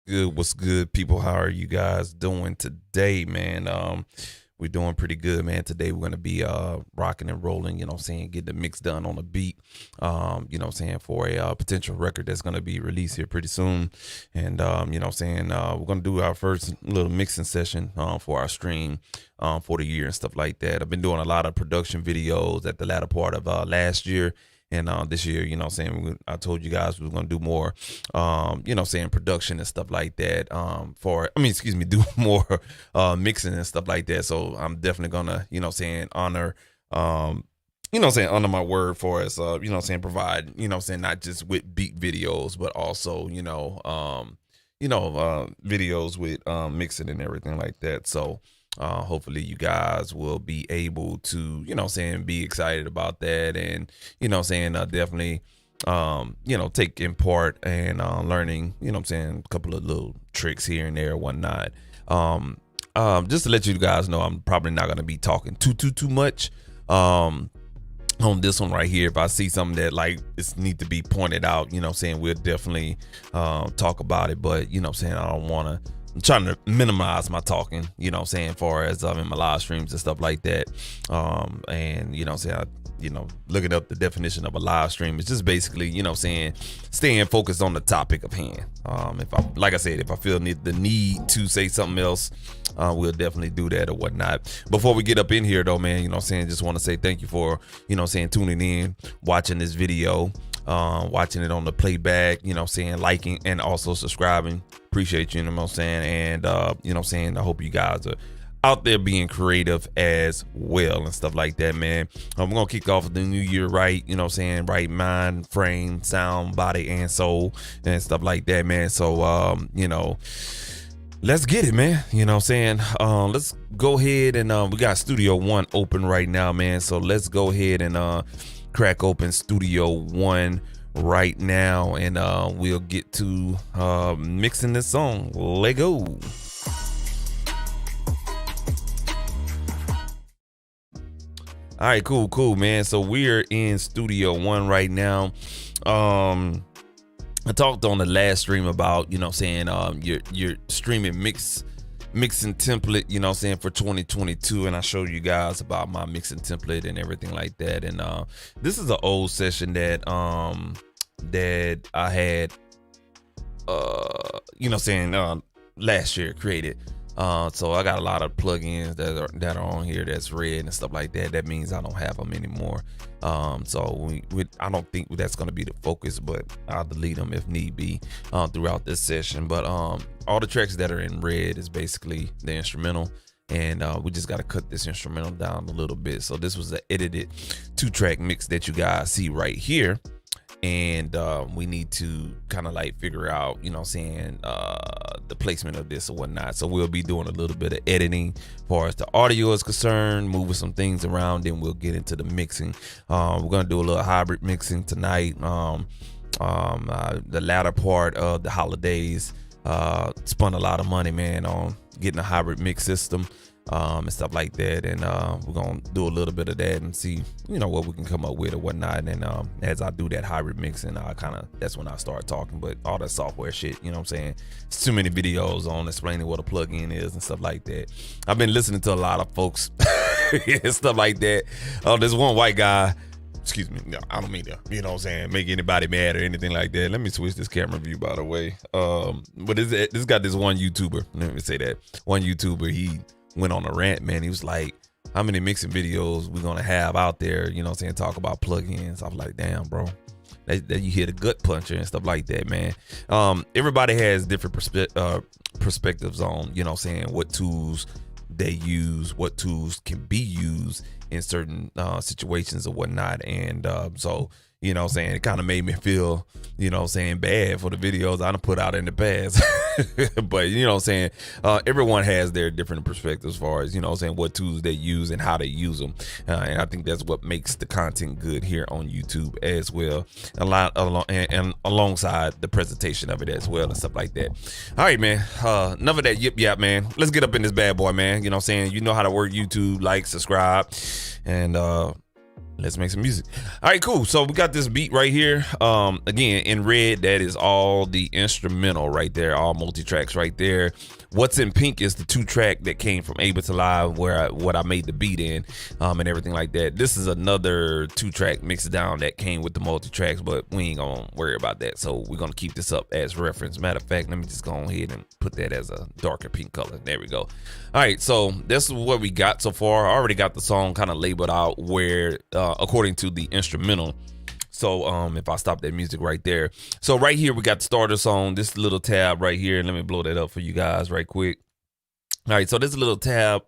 good? What's good, people? How are you guys doing today, man? We're doing pretty good, man. Today we're gonna be rocking and rolling, you know what I'm saying, getting the mix done on the beat, you know what I'm saying, for a potential record that's gonna be released here pretty soon. And you know what I'm saying, we're gonna do our first little mixing session for our stream for the year and stuff like that. I've been doing a lot of production videos at the latter part of last year. And this year, you know what I'm saying, I told you guys we were going to do more, you know what I'm saying, production and stuff like that do more mixing and stuff like that. So I'm definitely going to, you know what I'm saying, honor, you know what I'm saying, honor my word for us, you know what I'm saying, provide, you know what I'm saying, not just with beat videos, but also, videos with mixing and everything like that. So hopefully you guys will be able to, you know what I'm saying, be excited about that, and you know what I'm saying, definitely taking part and learning, you know what I'm saying, a couple of little tricks here and there and whatnot. Just to let you guys know, I'm probably not going to be talking too much on this one right here. If I see something that like it need to be pointed out, you know what I'm saying, we'll definitely talk about it. But you know what I'm saying, I'm trying to minimize my talking, you know what I'm saying, as far as in my live streams and stuff like that. And you know what I'm saying, looking up the definition of a live stream is just basically, you know what I'm saying, staying focused on the topic of hand. If I feel the need to say something else, we'll definitely do that or whatnot. Before we get up in here though, man, you know what I'm saying, just want to say thank you for, you know what I'm saying, tuning in, watching this video, watching it on the playback, you know what I'm saying, liking and also subscribing. Appreciate you know what I'm saying. And you know what I'm saying, I hope you guys are out there being creative as well and stuff like that, man. We're gonna kick off the new year right, you know what I'm saying, right mind, frame, sound, body, and soul and stuff like that, man. So let's get it, man. You know what I'm saying? Let's go ahead and we got Studio One open right now, man. So let's go ahead and crack open Studio One right now, and we'll get to mixing this song. Let go. All right, cool, man. So we're in Studio One right now. I talked on the last stream about, you know what I'm saying, your streaming mixing template, you know what I'm saying, for 2022, and I showed you guys about my mixing template and everything like that. And this is an old session that I had you know what I'm saying, last year created. So I got a lot of plugins that are on here that's red and stuff like that. That means I don't have them anymore. So I don't think that's going to be the focus, but I'll delete them if need be throughout this session. But all the tracks that are in red is basically the instrumental, and we just got to cut this instrumental down a little bit. So this was the edited 2-track mix that you guys see right here. And we need to kind of like figure out, you know what I'm saying, the placement of this or whatnot. So we'll be doing a little bit of editing as far as the audio is concerned, moving some things around, then we'll get into the mixing. We're gonna do a little hybrid mixing tonight. The latter part of the holidays, spent a lot of money, man, on getting a hybrid mix system and stuff like that, and we're gonna do a little bit of that and see, you know, what we can come up with or whatnot. And as I do that hybrid mixing, that's when I start talking. But all that software shit, you know what I'm saying, it's too many videos on explaining what a plugin is and stuff like that. I've been listening to a lot of folks and stuff like that. There's one white guy, excuse me, no, I don't mean to, you know what I'm saying, make anybody mad or anything like that. Let me switch this camera view, by the way. But this got this one YouTuber, let me say that, one YouTuber, he went on a rant, man. He was like, how many mixing videos we gonna have out there, you know what I'm saying, talk about plugins. I was like, damn, bro, that you hear the gut puncher and stuff like that, man. Everybody has different perspectives on, you know what I'm saying, what tools they use, what tools can be used in certain situations or whatnot. And so, you know what I'm saying, it kind of made me feel, you know what I'm saying, bad for the videos I done put out in the past. But you know what I'm saying, everyone has their different perspectives as far as, you know what I'm saying, what tools they use and how they use them. And I think that's what makes the content good here on YouTube as well, and alongside the presentation of it as well and stuff like that. All right, man, enough of that yip yap, man. Let's get up in this bad boy, man. You know what I'm saying, you know how to work YouTube, like, subscribe, and Let's make some music. All right, cool. So we got this beat right here. Again, in red, that is all the instrumental right there, all multi-tracks right there. What's in pink is the 2-track that came from Ableton Live, where what I made the beat in, and everything like that. This is another 2-track mixed down that came with the multi-tracks, but we ain't gonna worry about that. So we're gonna keep this up as reference. Matter of fact, let me just go ahead and put that as a darker pink color. There we go. All right, so this is what we got so far. I already got the song kind of labeled out where, according to the instrumental. So if I stop that music right there. So right here, we got the starter song, this little tab right here. And let me blow that up for you guys right quick. All right, so this little tab.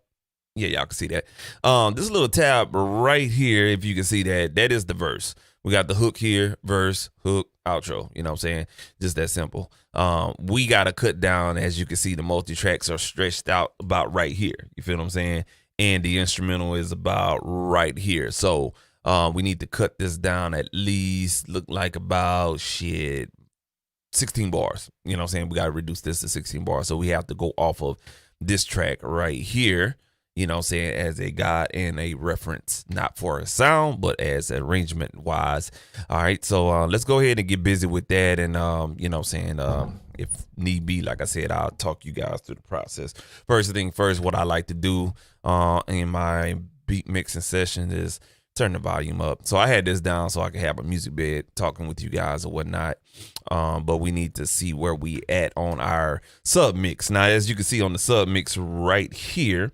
Yeah, y'all can see that. This little tab right here, if you can see that, that is the verse. We got the hook here, verse, hook, outro. You know what I'm saying? Just that simple. We got to cut down, as you can see, the multi-tracks are stretched out about right here. You feel what I'm saying? And the instrumental is about right here. So we need to cut this down at least, look like about 16 bars. You know what I'm saying? We got to reduce this to 16 bars. So we have to go off of this track right here, you know what I'm saying, as a guide and a reference, not for a sound, but as arrangement wise. All right. So let's go ahead and get busy with that. And, you know what I'm saying, if need be, like I said, I'll talk you guys through the process. First thing first, what I like to do in my beat mixing session is turn the volume up. So I had this down so I could have a music bed talking with you guys or whatnot. But we need to see where we at on our sub mix. Now, as you can see on the sub mix right here,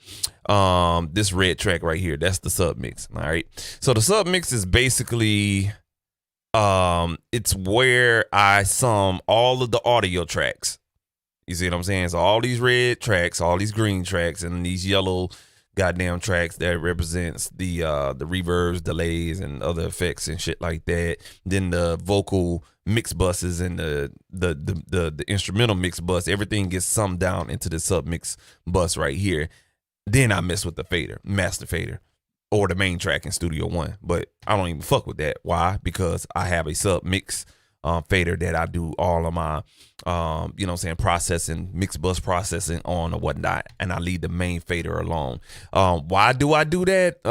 this red track right here, that's the sub mix. All right. So the sub mix is basically, it's where I sum all of the audio tracks. You see what I'm saying? So all these red tracks, all these green tracks, and these yellow goddamn tracks that represents the reverbs, delays, and other effects and shit like that. Then the vocal mix buses and the instrumental mix bus, everything gets summed down into the sub mix bus right here. Then I mess with the fader, master fader, or the main track in Studio One. But I don't even fuck with that. Why? Because I have a sub mix fader that I do all of my you know what I'm saying, processing, mix bus processing on or whatnot, and I leave the main fader alone. Why do I do that?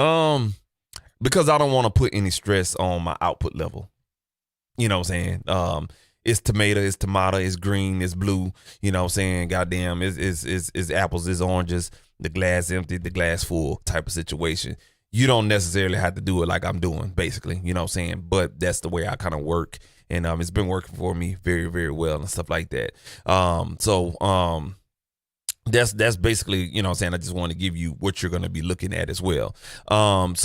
Because I don't want to put any stress on my output level. You know what I'm saying? It's tomato, it's green, it's blue. You know what I'm saying? Goddamn, it's apples, it's oranges, the glass empty, the glass full type of situation. You don't necessarily have to do it like I'm doing, basically. You know what I'm saying? But that's the way I kind of work. And it's been working for me very, very well and stuff like that. That's basically, you know what I'm saying, I just want to give you what you're going to be looking at as well. Right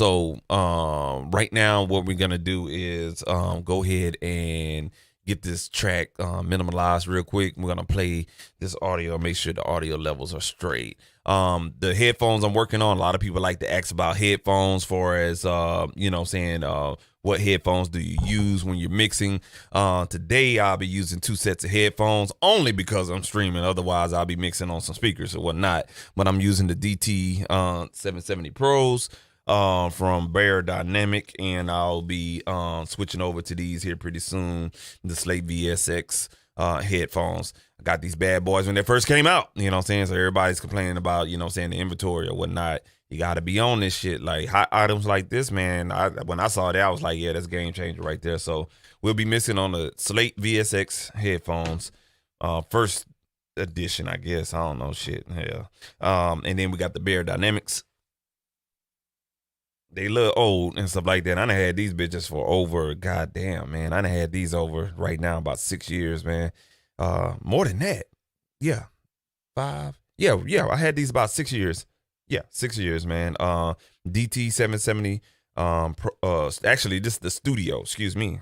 now what we're going to do is go ahead and get this track minimalized real quick. We're going to play this audio, make sure the audio levels are straight. The headphones I'm working on, a lot of people like to ask about headphones for as, you know what I'm saying, what headphones do you use when you're mixing? Today, I'll be using 2 sets of headphones only because I'm streaming. Otherwise, I'll be mixing on some speakers or whatnot. But I'm using the DT 770 Pros from Dynamic, and I'll be switching over to these here pretty soon, the Slate VSX headphones. I got these bad boys when they first came out, you know what I'm saying? So everybody's complaining about, you know what I'm saying, the inventory or whatnot. You got to be on this shit. Like hot items like this, man. When I saw that, I was like, yeah, that's game changer right there. So we'll be missing on the Slate VSX headphones, first edition, I guess. I don't know shit. Yeah. And then we got the Dynamics. They look old and stuff like that. I done had these bitches for over, goddamn, man. I done had these over right now about 6 years, man. More than that. Yeah. 5. Yeah. I had these about 6 years. Yeah, 6 years, man. DT 770. Actually, this is the studio. Excuse me.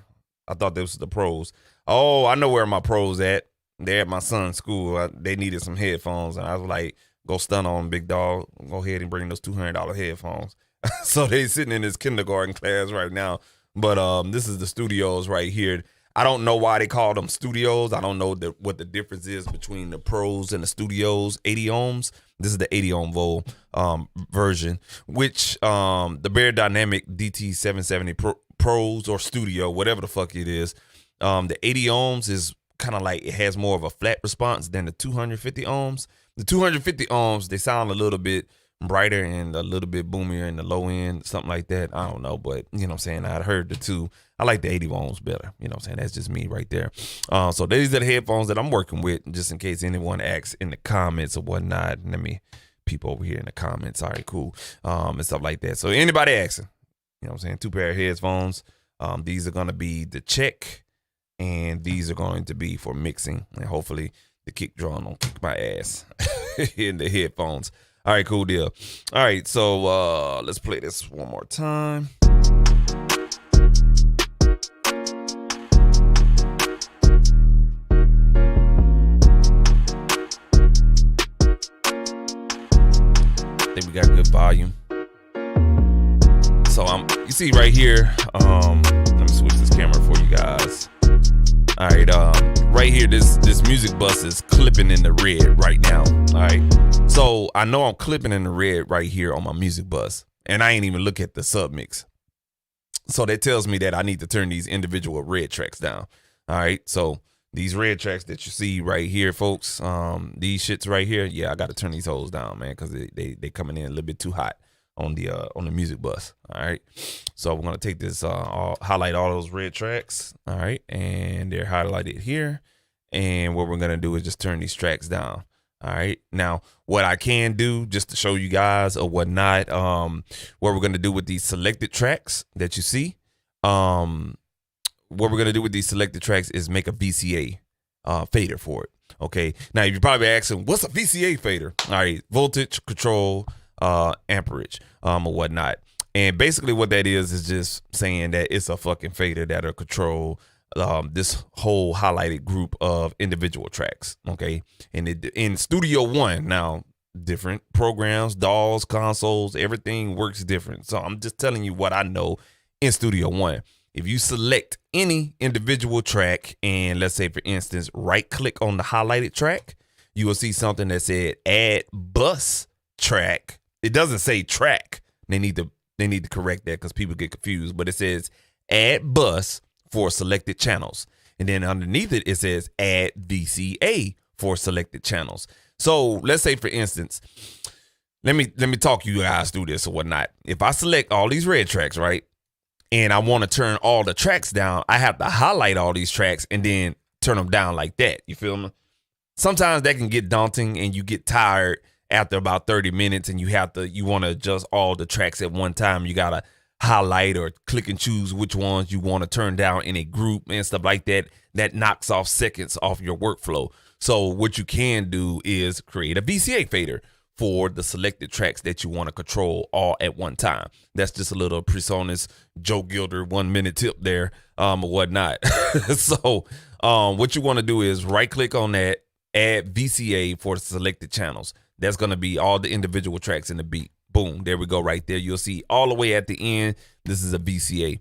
I thought this was the pros. Oh, I know where my pros at. They're at my son's school. They needed some headphones, and I was like, "Go stun on big dog. Go ahead and bring those $200 headphones." So they sitting in his kindergarten class right now. But this is the studios right here. I don't know why they call them studios. I don't know what the difference is between the pros and the studios. 80 ohms. This is the 80 ohm volt version, which the Dynamic DT 770 Pros or Studio, whatever the fuck it is, the 80 ohms is kind of like, it has more of a flat response than the 250 ohms. The 250 ohms, they sound a little bit brighter and a little bit boomier in the low end, something like that. I don't know, but you know what I'm saying? I'd heard the two. I like the 80 ohms better. You know what I'm saying? That's just me right there. So these are the headphones that I'm working with, just in case anyone asks in the comments or whatnot. Let me peep over here in the comments. All right, cool. And stuff like that. So anybody asking, you know what I'm saying? 2 pair of headphones. These are going to be the check, and these are going to be for mixing, and hopefully the kick drum don't kick my ass in the headphones. All right, cool deal. All right, so let's play this one more time. I think we got good volume. So you see right here, let me switch this camera for you guys. All right, right here, this music bus is clipping in the red right now. All right, so I know I'm clipping in the red right here on my music bus, and I ain't even look at the submix. So that tells me that I need to turn these individual red tracks down. All right, so these red tracks that you see right here, folks, these shits right here, yeah, I got to turn these hoes down, man, because they coming in a little bit too hot on the music bus. All right, so we're gonna take this, highlight all those red tracks. All right, and they're highlighted here, and what we're gonna do is just turn these tracks down. All right, now what I can do, just to show you guys or whatnot, what we're gonna do with these selected tracks that you see, what we're gonna do with these selected tracks is make a VCA fader for it. Okay, now you're probably asking, what's a VCA fader? All right, voltage control amperage or whatnot, and basically what that is just saying that it's a fucking fader that'll control this whole highlighted group of individual tracks. Okay, and in Studio One, now different programs, DAWs, consoles, everything works different, so I'm just telling you what I know in Studio One. If you select any individual track and, let's say for instance, right click on the highlighted track, you will see something that said add bus track. It doesn't say track. They need to correct that because people get confused, but it says add bus for selected channels. And then underneath it, it says add VCA for selected channels. So let's say for instance, let me talk you guys through this or whatnot. If I select all these red tracks, right, and I want to turn all the tracks down, I have to highlight all these tracks and then turn them down like that. You feel me? Sometimes that can get daunting and you get tired after about 30 minutes and you want to adjust all the tracks at one time. You got to highlight or click and choose which ones you want to turn down in a group and stuff like that. That knocks off seconds off your workflow. So what you can do is create a VCA fader for the selected tracks that you want to control all at one time. That's just a little PreSonus Joe Gilder 1 minute tip there, or whatnot. So what you want to do is right click on that, add VCA for the selected channels. That's going to be all the individual tracks in the beat. Boom, there we go right there. You'll see all the way at the end, this is a VCA.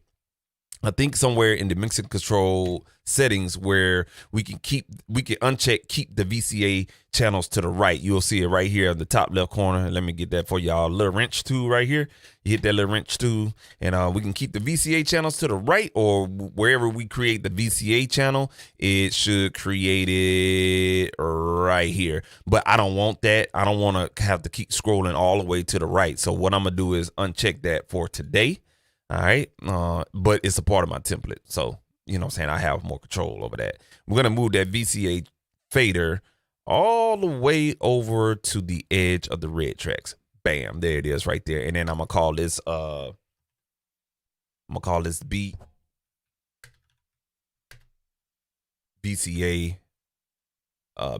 I think somewhere in the mixing control settings where we can uncheck keep the VCA channels to the right. You'll see it right here in the top left corner. Let me get that for y'all. Little wrench tool right here. You hit that little wrench tool, and we can keep the VCA channels to the right, or wherever we create the VCA channel, it should create it right here. But I don't want that. I don't want to have to keep scrolling all the way to the right. So what I'm gonna do is uncheck that for today. All right, but it's a part of my template, so you know what I'm saying, I have more control over that. We're gonna move that VCA fader all the way over to the edge of the red tracks. Bam, there it is right there. And then I'm gonna call this beat VCA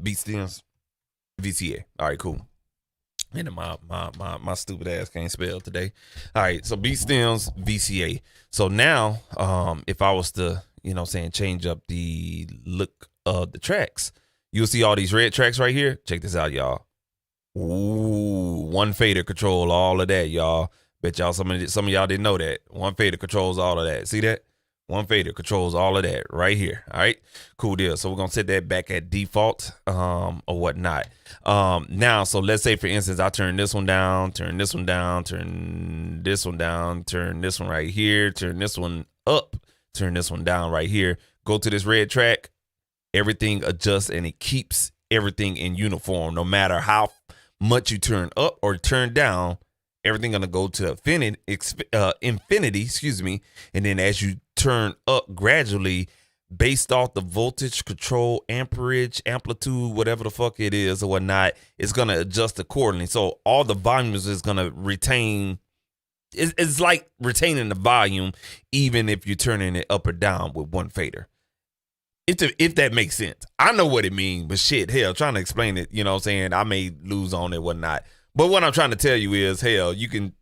beat stems VCA. All right, cool. And my stupid ass can't spell today. All right, so beat stems VCA. So now if I was to, you know, change up the look of the tracks, you'll see all these red tracks right here. Check this out, y'all. Ooh, one fader control all of that, y'all. Bet y'all some of y'all didn't know that. One fader controls all of that. See that? One fader controls all of that right here. All right, cool deal. So we're gonna set that back at default or whatnot. Now, so let's say for instance, I turn this one down, turn this one down, turn this one down, turn this one right here, turn this one up, turn this one down right here. Go to this red track, everything adjusts and it keeps everything in uniform, no matter how much you turn up or turn down, everything gonna go to infinity, excuse me. And then as you turn up gradually, based off the voltage, control, amperage, amplitude, whatever the fuck it is or whatnot, it's gonna adjust accordingly. So all the volumes is gonna retain. It's like retaining the volume, even if you're turning it up or down with one fader. If that makes sense. I know what it means, but shit, hell, trying to explain it, you know what I'm saying? I may lose on it, whatnot. But what I'm trying to tell you is, hell, you can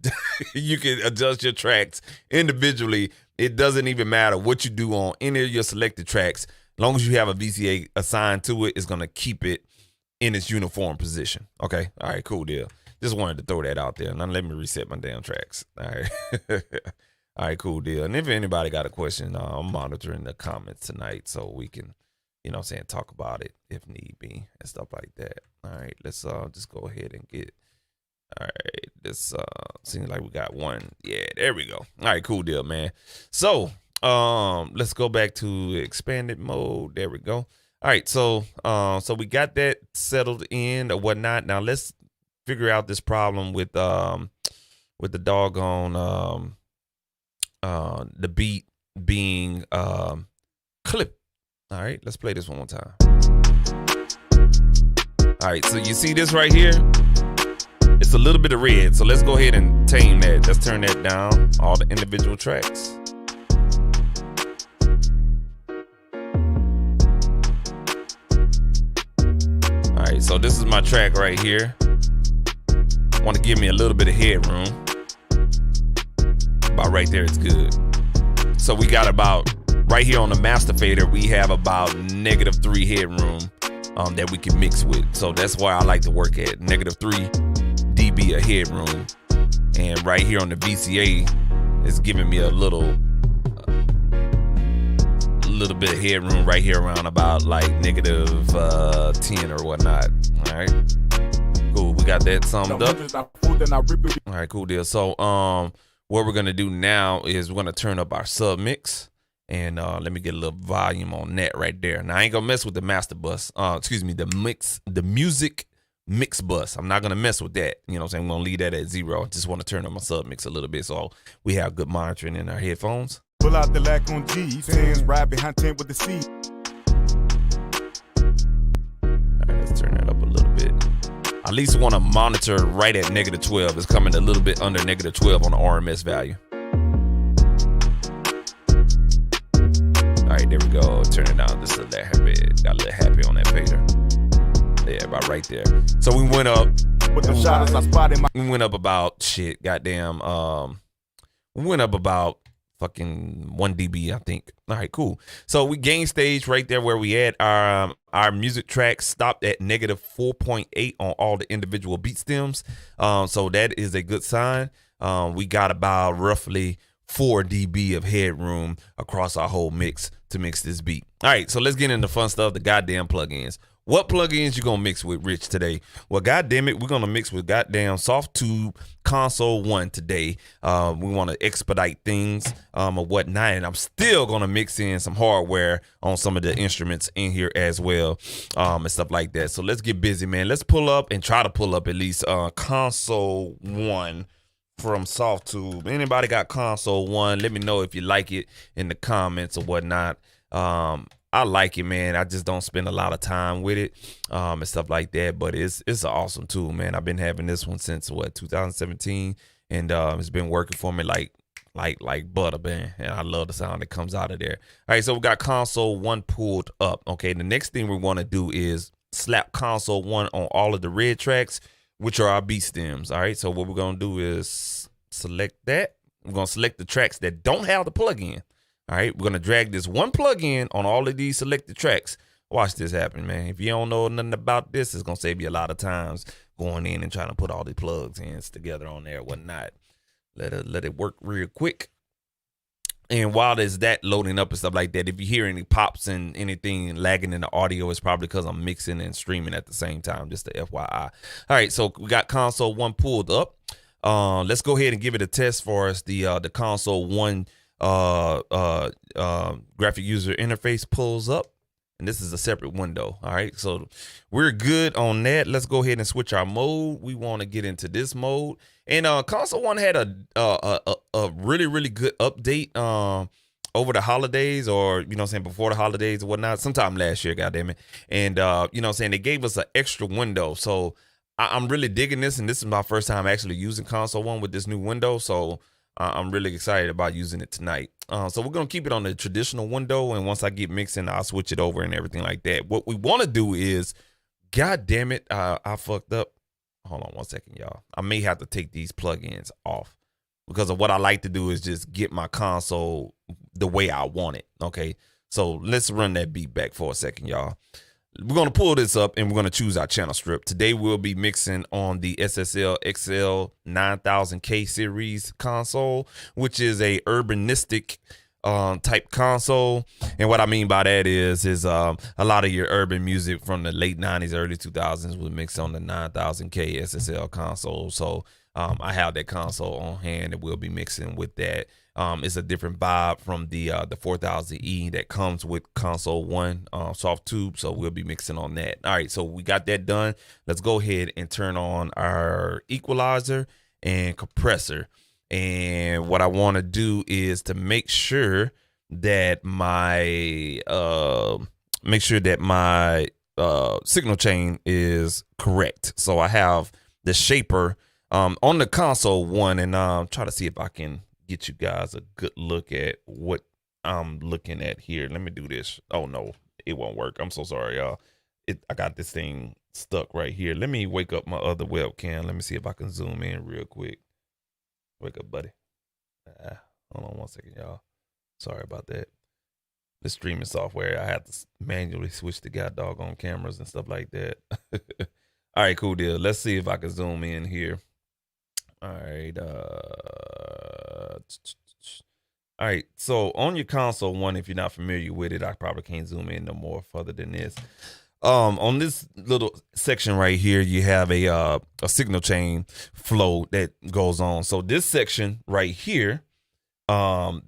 you can adjust your tracks individually. It doesn't even matter what you do on any of your selected tracks. As long as you have a VCA assigned to it, it's going to keep it in its uniform position. Okay? All right, cool deal. Just wanted to throw that out there. Now let me reset my damn tracks. All right. All right, cool deal. And if anybody got a question, I'm monitoring the comments tonight so we can, you know what I'm saying, talk about it if need be and stuff like that. All right, let's just go ahead and get, all right, this seems like we got one. Yeah, there we go. All right, cool deal, man. So let's go back to expanded mode. There we go. All right, so so we got that settled in or whatnot. Now let's figure out this problem with the doggone the beat being clipped. All right, let's play this one more time. All right, so you see this right here? It's a little bit of red, so let's go ahead and tame that. Let's turn that down, all the individual tracks. All right, so this is my track right here. Want to give me a little bit of headroom. About right there, it's good. So we got about, right here on the master fader, we have about -3 headroom that we can mix with. So that's why I like to work at -3 dB of headroom. And right here on the VCA, it's giving me a little bit of headroom right here around about like -10 or whatnot. All right, cool. We got that summed up. All right, cool deal. So what we're gonna do now is we're gonna turn up our sub mix, and let me get a little volume on that right there. Now I ain't gonna mess with the master bus. Excuse me, the music mix bus. I'm not gonna mess with that. You know what I'm saying? I'm gonna leave that at 0. I just want to turn up my sub mix a little bit so we have good monitoring in our headphones. Pull out the lack on G, fans right behind 10 with the C. All right, let's turn that up a little bit. I at least want to monitor right at -12. It's coming a little bit under -12 on the RMS value. All right, there we go. Turn it down just a little happy. Got a little happy on that fader. Yeah, about right there. So we went up. With the shadows I spotted my. We went up about shit. Goddamn. We went up about fucking 1 dB, I think. All right, cool. So we gain stage right there where we at. Our music tracks stopped at -4.8 on all the individual beat stems. So that is a good sign. We got about roughly 4 dB of headroom across our whole mix to mix this beat. All right, so let's get into fun stuff, the goddamn plugins. What plugins you gonna mix with, Rich, today? Well, goddamn it, we're gonna mix with goddamn Softube Console 1 today. We want to expedite things or whatnot, and I'm still gonna mix in some hardware on some of the instruments in here as well, and stuff like that. So let's get busy, man. Let's pull up and try to pull up at least Console 1 from Softube. Anybody got Console 1? Let me know if you like it in the comments or whatnot. I like it, man. I just don't spend a lot of time with it and stuff like that. But it's an awesome tool, man. I've been having this one since 2017, and it's been working for me like butter, man. And I love the sound that comes out of there. All right, so we got Console 1 pulled up. Okay, the next thing we want to do is slap Console 1 on all of the red tracks, which are our beat stems. All right, so what we're gonna do is select that. We're gonna select the tracks that don't have the plugin. All right, we're gonna drag this one plugin on all of these selected tracks. Watch this happen, man. If you don't know nothing about this, it's gonna save you a lot of times going in and trying to put all the plugs in together on there, whatnot. Let it work real quick. And while there's that loading up and stuff like that, if you hear any pops and anything lagging in the audio, it's probably because I'm mixing and streaming at the same time. Just the FYI. All right, so we got Console 1 pulled up. Let's go ahead and give it a test for us. The Console 1 graphic user interface pulls up, and this is a separate window. All right, so we're good on that. Let's go ahead and switch our mode. We want to get into this mode, and console one had a really good update over the holidays, or you know what I'm saying, before the holidays or whatnot, sometime last year, goddamn it. And you know what I'm saying, they gave us an extra window, so I'm really digging this, and this is my first time actually using console one with this new window, so I'm really excited about using it tonight. So we're going to keep it on the traditional window, and once I get mixing, I'll switch it over and everything like that. What we want to do is, God damn it, I fucked up. Hold on 1 second, y'all. I may have to take these plugins off, because of what I like to do is just get my console the way I want it, okay? So let's run that beat back for a second, y'all. We're going to pull this up, and we're going to choose our channel strip. Today, we'll be mixing on the SSL XL 9000K series console, which is a urbanistic type console. And what I mean by that is a lot of your urban music from the late 90s, early 2000s was mixed on the 9000K SSL console. So I have that console on hand, and we'll be mixing with that. It's a different vibe from the 4000E that comes with console one soft tube, so we'll be mixing on that. All right, so we got that done. Let's go ahead and turn on our equalizer and compressor. And what I want to do is to make sure that my signal chain is correct. So I have the shaper on the console one, and try to see if I can get you guys a good look at what I'm looking at here. Let me do this. Oh no, it won't work. I'm so sorry, y'all. I got this thing stuck right here. Let me wake up my other webcam. Let me see if I can zoom in real quick. Wake up, buddy. Hold on 1 second, y'all. Sorry about that. The streaming software, I have to manually switch the doggone cameras and stuff like that. All right, cool deal. Let's see if I can zoom in here. All right. All right. So on your console one, if you're not familiar with it, I probably can't zoom in no more further than this. On this little section right here, you have a signal chain flow that goes on. So this section right here, is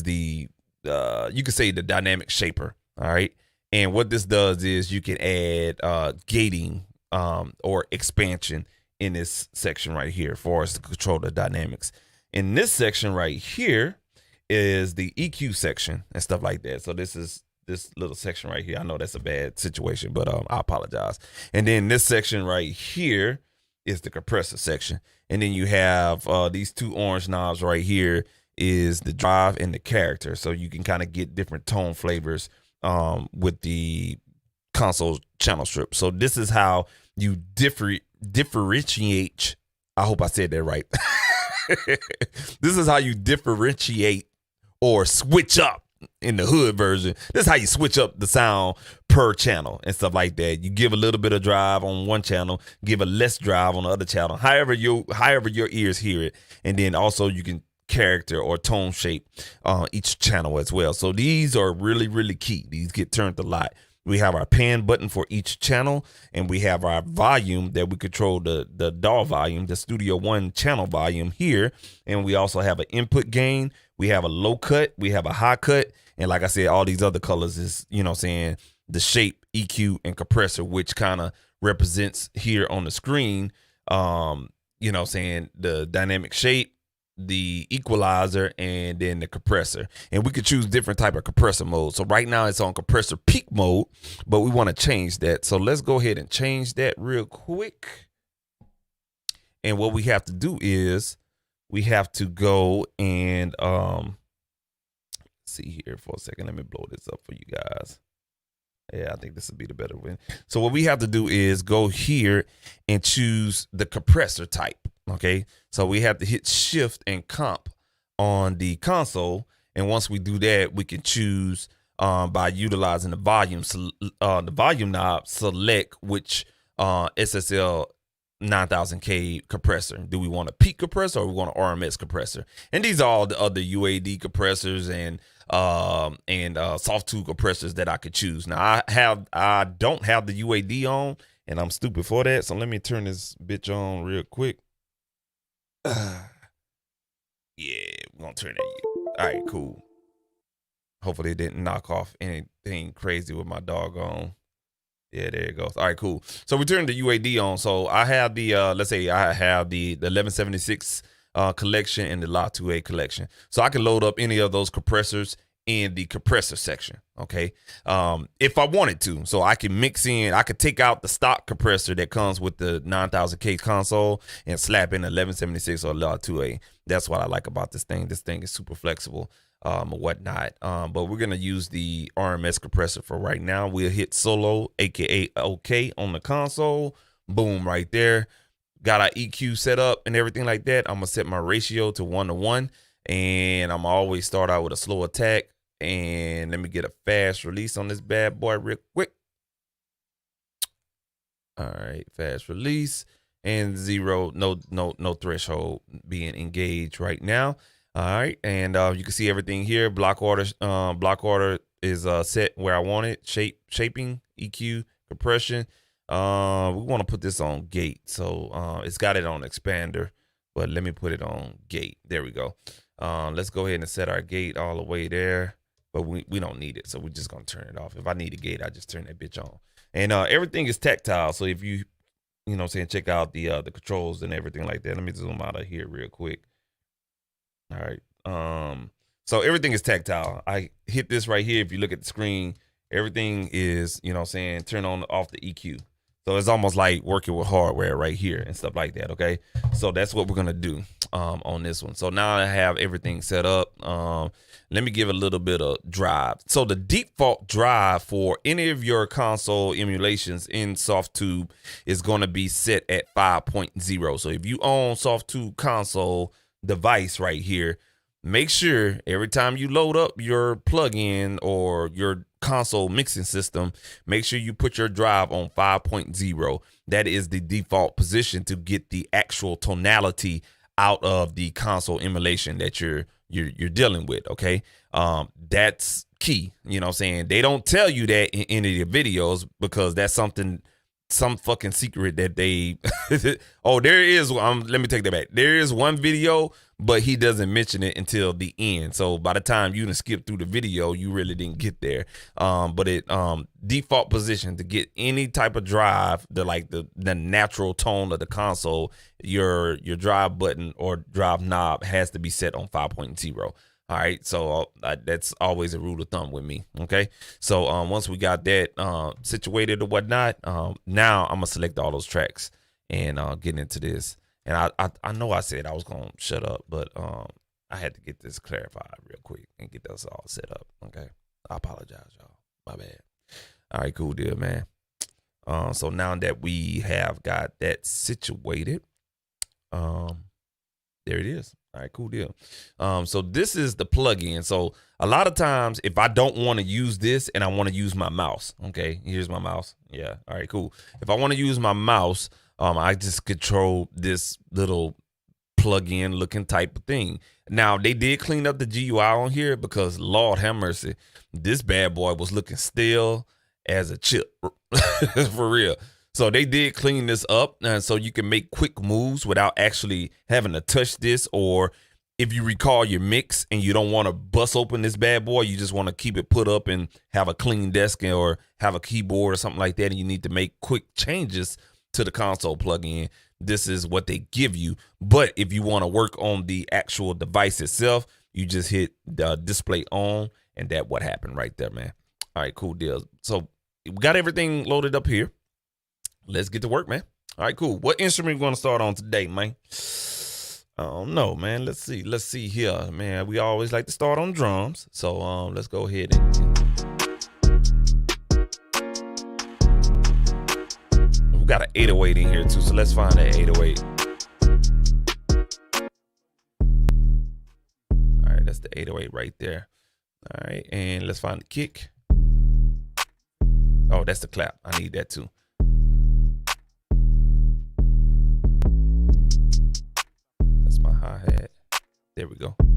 the you could say the dynamic shaper. All right. And what this does is you can add gating or expansion in this section right here for us to control the dynamics. In this section right here is the EQ section and stuff like that. So this is this little section right here. I know that's a bad situation, but I apologize. And then this section right here is the compressor section. And then you have these two orange knobs right here is the drive and the character. So you can kind of get different tone flavors with the console channel strip. So this is how you differentiate. I hope I said that right. This is how you differentiate or switch up in the hood version. This is how you switch up the sound per channel and stuff like that. You give a little bit of drive on one channel, give a less drive on the other channel, however your ears hear it. And then also you can character or tone shape each channel as well. So these are really key. These get turned a lot. We have our pan button for each channel, and we have our volume that we control the DAW volume, the Studio One channel volume here. And we also have an input gain. We have a low cut, we have a high cut. And like I said, all these other colors is, you know what I'm saying, the shape, EQ, and compressor, which kind of represents here on the screen, you know what I'm saying, the dynamic shape, the equalizer, and then the compressor. And we could choose different type of compressor mode. So right now it's on compressor peak mode, but we want to change that. So let's go ahead and change that real quick. And what we have to do is we have to go and see here for a second. Let me blow this up for you guys. Yeah, I think this would be the better way. So what we have to do is go here and choose the compressor type. Okay, so we have to hit shift and comp on the console. And once we do that, we can choose by utilizing the volume knob, select which SSL 9000K compressor. Do we want a peak compressor or we want an RMS compressor? And these are all the other UAD compressors and soft tube compressors that I could choose. Now I don't have the UAD on, and I'm stupid for that. So let me turn this bitch on real quick. Yeah, we're gonna turn that. All right, cool. Hopefully it didn't knock off anything crazy with my doggone. Yeah, there it goes. All right, cool. So we turn the UAD on. So I have the let's say I have the 1176 collection and the La 2A collection. So I can load up any of those compressors in the compressor section. Okay. If I wanted to. So I can mix in, I could take out the stock compressor that comes with the 9000K console and slap in 1176 or La 2A. That's what I like about this thing. This thing is super flexible. Or whatnot. But we're gonna use the RMS compressor for right now. We'll hit solo, aka OK, on the console. Boom, right there. Got our EQ set up and everything like that. I'm gonna set my ratio to 1:1, and I'm always start out with a slow attack. And let me get a fast release on this bad boy real quick. All right, fast release and 0, no threshold being engaged right now. All right, and you can see everything here. Block order is set where I want it. Shaping, EQ, compression. We want to put this on gate, so it's got it on expander, but let me put it on gate. There we go. Let's go ahead and set our gate all the way there, but we don't need it, so we're just gonna turn it off. If I need a gate, I just turn that bitch on. And everything is tactile, so if you know what I'm saying, check out the controls and everything like that. Let me zoom out of here real quick. All right. So everything is tactile. I hit this right here. If you look at the screen, everything is, you know what I'm saying, turn on off the EQ. So it's almost like working with hardware right here and stuff like that. Okay. So that's what we're going to do on this one. So now I have everything set up. Let me give a little bit of drive. So the default drive for any of your console emulations in SoftTube is going to be set at 5.0. So if you own SoftTube console device right here, make sure every time you load up your plugin or your console mixing system, make sure you put your drive on 5.0. That is the default position to get the actual tonality out of the console emulation that you're dealing with. Okay, that's key. You know what I'm saying? They don't tell you that in any of the videos because that's some fucking secret that they oh, there is let me take that back. There is one video, but he doesn't mention it until the end. So by the time you done skip through the video, you really didn't get there. But it default position to get any type of drive, the natural tone of the console, your drive button or drive knob has to be set on 5.0. All right, so that's always a rule of thumb with me. Okay, so once we got that situated or whatnot, now I'm gonna select all those tracks and get into this. And I know I said I was gonna shut up, but I had to get this clarified real quick and get this all set up. Okay, I apologize, y'all. My bad. All right, cool deal, man. So now that we have got that situated, there it is. All right, cool deal. So this is the plugin. So a lot of times if I don't want to use this and I want to use my mouse, okay, here's my mouse. Yeah. All right, cool. If I want to use my mouse, I just control this little plugin looking type of thing. Now they did clean up the GUI on here because Lord have mercy, this bad boy was looking stale as a chip for real. So they did clean this up, and so you can make quick moves without actually having to touch this. Or if you recall your mix and you don't want to bust open this bad boy, you just want to keep it put up and have a clean desk or have a keyboard or something like that, and you need to make quick changes to the console plugin, this is what they give you. But if you want to work on the actual device itself, you just hit the display on, and that what happened right there, man. All right, cool deal. So we got everything loaded up here. Let's get to work, man. All right, cool. What instrument we going to start on today, man? I don't know, man. Let's see here, man. We always like to start on drums. So let's go ahead and we got an 808 in here too. So let's find that 808. All right, that's the 808 right there. All right, and let's find the kick. Oh, that's the clap. I need that too. My hi-hat. There we go. All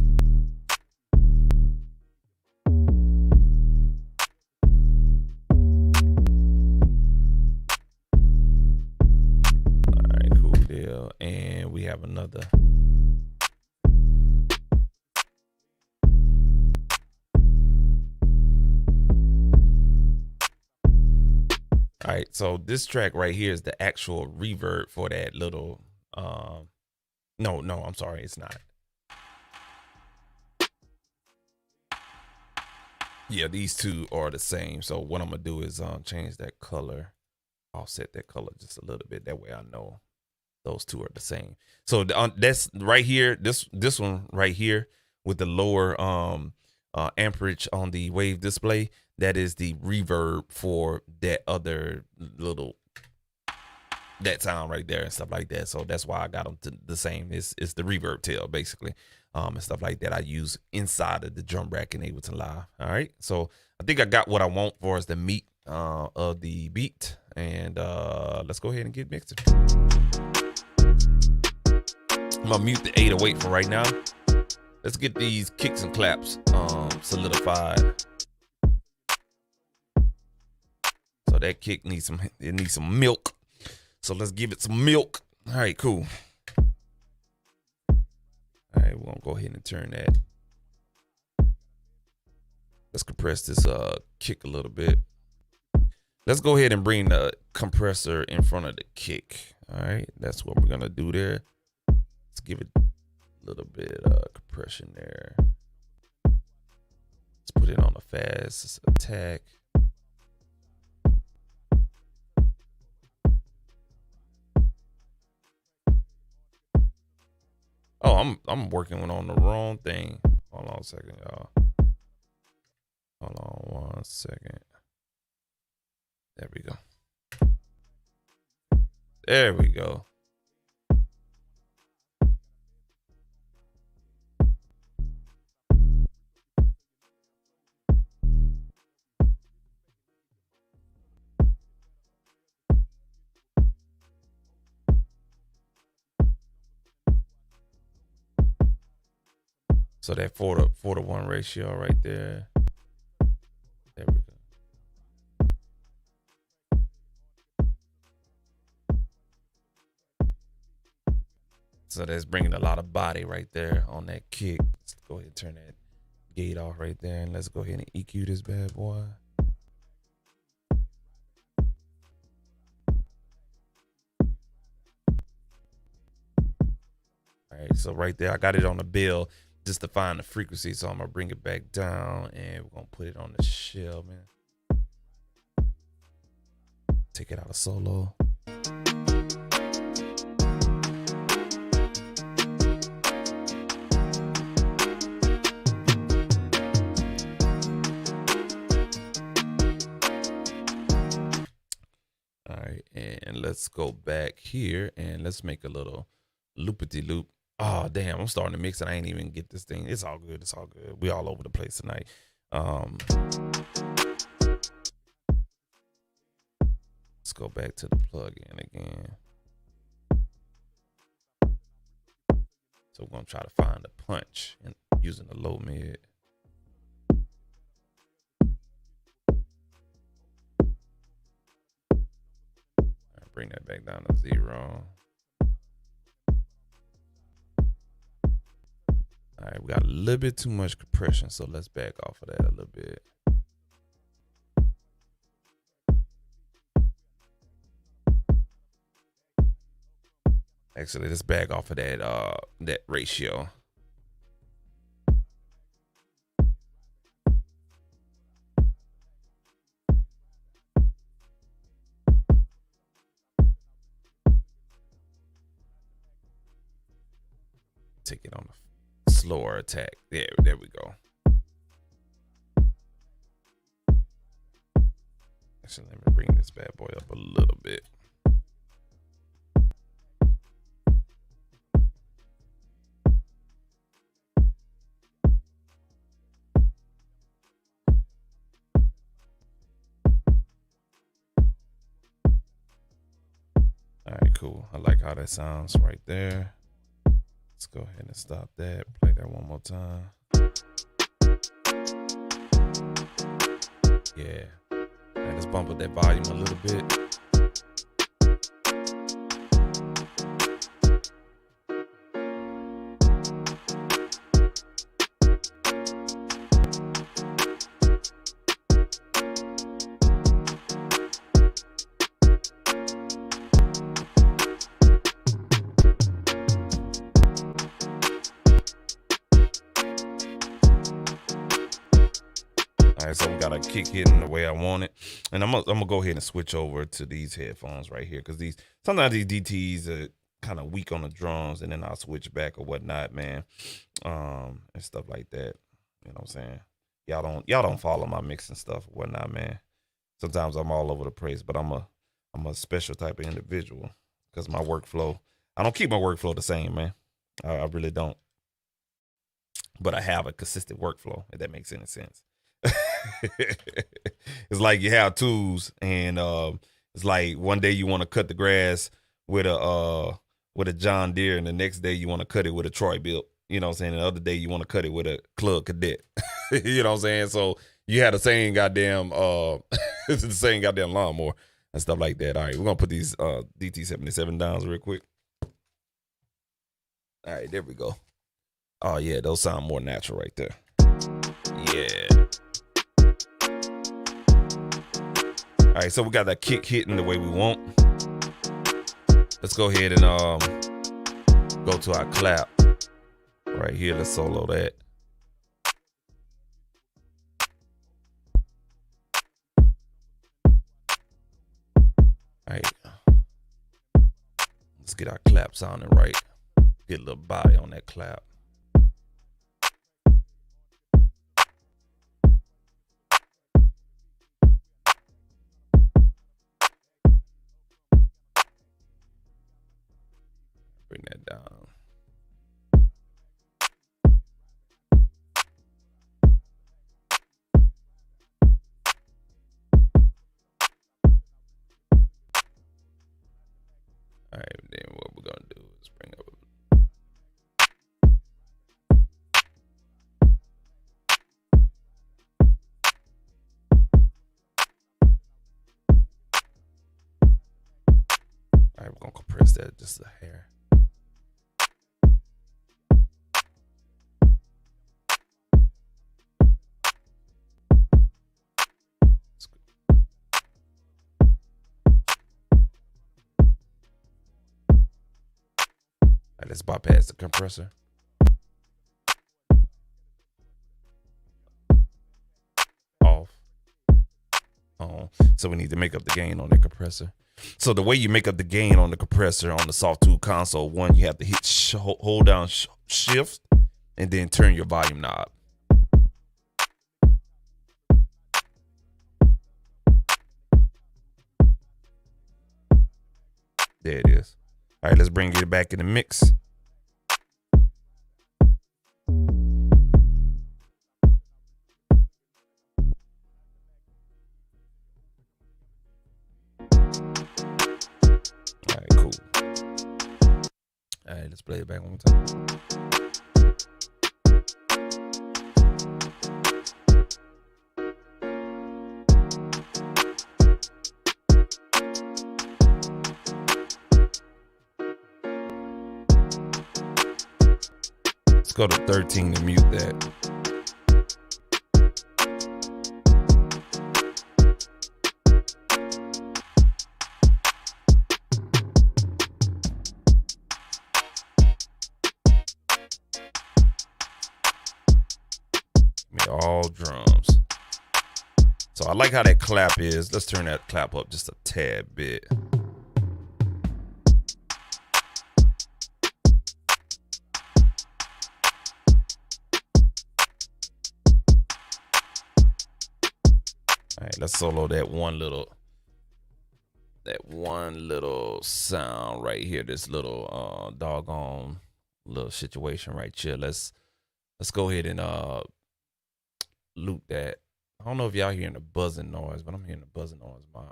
right, cool deal. And we have another. right, so this track right here is the actual reverb for that little. No, I'm sorry, it's not. Yeah, these two are the same. So what I'm gonna do is change that color, offset that color just a little bit. That way I know those two are the same. So that's right here. This one right here with the lower amperage on the wave display. That is the reverb for that other little that sound right there and stuff like that. So that's why I got them to the same. It's the reverb tail basically, and stuff like that I use inside of the drum rack in Ableton Live. All right, so I think I got what I want for us the meat of the beat, and let's go ahead and get mixed. I'm gonna mute the 808 for right now. Let's get these kicks and claps solidified. So that kick needs some milk. So let's give it some milk. All right, cool. All right, we're gonna go ahead and turn that. Let's compress this kick a little bit. Let's go ahead and bring the compressor in front of the kick. All right, that's what we're gonna do there. Let's give it a little bit compression there. Let's put it on a fast attack. Oh, I'm working on the wrong thing. Hold on a second, y'all. Hold on 1 second. There we go. There we go. So that 4:1 ratio right there. There we go. So that's bringing a lot of body right there on that kick. Let's go ahead and turn that gate off right there, and let's go ahead and EQ this bad boy. All right, so right there, I got it on the bill just to find the frequency. So I'm gonna bring it back down, and we're gonna put it on the shell, man. Take it out of solo. All right, and let's go back here and let's make a little loopity loop. Oh damn, I'm starting to mix and I ain't even get this thing. It's all good. It's all good. We all over the place tonight. Let's go back to the plug-in again. So we're gonna try to find a punch and using the low mid. Bring that back down to 0. All right, we got a little bit too much compression, so let's back off of that a little bit. Actually, let's back off of that ratio. Take it on a slower attack. There we go. Actually, let me bring this bad boy up a little bit. All right, cool. I like how that sounds right there. Let's go ahead and stop that. Play that one more time. Yeah. And let's bump up that volume a little bit. right, so we got a kick hitting the way I want it, and I'm gonna go ahead and switch over to these headphones right here, because sometimes these DTs are kind of weak on the drums, and then I'll switch back or whatnot, man, and stuff like that. You know what I'm saying? Y'all don't follow my mixing stuff or whatnot, man. Sometimes I'm all over the place, but I'm a special type of individual, because my workflow, I don't keep my workflow the same, man. I really don't. But I have a consistent workflow, if that makes any sense. It's like you have tools, and it's like one day you want to cut the grass with a John Deere, and the next day you want to cut it with a Troy Built. You know what I'm saying? And the other day you want to cut it with a Club Cadet. You know what I'm saying? So you had the same goddamn the same goddamn lawnmower and stuff like that. All right, we're gonna put these DT77 down real quick. All right, there we go. Oh yeah, those sound more natural right there. Yeah. All right, so we got that kick hitting the way we want. Let's go ahead and go to our clap right here. Let's solo that. All right, let's get our clap sounding right. Get a little body on that clap. Bring that down. All right, then what we're gonna do is bring up. All right, we're gonna compress that just a hair. All right, let's bypass the compressor. Off. On. So we need to make up the gain on the compressor. So the way you make up the gain on the compressor on the Sawtooth console, one, you have to hit hold down shift and then turn your volume knob. There it is. All right, let's bring it back in the mix. All right, cool. All right, let's play it back one more time. Let's go to 13 and mute that. All drums. So I like how that clap is. Let's turn that clap up just a tad bit. All right, let's solo that one little sound right here. This little doggone little situation right here. Let's go ahead and loop that. I don't know if y'all hearing the buzzing noise, but I'm hearing the buzzing noise in my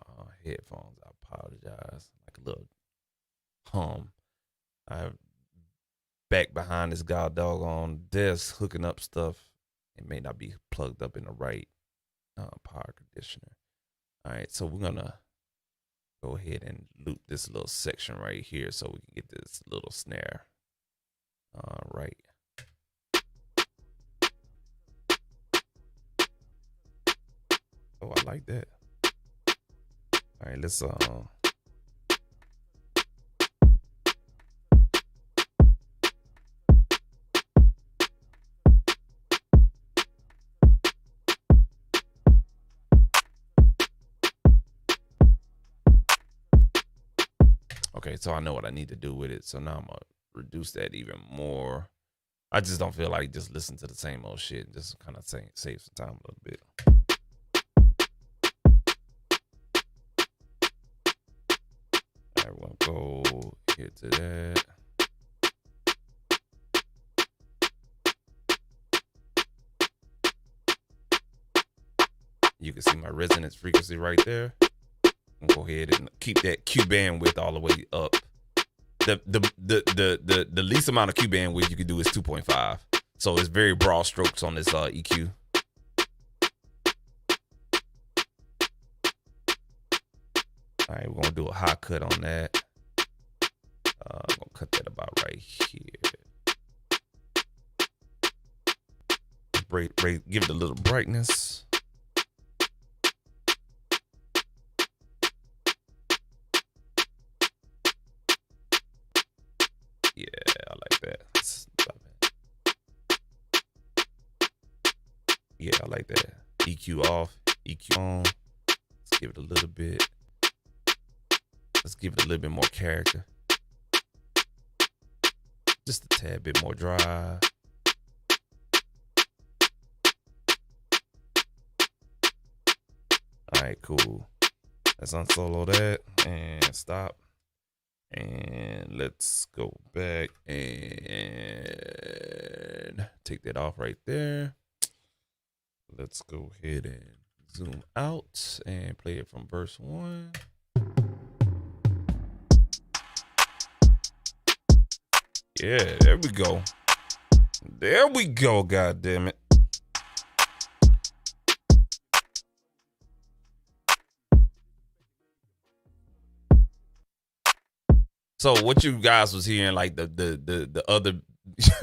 headphones. I apologize. Like a little hum. I back behind this god doggone desk hooking up stuff. It may not be plugged up in the right power conditioner. All right, so we're gonna go ahead and loop this little section right here so we can get this little snare right. Oh, I like that. All right, let's Okay, so I know what I need to do with it. So now I'm gonna reduce that even more. I just don't feel like just listen to the same old shit. Just kind of save some time a little bit. All right, we're gonna go here to that. You can see my resonance frequency right there. I'm gonna go ahead and keep that Q bandwidth all the way up. The least amount of Q bandwidth you can do is 2.5. So it's very broad strokes on this EQ. All right, we're gonna do a high cut on that. I'm gonna cut that about right here. Give it a little brightness. Yeah, I like that. Yeah, I like that. EQ off, EQ on. Let's give it a little bit. Let's give it a little bit more character. Just a tad bit more drive. All right, cool. Let's unsolo that and stop. And let's go back and take that off right there. Let's go ahead and zoom out and play it from verse 1. Yeah, there we go. There we go, god damn it. So what you guys was hearing, like the other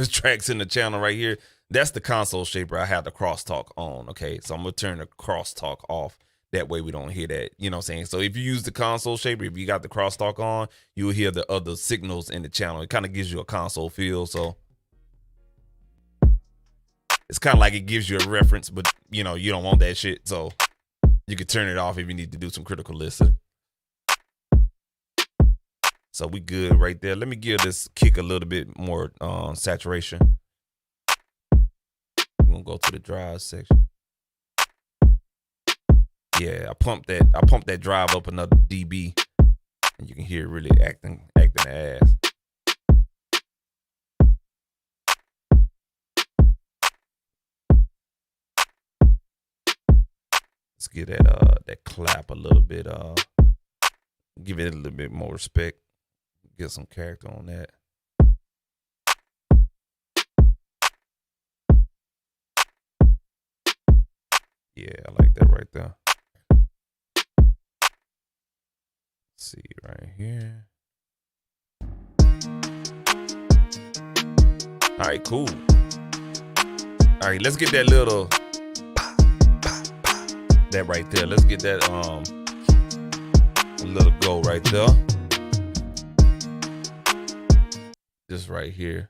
tracks in the channel right here, that's the console shaper. I have the crosstalk on. Okay, so I'm gonna turn the crosstalk off. That way we don't hear that. You know what I'm saying? So if you use the console shaper, if you got the crosstalk on, you'll hear the other signals in the channel. It kind of gives you a console feel. So it's kind of like it gives you a reference, but you know, you don't want that shit. So you can turn it off if you need to do some critical listening. So we good right there. Let me give this kick a little bit more saturation. We're gonna go to the drive section. Yeah, I pumped that drive up another dB, and you can hear it really acting ass. Let's give that clap a little bit. Give it a little bit more respect. Get some character on that. Yeah, I like that right there. Let's see right here. All right, cool. All right, let's get that little that right there. Let's get that a little go right there. Just right here.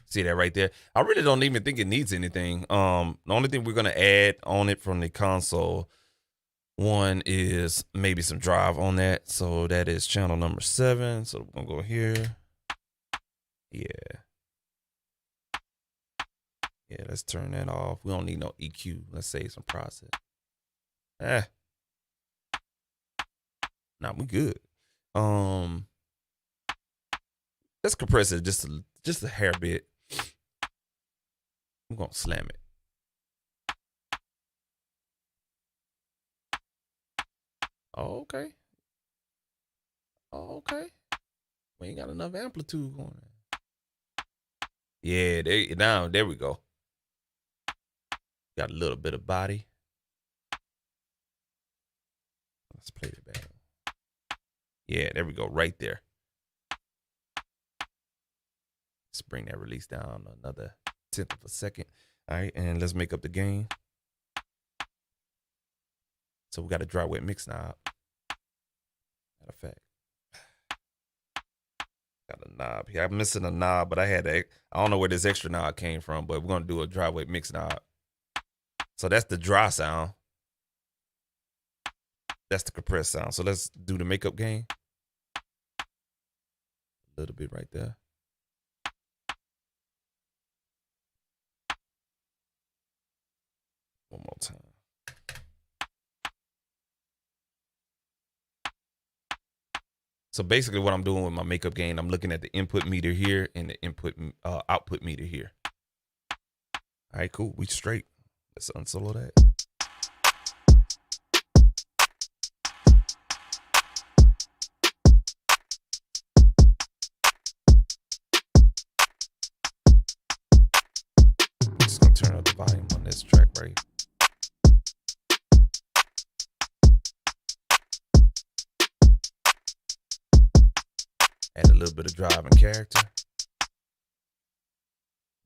See that right there? I really don't even think it needs anything. The only thing we're gonna add on it from the console one is maybe some drive on that. So that is channel number 7. So we're gonna go here. Yeah. Yeah, let's turn that off. We don't need no EQ. Let's save some process. Nah, we good. Let's compress it just a hair bit. I'm gonna slam it. Oh, okay. Oh, okay. We ain't got enough amplitude going on. Yeah, there we go. Got a little bit of body. Let's play it back. Yeah, there we go, right there. Let's bring that release down another 1/10 of a second. All right, and let's make up the gain. So we got a dry wet mix knob. Matter of fact, got a knob here. I'm missing a knob, but I don't know where this extra knob came from, but we're gonna do a dry wet mix knob. So that's the dry sound. That's the compressed sound. So let's do the makeup gain. little bit right there. One more time. So basically what I'm doing with my makeup gain, I'm looking at the input meter here and the output meter here. All right, cool. We straight. Let's unsolo that. I'm just gonna turn up the volume on this track right here. Add a little bit of drive and character.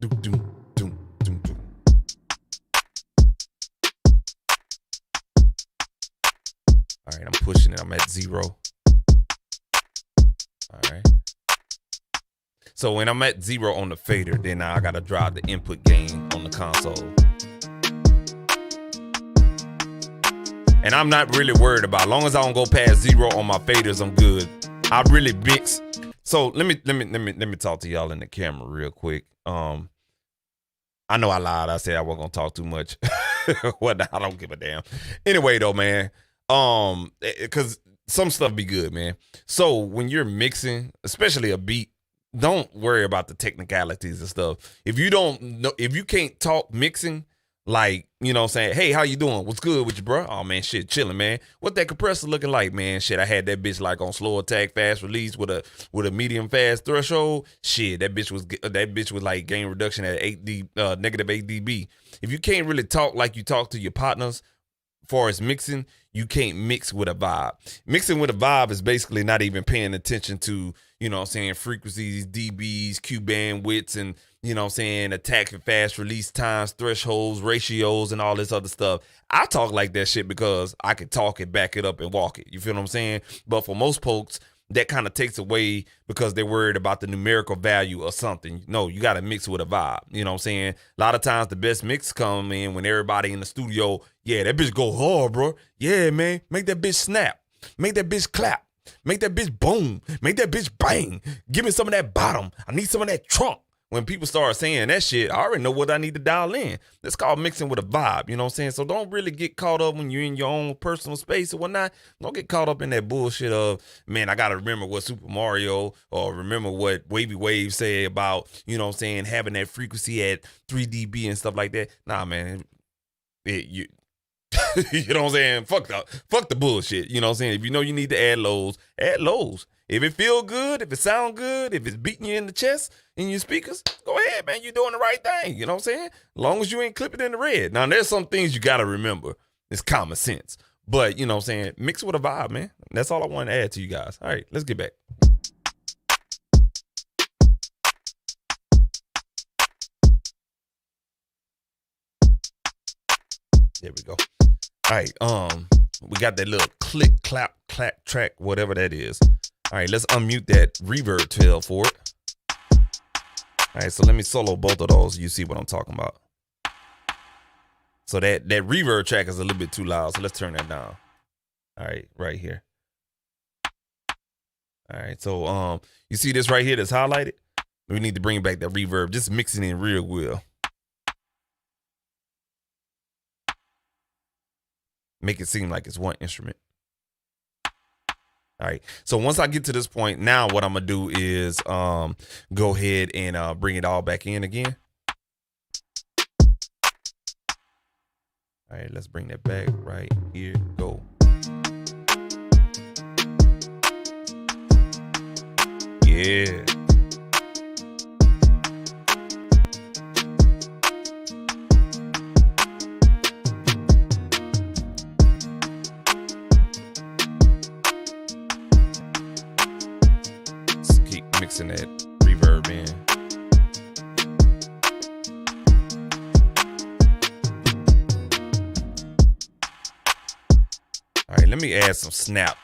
Doom, doom, doom, doom, doom. All right, I'm pushing it. I'm at 0. All right. So when I'm at 0 on the fader, then now I gotta drive the input gain on the console. And I'm not really worried about, as long as I don't go past 0 on my faders, I'm good. I really mix. So let me talk to y'all in the camera real quick. I know I lied. I said I wasn't gonna talk too much. What? I don't give a damn. Anyway, though, man. Because some stuff be good, man. So when you're mixing, especially a beat, don't worry about the technicalities and stuff. If you don't know, if you can't talk mixing, like, you know what I'm saying, hey, how you doing? What's good with you, bro? Oh, man, shit, chilling, man. What that compressor looking like, man? Shit, I had that bitch like on slow attack, fast release with a medium fast threshold. Shit, that bitch was like gain reduction at negative 8 dB. If you can't really talk like you talk to your partners, as far as mixing, you can't mix with a vibe. Mixing with a vibe is basically not even paying attention to, you know what I'm saying, frequencies, dBs, Q bandwidths, and, you know what I'm saying, attack and fast release times, thresholds, ratios, and all this other stuff. I talk like that shit because I can talk it, back it up, and walk it. You feel what I'm saying? But for most folks, that kind of takes away because they're worried about the numerical value or something. No, you got to mix with a vibe. You know what I'm saying? A lot of times the best mix come in when everybody in the studio, yeah, that bitch go hard, bro. Yeah, man. Make that bitch snap. Make that bitch clap. Make that bitch boom. Make that bitch bang. Give me some of that bottom. I need some of that trunk. When people start saying that shit, I already know what I need to dial in. That's called mixing with a vibe, you know what I'm saying? So don't really get caught up when you're in your own personal space or whatnot. Don't get caught up in that bullshit of, man, I got to remember what Super Mario or remember what Wavy Wave say about, you know what I'm saying, having that frequency at 3 dB and stuff like that. Nah, man, you know what I'm saying? Fuck the bullshit. You know what I'm saying? If you know you need to add lows, add lows. If it feel good, if it sound good, if it's beating you in the chest in your speakers, go ahead, man. You're doing the right thing. You know what I'm saying? As long as you ain't clipping in the red. Now, there's some things you got to remember. It's common sense. But, you know what I'm saying? Mix with a vibe, man. That's all I want to add to you guys. All right, let's get back. There we go. All right, we got that little click, clap, clap track, whatever that is. All right, let's unmute that reverb tail for it. All right, so let me solo both of those. You see what I'm talking about. So that reverb track is a little bit too loud, so let's turn that down. All right, right here. All right, so you see this right here that's highlighted? We need to bring back that reverb, just mixing in real well. Make it seem like it's one instrument. All right. So once I get to this point, now what I'm going to do is go ahead and bring it all back in again. All right. Let's bring that back right here. Go. Yeah. Mixing that reverb in. All right, let me add some snap.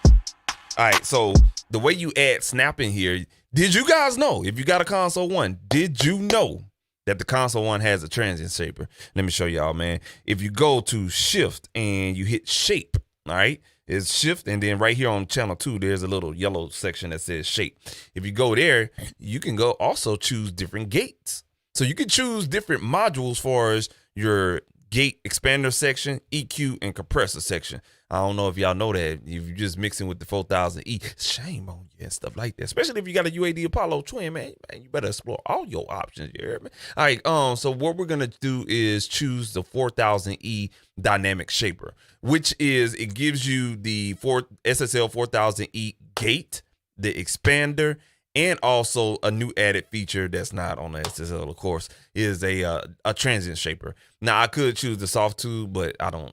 All right, so the way you add snap in here, did you guys know, if you got a console one, did you know that the console one has a transient shaper? Let me show y'all, man. If you go to shift and you hit shape, all right, is shift, and then right here on channel 2, there's a little yellow section that says shape. If you go there, you can go also choose different gates. So you can choose different modules for as your gate expander section, EQ, and compressor section. I don't know if y'all know that. If you're just mixing with the 4000E, shame on you and stuff like that. Especially if you got a UAD Apollo Twin, man, you better explore all your options. You heard me? All right, so what we're gonna do is choose the 4000E dynamic shaper, which is, it gives you the SSL 4000E gate, the expander, and also a new added feature that's not on the SSL, of course, is a transient shaper. Now I could choose the soft tube, but I don't,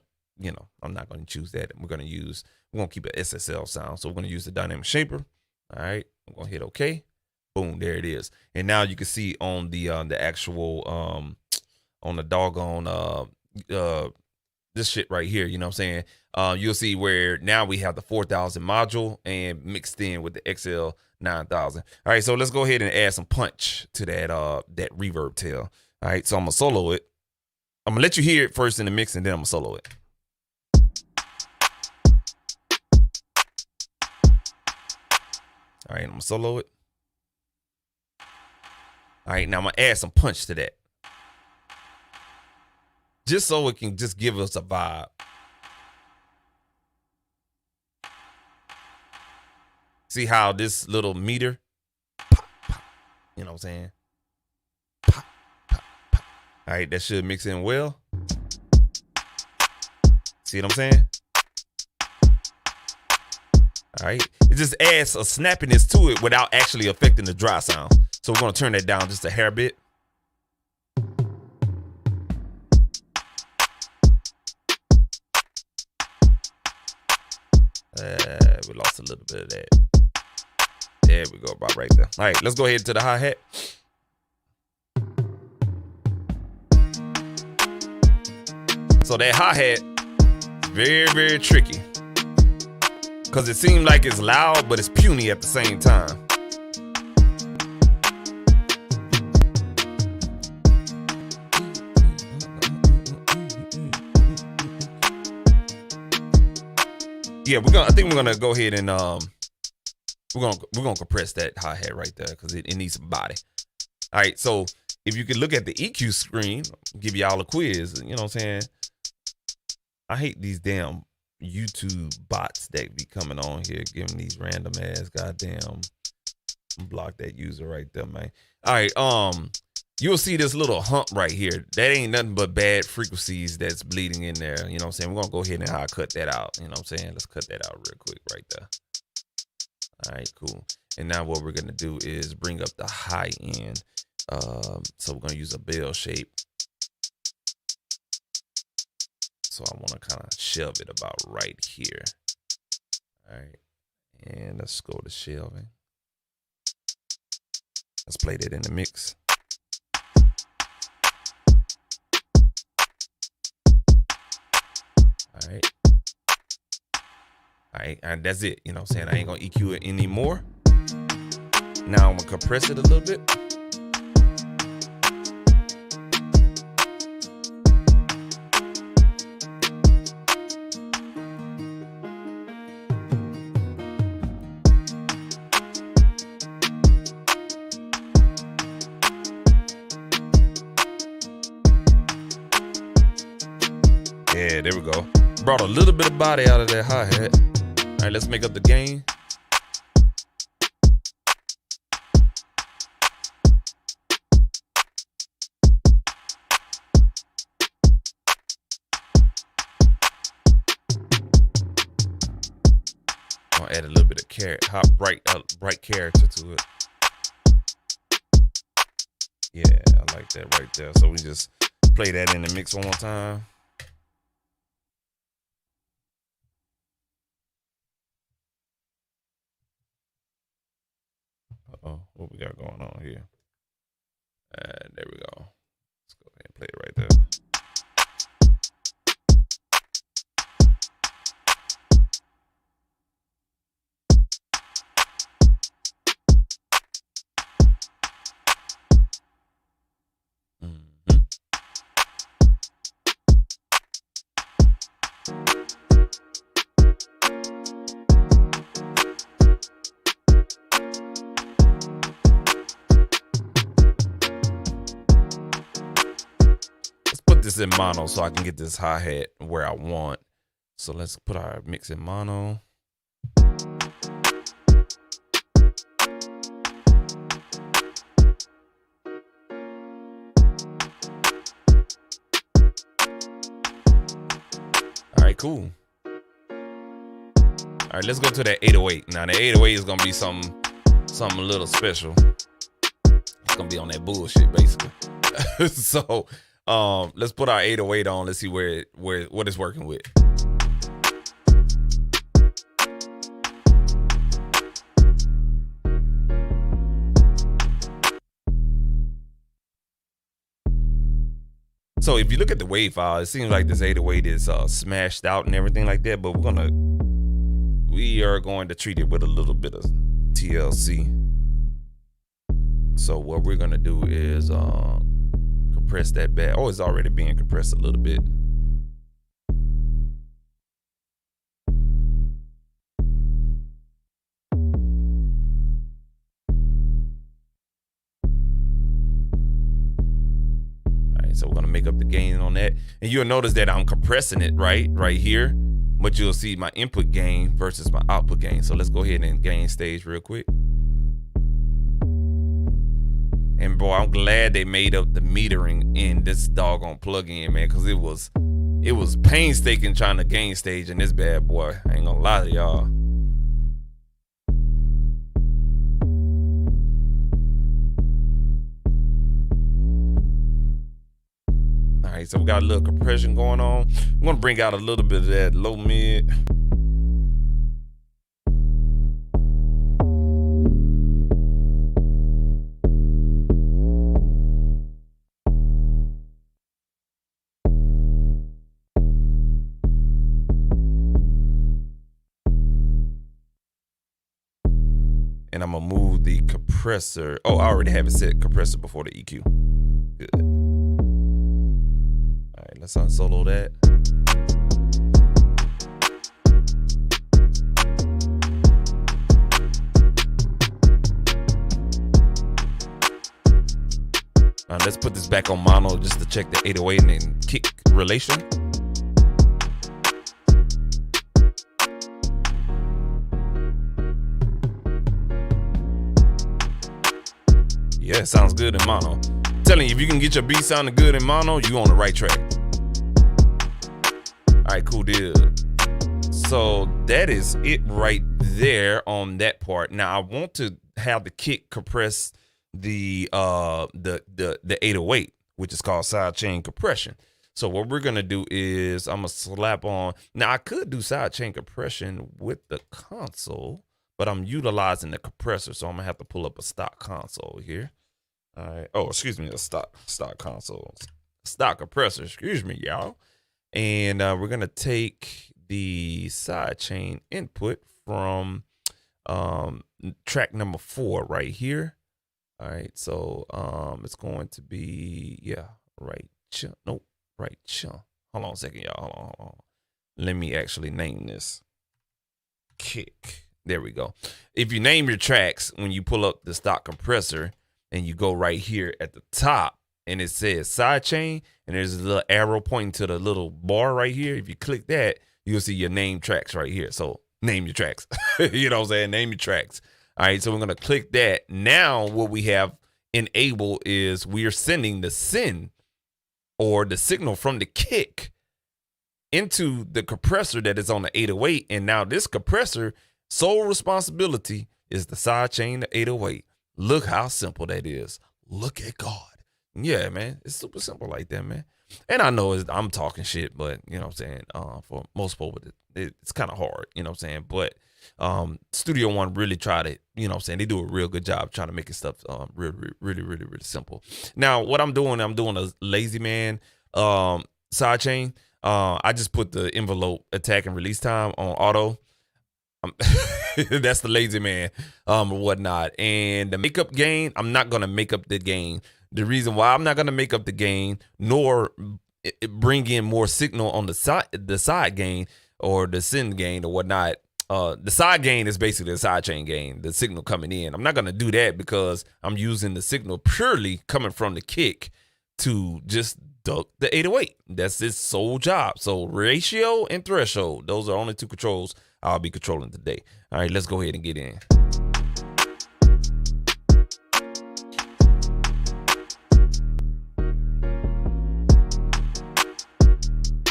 I'm not going to choose that. We're going to keep an SSL sound. So we're going to use the dynamic shaper. All right, I'm going to hit OK. Boom, there it is. And now you can see on the actual on the doggone this shit right here, you know what I'm saying? You'll see where now we have the 4000 module and mixed in with the XL 9000. All right, so let's go ahead and add some punch to that reverb tail. All right, so I'm gonna solo it. I'm gonna let you hear it first in the mix, and then I'm gonna solo it. All right, I'm gonna solo it. All right, now I'm gonna add some punch to that, just so it can just give us a vibe. See how this little meter, pop, pop, you know what I'm saying? Pop, pop, pop. All right, that should mix in well. See what I'm saying? All right, it just adds a snappiness to it without actually affecting the dry sound. So we're gonna turn that down just a hair bit. We lost a little bit of that. There we go, about right there. All right, let's go ahead to the hi-hat. So that hi-hat is very, very tricky, because it seems like it's loud, but it's puny at the same time. Yeah, I think we're gonna go ahead and we're gonna compress that hi-hat right there, because it needs some body. All right, so if you can look at the EQ screen, I'll give y'all a quiz. You know what I'm saying? I hate these damn YouTube bots that be coming on here giving these random ass goddamn. Block that user right there, man. All right, you'll see this little hump right here. That ain't nothing but bad frequencies that's bleeding in there. You know what I'm saying? We're gonna go ahead and cut that out. You know what I'm saying? Let's cut that out real quick right there. All right, cool. And now what we're gonna do is bring up the high end. So we're gonna use a bell shape. So I want to kind of shelve it about right here. All right, and let's go to shelving. Let's play that in the mix. All right. All right, and that's it. You know what I'm saying? I ain't gonna EQ it anymore. Now I'm gonna compress it a little bit. Yeah, there we go. Brought a little bit of body out of that hi-hat. All right, let's make up the gain. I'll add a little bit of bright character to it. Yeah, I like that right there. So we just play that in the mix one more time. Uh-oh, what we got going on here? There we go. Let's go ahead and play it right there. this in mono so I can get this hi-hat where I want. So let's put our mix in mono. All right, cool. All right, let's go to that 808. Now, the 808 is gonna be something a little special. It's gonna be on that bullshit, basically. So, let's put our 808 on. Let's see what it's working with. So, if you look at the wave file, it seems like this 808 is smashed out and everything like that. But we are going to treat it with a little bit of TLC. So what we're gonna do is compress that back. Oh, it's already being compressed a little bit. All right, so we're gonna make up the gain on that, and you'll notice that I'm compressing it right here. But you'll see my input gain versus my output gain. So let's go ahead and gain stage real quick. And boy, I'm glad they made up the metering in this doggone plugin, man, because it was painstaking trying to gain stage in this bad boy. I ain't gonna lie to y'all. All right, so we got a little compression going on. I'm gonna bring out a little bit of that low mid. And I'm gonna move the compressor. Oh, I already have it set compressor before the EQ. Good. All right, let's unsolo that. Now let's put this back on mono just to check the 808 and kick relation. Yeah, it sounds good in mono. I'm telling you, if you can get your beat sounding good in mono, you on the right track. All right, cool deal. So that is it right there on that part. Now I want to have the kick compress the 808, which is called sidechain compression. So what we're gonna do is I'm gonna slap on. Now I could do sidechain compression with the console, but I'm utilizing the compressor, so I'm gonna have to pull up a stock console here. All right. Oh, excuse me, a stock console, stock compressor. Excuse me, y'all. And we're gonna take the sidechain input from track number 4 right here. All right. So it's going to be right. Nope, right. Hold on a second, y'all. Hold on. Let me actually name this kick. There we go. If you name your tracks when you pull up the stock compressor and you go right here at the top and it says sidechain and there's a little arrow pointing to the little bar right here. If you click that, you'll see your name tracks right here. So name your tracks. You know what I'm saying? Name your tracks. All right. So we're going to click that. Now what we have enabled is we are sending the send or the signal from the kick into the compressor that is on the 808. And now this compressor sole responsibility is the sidechain, the 808. Look how simple that is. Look at God. Yeah, man. It's super simple like that, man. And I know I'm talking shit, but you know what I'm saying? For most people, it's kind of hard, you know what I'm saying? But Studio One really tried it, you know what I'm saying? They do a real good job trying to make it stuff really simple. Now, what I'm doing a lazy man sidechain. I just put the envelope attack and release time on auto. That's the lazy man or whatnot. And the makeup gain, I'm not gonna make up the gain. The reason why I'm not gonna make up the gain nor bring in more signal on the side gain or the send gain or whatnot. The side gain is basically the sidechain gain, the signal coming in. I'm not gonna do that because I'm using the signal purely coming from the kick to just duck the 808. That's its sole job. So ratio and threshold, those are only two controls I'll be controlling today. All right, let's go ahead and get in.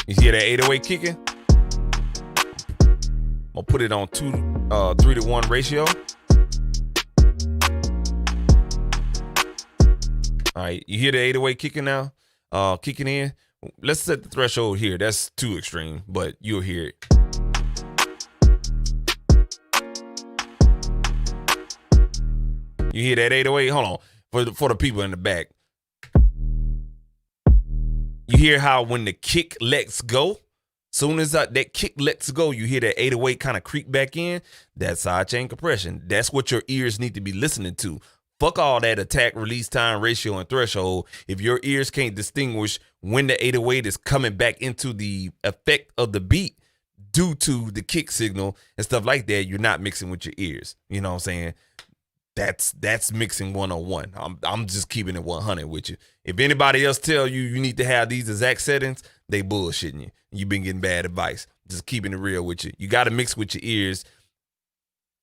You hear that 808 kicking? I'm gonna put it on 3-to-1 ratio. All right, you hear the 808 kicking now? Kicking in. Let's set the threshold here. That's too extreme, but you'll hear it. You hear that 808? Hold on. For the people in the back. You hear how when the kick lets go, soon as that kick lets go, you hear that 808 kind of creep back in. That's sidechain compression. That's what your ears need to be listening to. Fuck all that attack, release time, ratio, and threshold. If your ears can't distinguish when the 808 is coming back into the effect of the beat due to the kick signal and stuff like that, you're not mixing with your ears. You know what I'm saying? That's mixing 101. I'm just keeping it 100 with you. If anybody else tell you you need to have these exact settings, they bullshitting you. You've been getting bad advice. Just keeping it real with you. You got to mix with your ears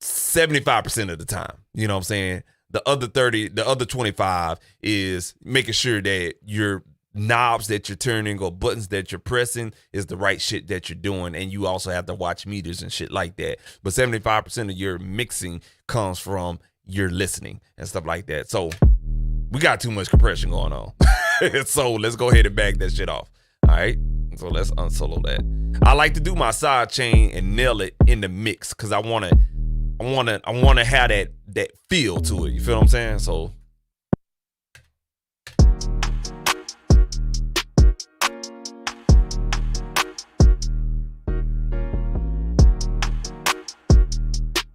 75% of the time. You know what I'm saying? The other 25 is making sure that your knobs that you're turning or buttons that you're pressing is the right shit that you're doing. And you also have to watch meters and shit like that. But 75% of your mixing comes from your listening and stuff like that. So we got too much compression going on. So let's go ahead and back that shit off. All right. So let's unsolo that. I like to do my side chain and nail it in the mix because I wanna have that feel to it. You feel what I'm saying? So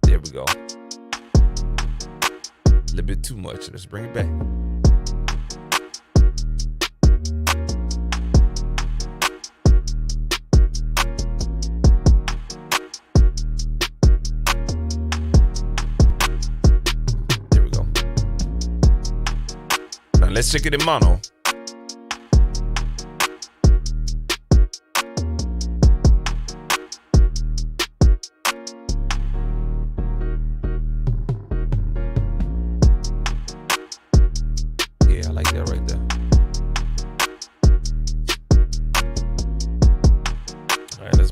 there we go. A little bit too much. Let's bring it back. There we go. Now let's check it in mono.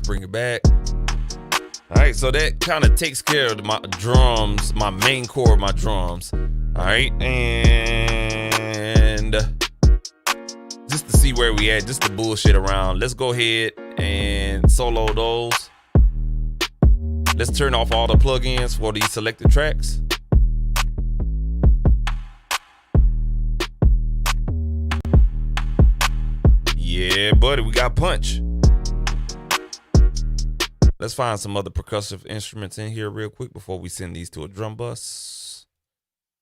Bring it back. All right, so that kind of takes care of my drums, my main core of my drums. All right, and just to see where we at, just to bullshit around, let's go ahead and solo those. Let's turn off all the plugins for these selected tracks. Yeah, buddy, we got punch. Let's find some other percussive instruments in here real quick before we send these to a drum bus.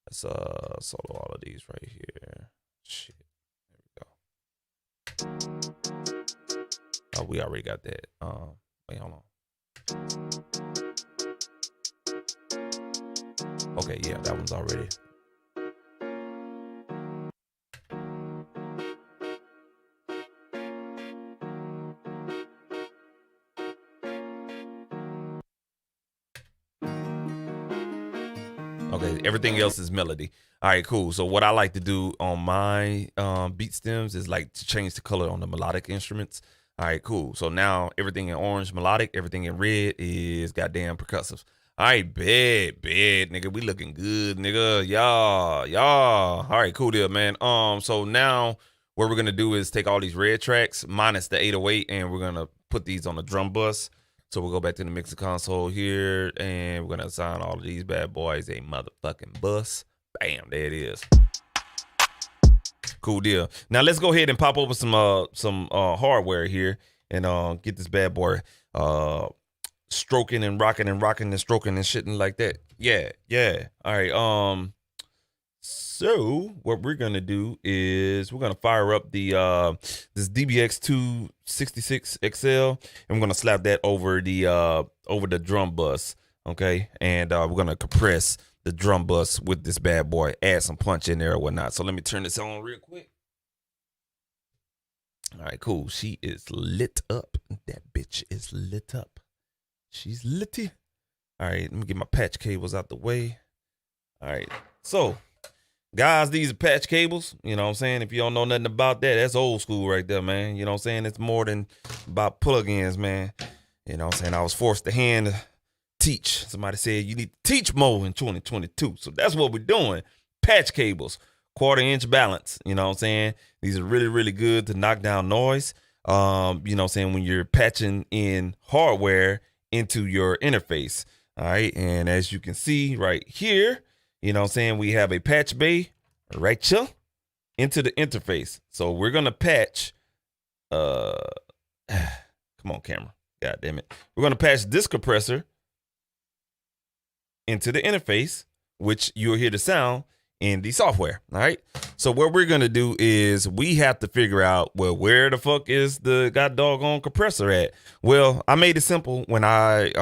Let's solo all of these right here. Shit. There we go. Oh, we already got that. Wait, hold on. Okay, yeah, that one's already. Okay, everything else is melody. All right, cool. So what I like to do on my beat stems is like to change the color on the melodic instruments. All right, cool. So now everything in orange melodic, everything in red is goddamn percussive. All right, bad, nigga. We looking good, nigga. Y'all. All right, cool deal, man. So now what we're gonna do is take all these red tracks minus the 808, and we're gonna put these on the drum bus. So we'll go back to the mixer console here, and we're gonna assign all of these bad boys a motherfucking bus. Bam, there it is. Cool deal. Now let's go ahead and pop over some hardware here and get this bad boy stroking and rocking and stroking and shitting like that. Yeah. All right. So what we're gonna do is we're gonna fire up the this DBX 266 XL, and we're gonna slap that over the drum bus. Okay, and we're gonna compress the drum bus with this bad boy, add some punch in there or whatnot. So let me turn this on real quick. All right, cool. She is lit up. That bitch is lit up. She's litty. All right, let me get my patch cables out the way. All right, so guys, these are patch cables. You know what I'm saying? If you don't know nothing about that, that's old school right there, man. You know what I'm saying? It's more than about plugins, man. You know what I'm saying? I was forced to hand teach. Somebody said you need to teach more in 2022. So that's what we're doing. Patch cables, 1/4-inch balance. You know what I'm saying? These are really, really good to knock down noise. You know what I'm saying? When you're patching in hardware into your interface. All right. And as you can see right here, you know what I'm saying, we have a patch bay right here into the interface. So we're going to patch, come on camera, god damn it. We're going to patch this compressor into the interface, which you'll hear the sound in the software. All right. So what we're going to do is we have to figure out, well, where the fuck is the god doggone compressor at? Well, I made it simple when I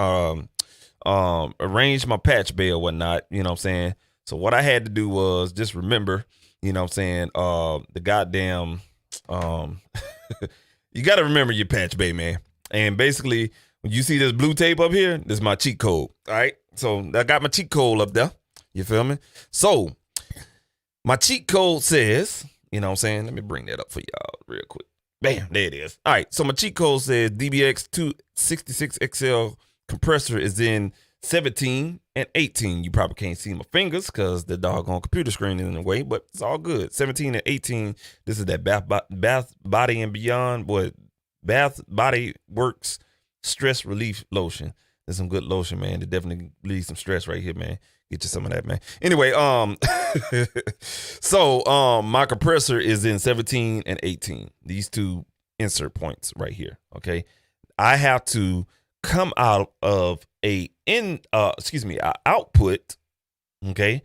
arranged my patch bay or whatnot, you know what I'm saying? So what I had to do was just remember, you know what I'm saying, the goddamn, you got to remember your patch bay, man. And basically, when you see this blue tape up here, this is my cheat code, all right? So I got my cheat code up there, you feel me? So my cheat code says, you know what I'm saying, let me bring that up for y'all real quick. Bam, there it is. All right, so my cheat code says DBX266XL compressor is in 17 and 18. You probably can't see my fingers because the doggone computer screen is in the way, but it's all good. 17 and 18. This is that Bath Body and Beyond, boy, Bath Body Works stress relief lotion. There's some good lotion, man. It definitely relieves some stress right here, man. Get you some of that, man. Anyway, so my compressor is in 17 and 18. These two insert points right here. Okay, I have to come out of a output. Okay,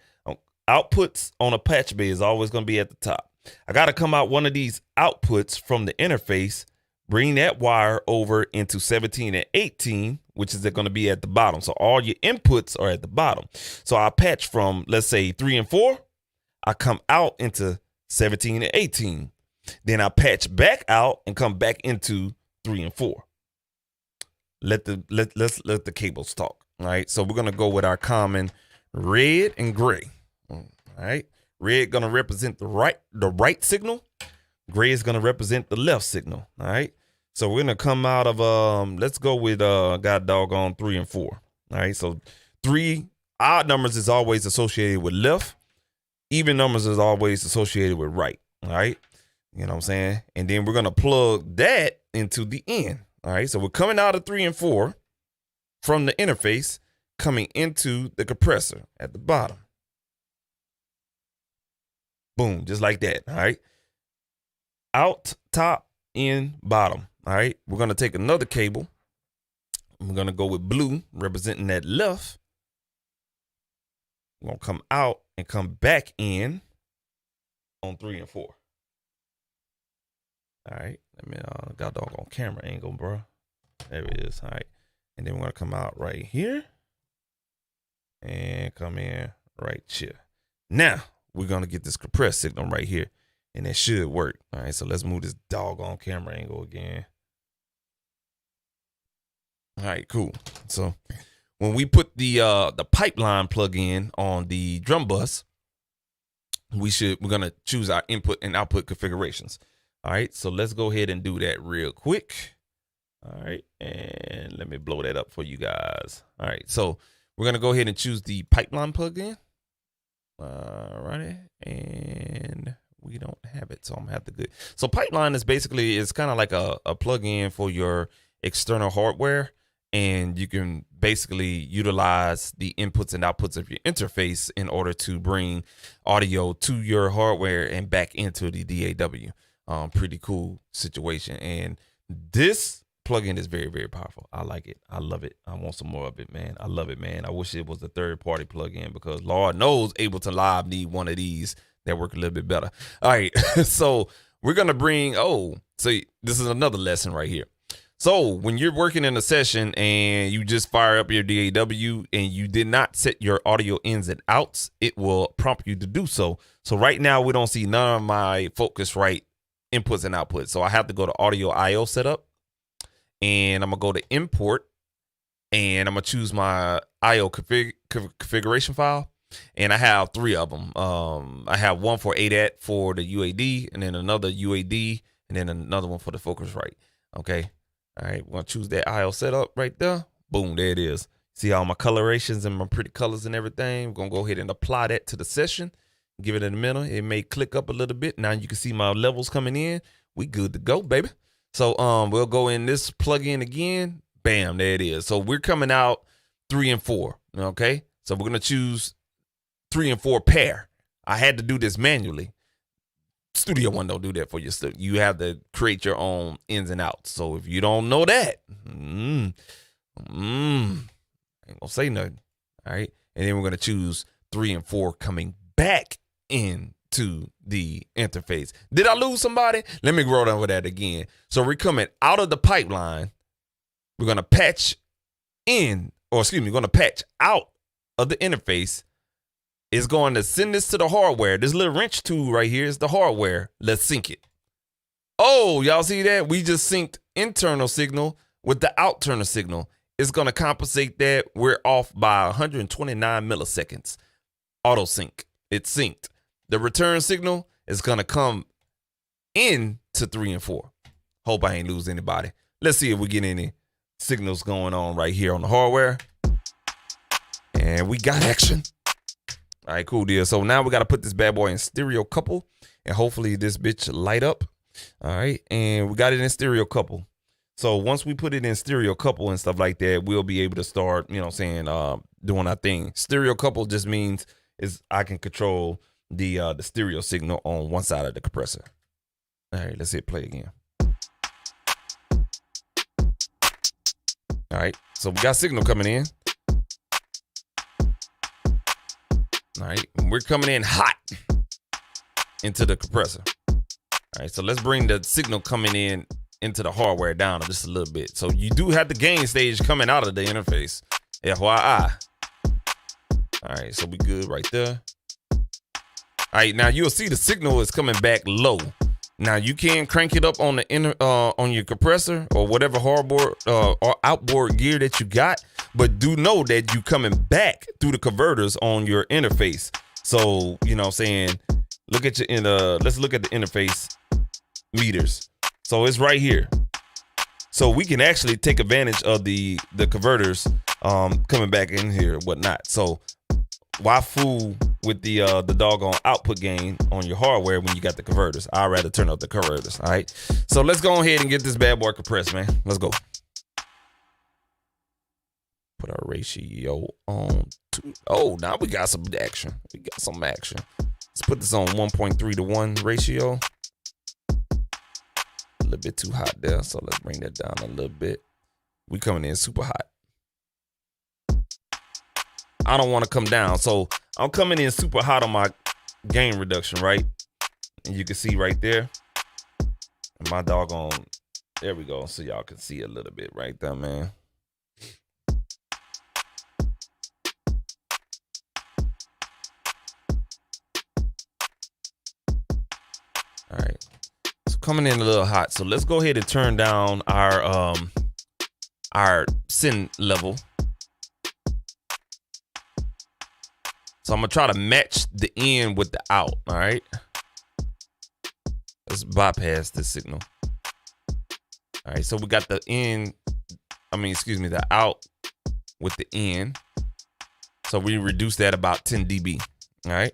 outputs on a patch bay is always going to be at the top. I got to come out one of these outputs from the interface, bring that wire over into 17 and 18, which is going to be at the bottom. So all your inputs are at the bottom. So I patch from, let's say, 3 and 4. I come out into 17 and 18. Then I patch back out and come back into 3 and 4. Let's let the cables talk. All right. So we're gonna go with our common red and gray. All right. Red gonna represent the right signal. Gray is gonna represent the left signal. All right. So we're gonna come out of let's go with god doggone 3 and 4. All right. So 3 odd numbers is always associated with left. Even numbers is always associated with right. All right. You know what I'm saying? And then we're gonna plug that into the end. All right, so we're coming out of 3 and 4 from the interface, coming into the compressor at the bottom. Boom, just like that. All right. Out, top, in, bottom. All right. We're going to take another cable. We're going to go with blue, representing that left. We're going to come out and come back in on 3 and 4. All right. Let me got doggone camera angle, bro. There it is. All right. And then we're going to come out right here and come in right here. Now we're going to get this compressed signal right here, and it should work. All right. So let's move this doggone camera angle again. All right, cool. So when we put the pipeline plug in on the drum bus, we're going to choose our input and output configurations. All right, so let's go ahead and do that real quick. All right, and let me blow that up for you guys. All right, so we're going to go ahead and choose the pipeline plugin. All righty, and we don't have it, so I'm going to have to go. So pipeline is basically, it's kind of like a plugin for your external hardware, and you can basically utilize the inputs and outputs of your interface in order to bring audio to your hardware and back into the DAW. Pretty cool situation, and this plugin is very, very powerful. I like it. I love it. I want some more of it, man. I love it, man. I wish it was a third-party plugin, because Lord knows Ableton Live need one of these that work a little bit better. All right, so we're gonna bring. So this is another lesson right here. So when you're working in a session and you just fire up your DAW and you did not set your audio ins and outs, it will prompt you to do so. So right now we don't see none of my Focusrite inputs and outputs. So I have to go to audio IO setup, and I'm gonna go to import, and I'm gonna choose my IO configuration file. And I have 3 of them. I have one for ADAT for the UAD, and then another UAD, and then another one for the Focusrite. Okay. All right. We're gonna choose that IO setup right there. Boom, there it is. See all my colorations and my pretty colors and everything. We're gonna go ahead and apply that to the session. Give it in a minute. It may click up a little bit. Now you can see my levels coming in. We good to go, baby. So we'll go in this plugin again. Bam, there it is. So we're coming out 3 and 4. Okay. So we're gonna choose 3 and 4 pair. I had to do this manually. Studio One don't do that for you. You have to create your own ins and outs. So if you don't know that, ain't gonna say nothing. All right. And then we're gonna choose 3 and 4 coming back into the interface. Did I lose somebody? Let me roll down with that again. So we're coming out of the pipeline. We're gonna patch in, or excuse me, we're gonna patch out of the interface. It's going to send this to the hardware. This little wrench tool right here is the hardware. Let's sync it. Oh, y'all see that? We just synced internal signal with the outternal signal. It's going to compensate that. We're off by 129 milliseconds. Auto sync. It's synced. The return signal is going to come in to 3 and 4. Hope I ain't lose anybody. Let's see if we get any signals going on right here on the hardware. And we got action. All right, cool deal. So now we got to put this bad boy in stereo couple, and hopefully this bitch light up. All right, and we got it in stereo couple. So once we put it in stereo couple and stuff like that, we'll be able to start, you know what I'm saying, doing our thing. Stereo couple just means is I can control the stereo signal on one side of the compressor. All right, let's hit play again. All right, so we got signal coming in. All right, we're coming in hot into the compressor. All right, so let's bring the signal coming in into the hardware down just a little bit. So you do have the gain stage coming out of the interface. FYI. All right, so we good right there. All right, now you'll see the signal is coming back low. Now you can crank it up on the on your compressor or whatever hardboard or outboard gear that you got, but do know that you coming back through the converters on your interface. So you know what I'm saying, look at your let's look at the interface meters. So it's right here. So we can actually take advantage of the converters coming back in here and whatnot. So why fool with the doggone output gain on your hardware when you got the converters? I'd rather turn up the converters. All right. So let's go ahead and get this bad boy compressed, man. Let's go. Put our ratio on to, oh, now we got some action. We got some action. Let's put this on 1.3 to 1 ratio. A little bit too hot there. So let's bring that down a little bit. We coming in super hot. I don't want to come down. So I'm coming in super hot on my gain reduction, right? And you can see right there. And my doggone, there we go. So y'all can see a little bit right there, man. All right. So coming in a little hot. So let's go ahead and turn down our send level. So I'm gonna try to match the in with the out. All right. Let's bypass this signal. All right. So we got the in, the out with the in. So we reduce that about 10 dB. All right.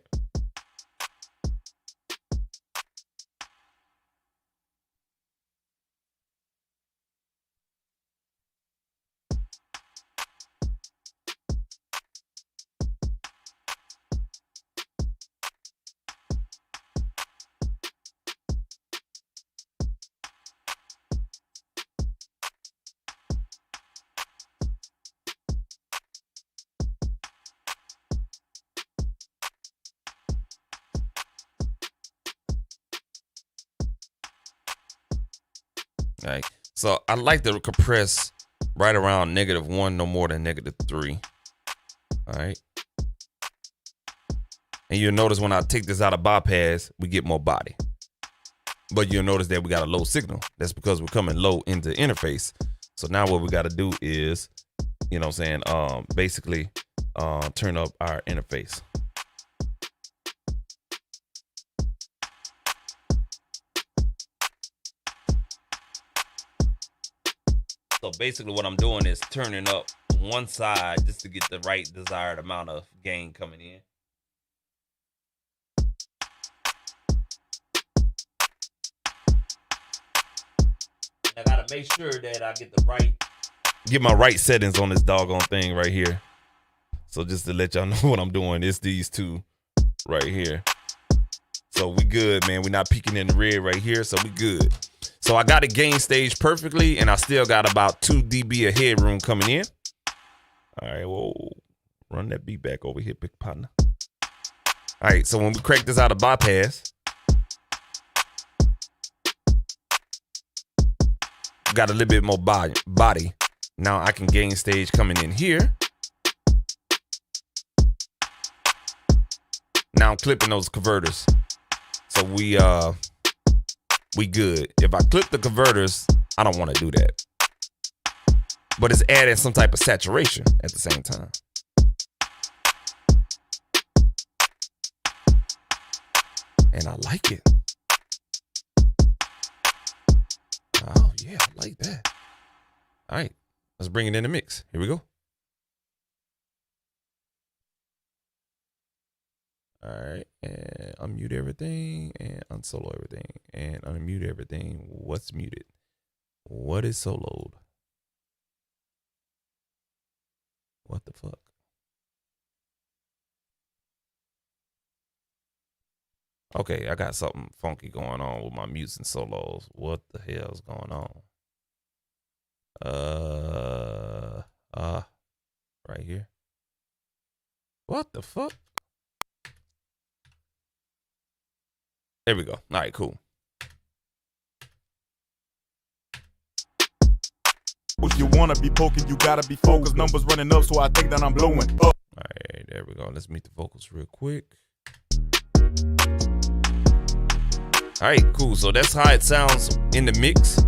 All right. So I like to compress right around -1, no more than -3. All right. And you'll notice when I take this out of bypass, we get more body. but you'll notice that we got a low signal. That's because we're coming low into the interface. So now what we got to do is, you know what I'm saying, basically turn up our interface. So basically what I'm doing is turning up one side just to get the right desired amount of gain coming in. I gotta make sure that I get my right settings on this doggone thing right here. So just to let y'all know what I'm doing, it's these two right here. So we good, man. We're not peaking in the red right here, so we good. So I got it gain stage perfectly, and I still got about 2 dB of headroom coming in. All right, whoa. Run that beat back over here, big partner. All right, so when we crank this out of bypass, got a little bit more body. Now I can gain stage coming in here. Now I'm clipping those converters. So we good. If I clip the converters, I don't want to do that. But it's adding some type of saturation at the same time. And I like it. Oh, yeah, I like that. All right, let's bring it in the mix. Here we go. All right, and unmute everything and unsolo everything and unmute everything. What's muted? What is soloed? What the fuck? Okay, I got something funky going on with my mutes and solos. What the hell's going on? Right here. What the fuck? There we go. All right, cool. If you wanna be poking, you gotta be focused. Numbers running up, so I think that I'm blowing up. All right, there we go. Let's meet the vocals real quick. All right, cool. So that's how it sounds in the mix.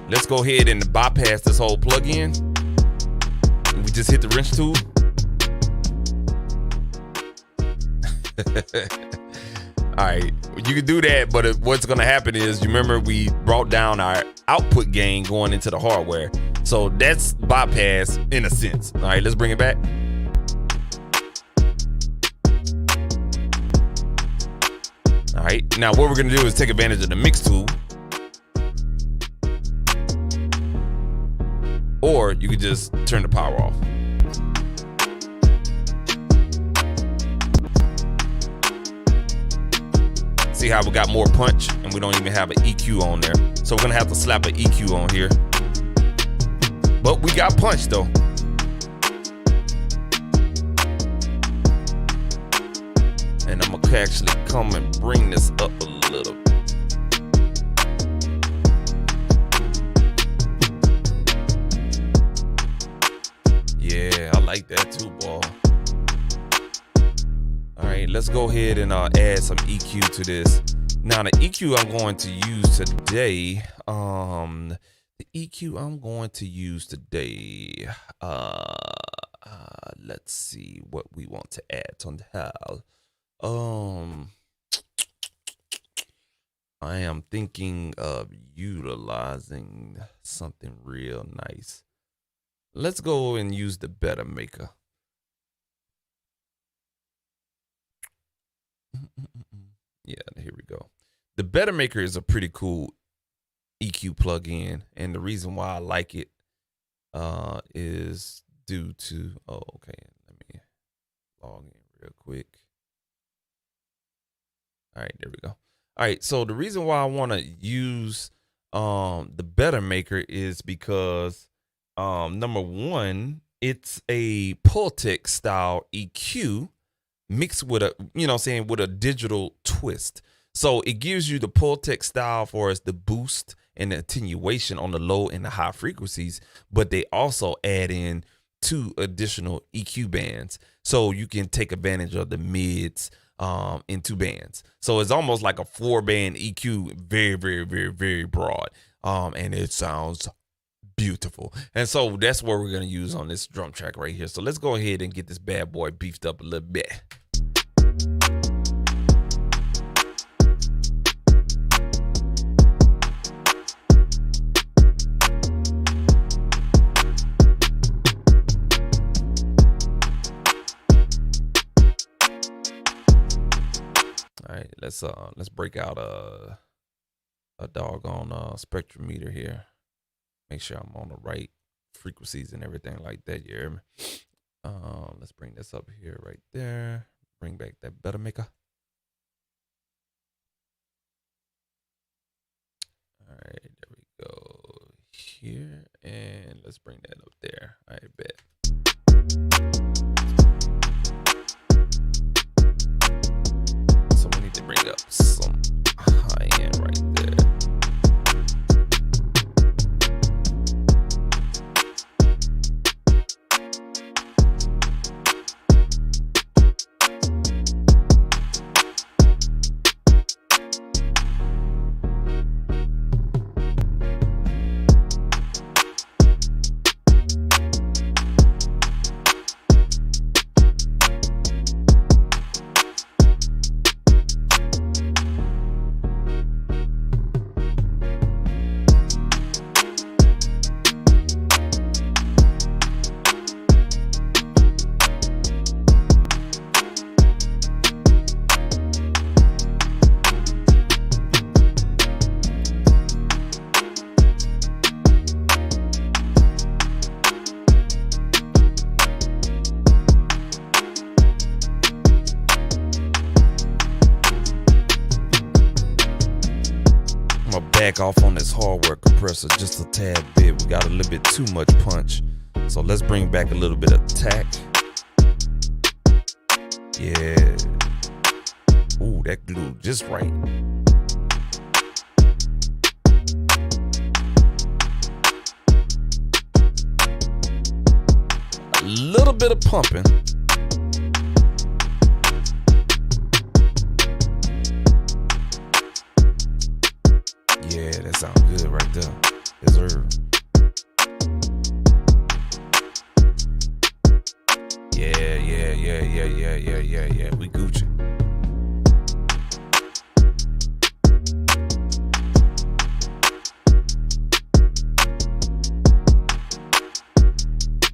Let's go ahead and bypass this whole plug-in. We just hit the wrench tool. All right, you can do that, but what's gonna happen is, you remember we brought down our output gain going into the hardware. So that's bypass in a sense. All right, let's bring it back. All right, now what we're gonna do is take advantage of the mix tool. Or you could just turn the power off. See how we got more punch and we don't even have an EQ on there. So we're gonna have to slap an EQ on here. But we got punch though. And I'm gonna actually come and bring this up a little. Yeah, I like that too, boy. All right, let's go ahead and add some EQ to this. Now the EQ I'm going to use today, let's see what we want to add on the hell. I am thinking of utilizing something real nice. Let's go and use the Better Maker. Yeah, here we go. The Better Maker is a pretty cool EQ plugin, and the reason why I like it is due to, oh, okay, let me log in real quick. All right, there we go. All right, so the reason why I want to use the Better Maker is because number one, it's a Pultec style EQ mixed with a, you know what I'm saying, with a digital twist. So it gives you the Pultec style for as the boost and the attenuation on the low and the high frequencies, but they also add in 2 additional EQ bands. So you can take advantage of the mids, in 2 bands. So it's almost like a 4-band EQ, very, very, very, very broad. And it sounds beautiful. And so that's what we're going to use on this drum track right here. So let's go ahead and get this bad boy beefed up a little bit. All right, let's break out a doggone spectrometer here. Make sure I'm on the right frequencies and everything like that. You hear me? Let's bring this up here, right there. Bring back that better maker. All right, there we go. Here, and let's bring that up there. All right, bet. So we need to bring up some high end right there. Back off on this hardware compressor just a tad bit. We got a little bit too much punch, so let's bring back a little bit of attack. Yeah. Ooh, that glue just right. A little bit of pumping. Yeah, that sounds good right there. Yes, sir. Yeah. We Gucci.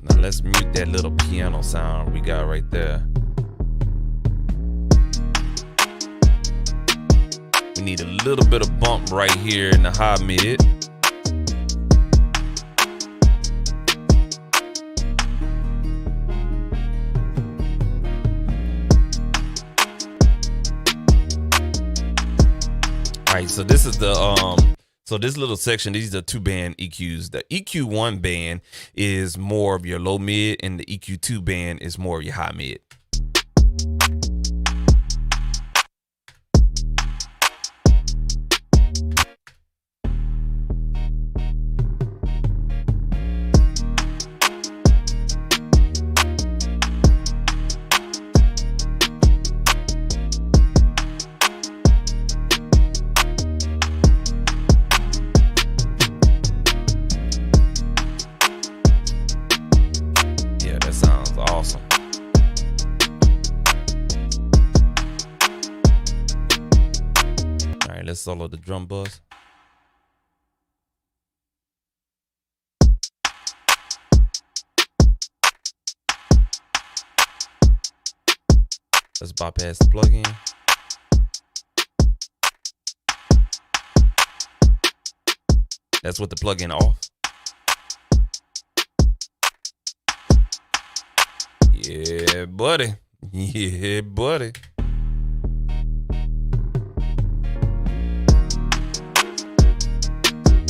Now let's mute that little piano sound we got right there. We need a little bit of bump right here in the high mid. All right, so this is the so this little section, these are 2-band EQs. The EQ1 band is more of your low mid, and the EQ2 band is more of your high mid. Awesome. All right, let's solo the drum buzz. Let's bypass the plugin. That's with the plugin off. Yeah, buddy. Yeah, buddy.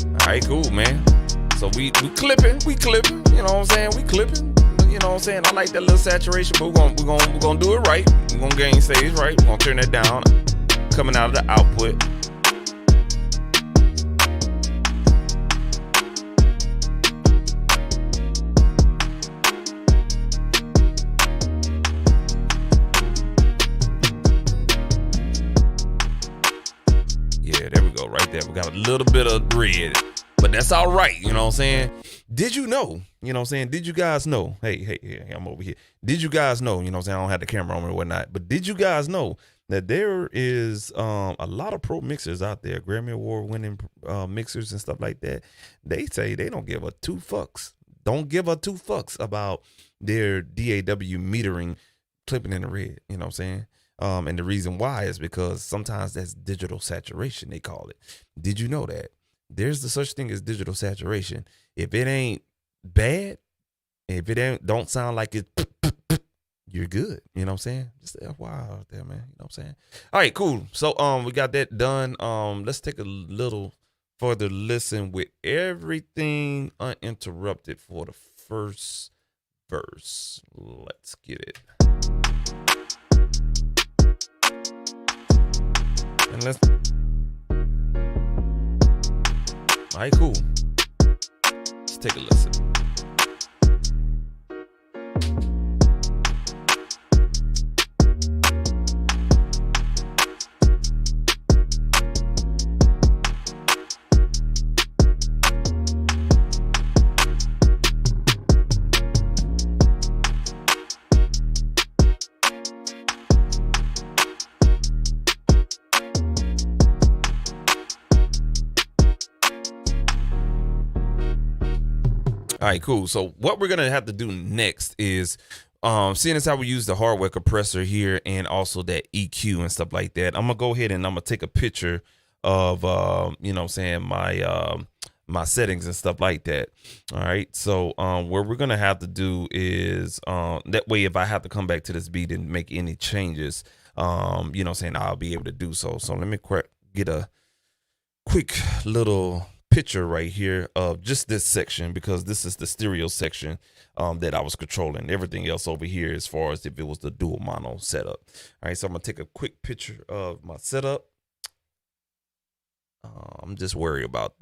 All right, cool, man. So we clipping, you know what I'm saying? We clipping, you know what I'm saying? I like that little saturation, but we're gonna do it right. We're gonna gain stage right. We're gonna turn that down. Coming out of the output. go, right there. We got a little bit of red, but that's all right. You know what I'm saying? Did you know? You know what I'm saying? Did you guys know? Hey, I'm over here. Did you guys know? You know what I'm saying? I don't have the camera on me or whatnot, but did you guys know that there is a lot of pro mixers out there, Grammy Award winning mixers and stuff like that? They say they don't give a two fucks. Don't give a two fucks about their DAW metering clipping in the red. You know what I'm saying? And the reason why is because sometimes that's digital saturation, they call it. Did you know that? There's the such thing as digital saturation. If it ain't bad, if it don't sound like it, you're good. You know what I'm saying? Just FYI out there, man. You know what I'm saying? All right, cool. So we got that done. Let's take a little further listen with everything uninterrupted for the first verse. Let's get it. And let's. All right, cool. Let's take a listen. All right, cool. So what we're gonna have to do next is, seeing as how we use the hardware compressor here and also that EQ and stuff like that, I'm gonna go ahead and I'm gonna take a picture of, you know what I'm saying, my settings and stuff like that. All right. So what we're gonna have to do is, that way if I have to come back to this beat and make any changes, you know what I'm saying, I'll be able to do so. So let me get a quick little picture right here of just this section, because this is the stereo section that I was controlling. Everything else over here as far as if it was the dual mono setup. All right, so I'm gonna take a quick picture of my setup. I'm just worried about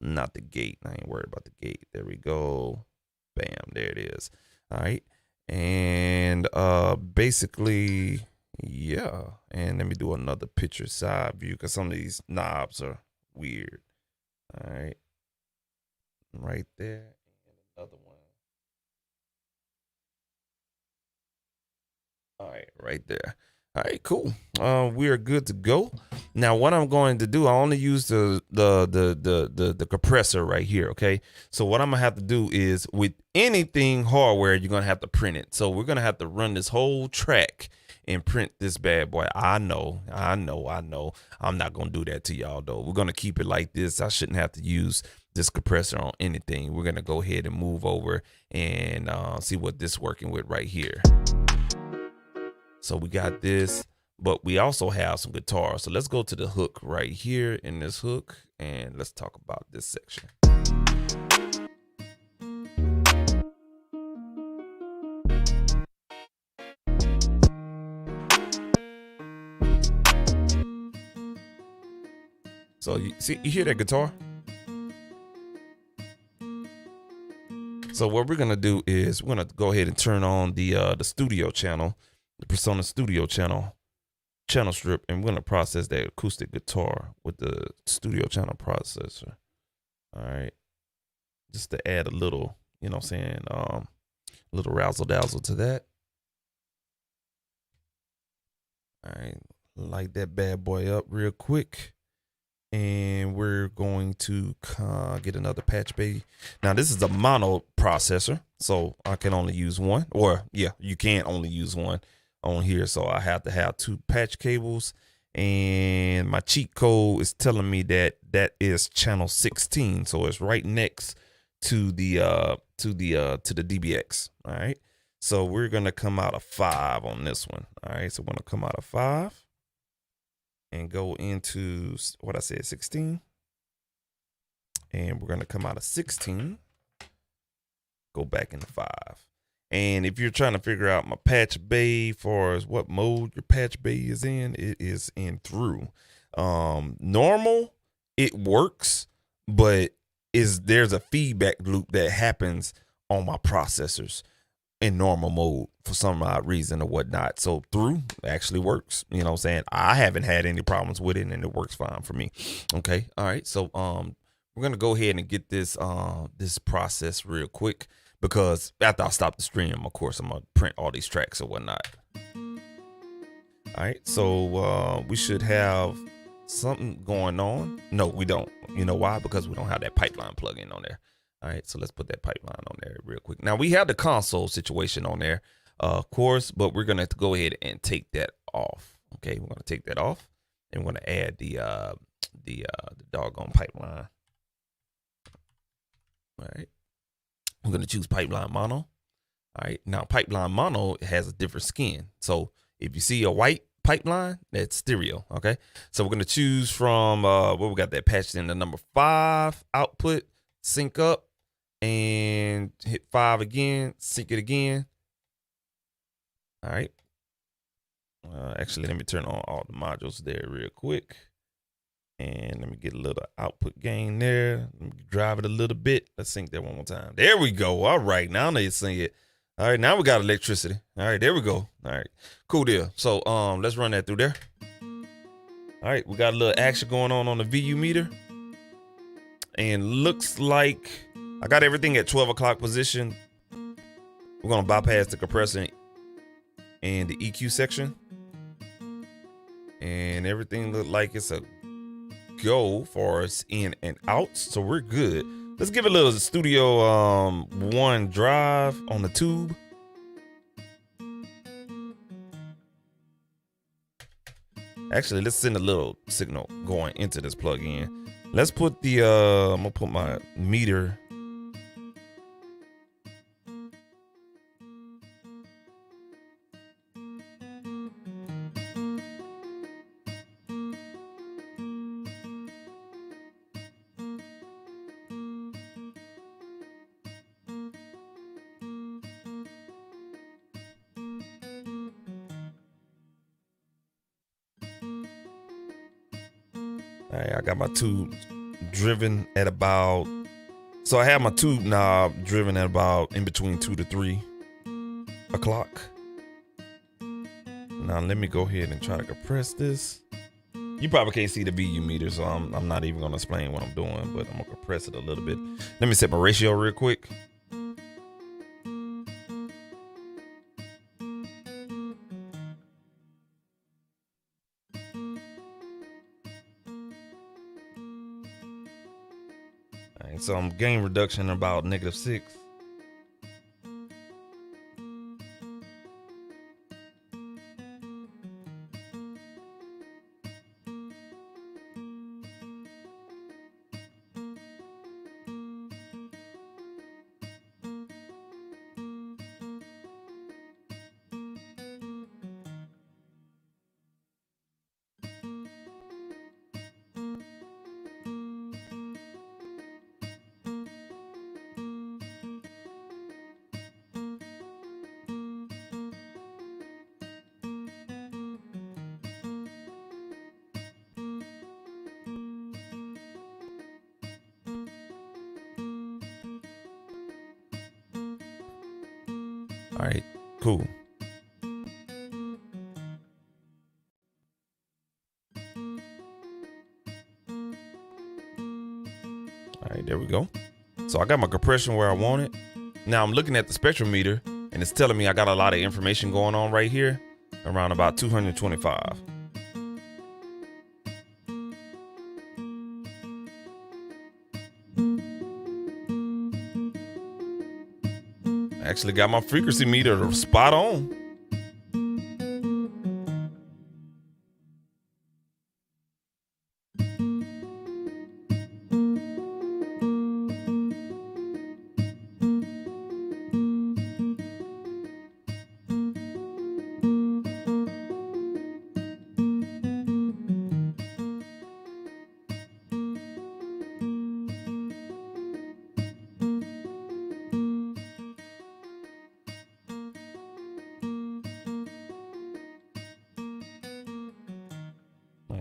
not the gate. I ain't worried about the gate. There we go. Bam, there it is. All right, and basically, yeah. And let me do another picture side view, because some of these knobs are weird. All right there, and another one. All right there. All right, cool. We are good to go. Now, what I'm going to do, I only use the compressor right here. Okay, so what I'm gonna have to do is, with anything hardware, you're gonna have to print it. So we're gonna have to run this whole track and print this bad boy. I know. I'm not gonna do that to y'all though. We're gonna keep it like this. I shouldn't have to use this compressor on anything. We're gonna go ahead and move over and see what this working with right here. So we got this, but we also have some guitar. So let's go to the hook right here in this hook, and let's talk about this section. So you hear that guitar? So what we're gonna do is we're gonna go ahead and turn on the studio channel, the Persona Studio channel strip, and we're gonna process that acoustic guitar with the studio channel processor. All right, just to add a little, you know what I'm saying, a little razzle dazzle to that. All right, light that bad boy up real quick. And we're going to get another patch bay. Now, this is a mono processor, so I can only use one. Or, yeah, you can only use one on here. So I have to have two patch cables. And my cheat code is telling me that is channel 16. So it's right next to the DBX. All right. So we're going to come out of 5 on this one. All right. So we're going to come out of 5. And go into what I said, 16. And we're going to come out of 16. Go back into 5. And if you're trying to figure out my patch bay for as what mode your patch bay is in, it is in through. Normal, it works, but there's a feedback loop that happens on my processors. in normal mode for some odd reason or whatnot. So through actually works. You know what I'm saying? I haven't had any problems with it and it works fine for me. Okay. All right. So we're gonna go ahead and get this this process real quick, because after I stop the stream, of course, I'm gonna print all these tracks or whatnot. All right, so we should have something going on. No, we don't. You know why? Because we don't have that pipeline plugin on there. All right, so let's put that pipeline on there real quick. Now we have the console situation on there, of course, but we're gonna have to go ahead and take that off. Okay, we're gonna take that off, and we're gonna add the doggone pipeline. All right, I'm gonna choose pipeline mono. All right, now pipeline mono has a different skin. So if you see a white pipeline, that's stereo. Okay, so we're gonna choose from what we got that patched in the number 5 output, sync up, and hit 5 again, sync it again. All right. Actually, let me turn on all the modules there real quick. And let me get a little output gain there. Let me drive it a little bit. Let's sync that one more time. There we go. All right, now they sing it. All right, now we got electricity. All right, there we go. All right, cool deal. So let's run that through there. All right, we got a little action going on the VU meter. And looks like I got everything at 12 o'clock position. We're gonna bypass the compressor and the EQ section. And everything look like it's a go for us in and out, so we're good. Let's give it a little Studio One drive on the tube. Actually, let's send a little signal going into this plug-in. Let's put the I'm gonna put my meter. All right, I got my tube driven at about, so I have my tube knob driven at about in between 2 to 3 o'clock. Now let me go ahead and try to compress this. You probably can't see the VU meter, so I'm not even gonna explain what I'm doing, but I'm gonna compress it a little bit. Let me set my ratio real quick. So I'm gain reduction about -6. All right, cool. All right, there we go. So I got my compression where I want it. Now I'm looking at the spectrometer and it's telling me I got a lot of information going on right here, around about 225. Actually got my frequency meter spot on.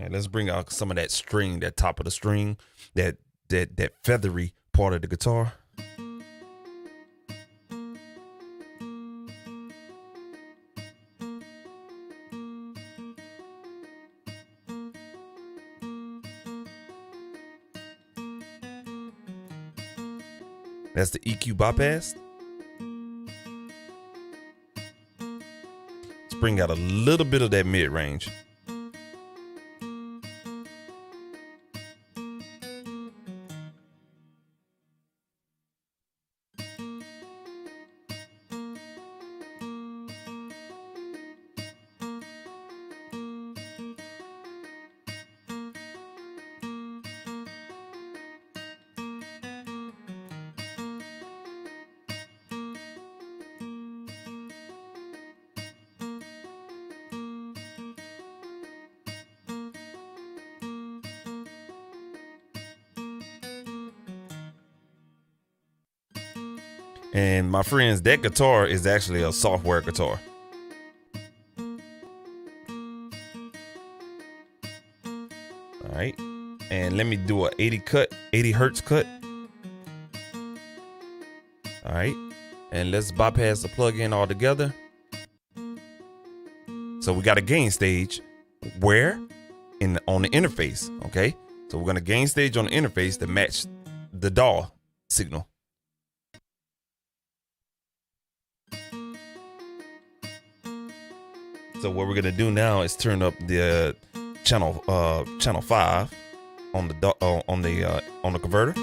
Let's bring out some of that string, that top of the string, that feathery part of the guitar. That's the EQ bypass. Let's bring out a little bit of that mid-range. And my friends, that guitar is actually a software guitar. All right. And let me do a 80 hertz cut. All right. And let's bypass the plug-in altogether. So we got a gain stage where on the interface. Okay. So we're going to gain stage on the interface to match the DAW signal. So what we're gonna do now is turn up the channel 5 on the converter.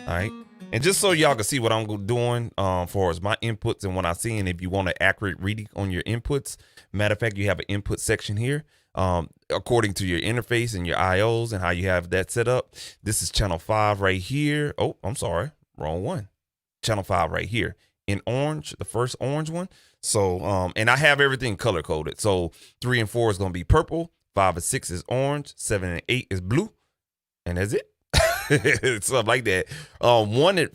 All right, and just so y'all can see what I'm doing for as my inputs and what I see, and if you want an accurate reading on your inputs, matter of fact, you have an input section here according to your interface and your IOs and how you have that set up. This is channel 5 right here. Oh, I'm sorry, wrong one. Channel 5 right here in orange, the first orange one. So, and I have everything color coded. So 3 and 4 is going to be purple. 5 and 6 is orange. 7 and 8 is blue. And that's it. Stuff like that.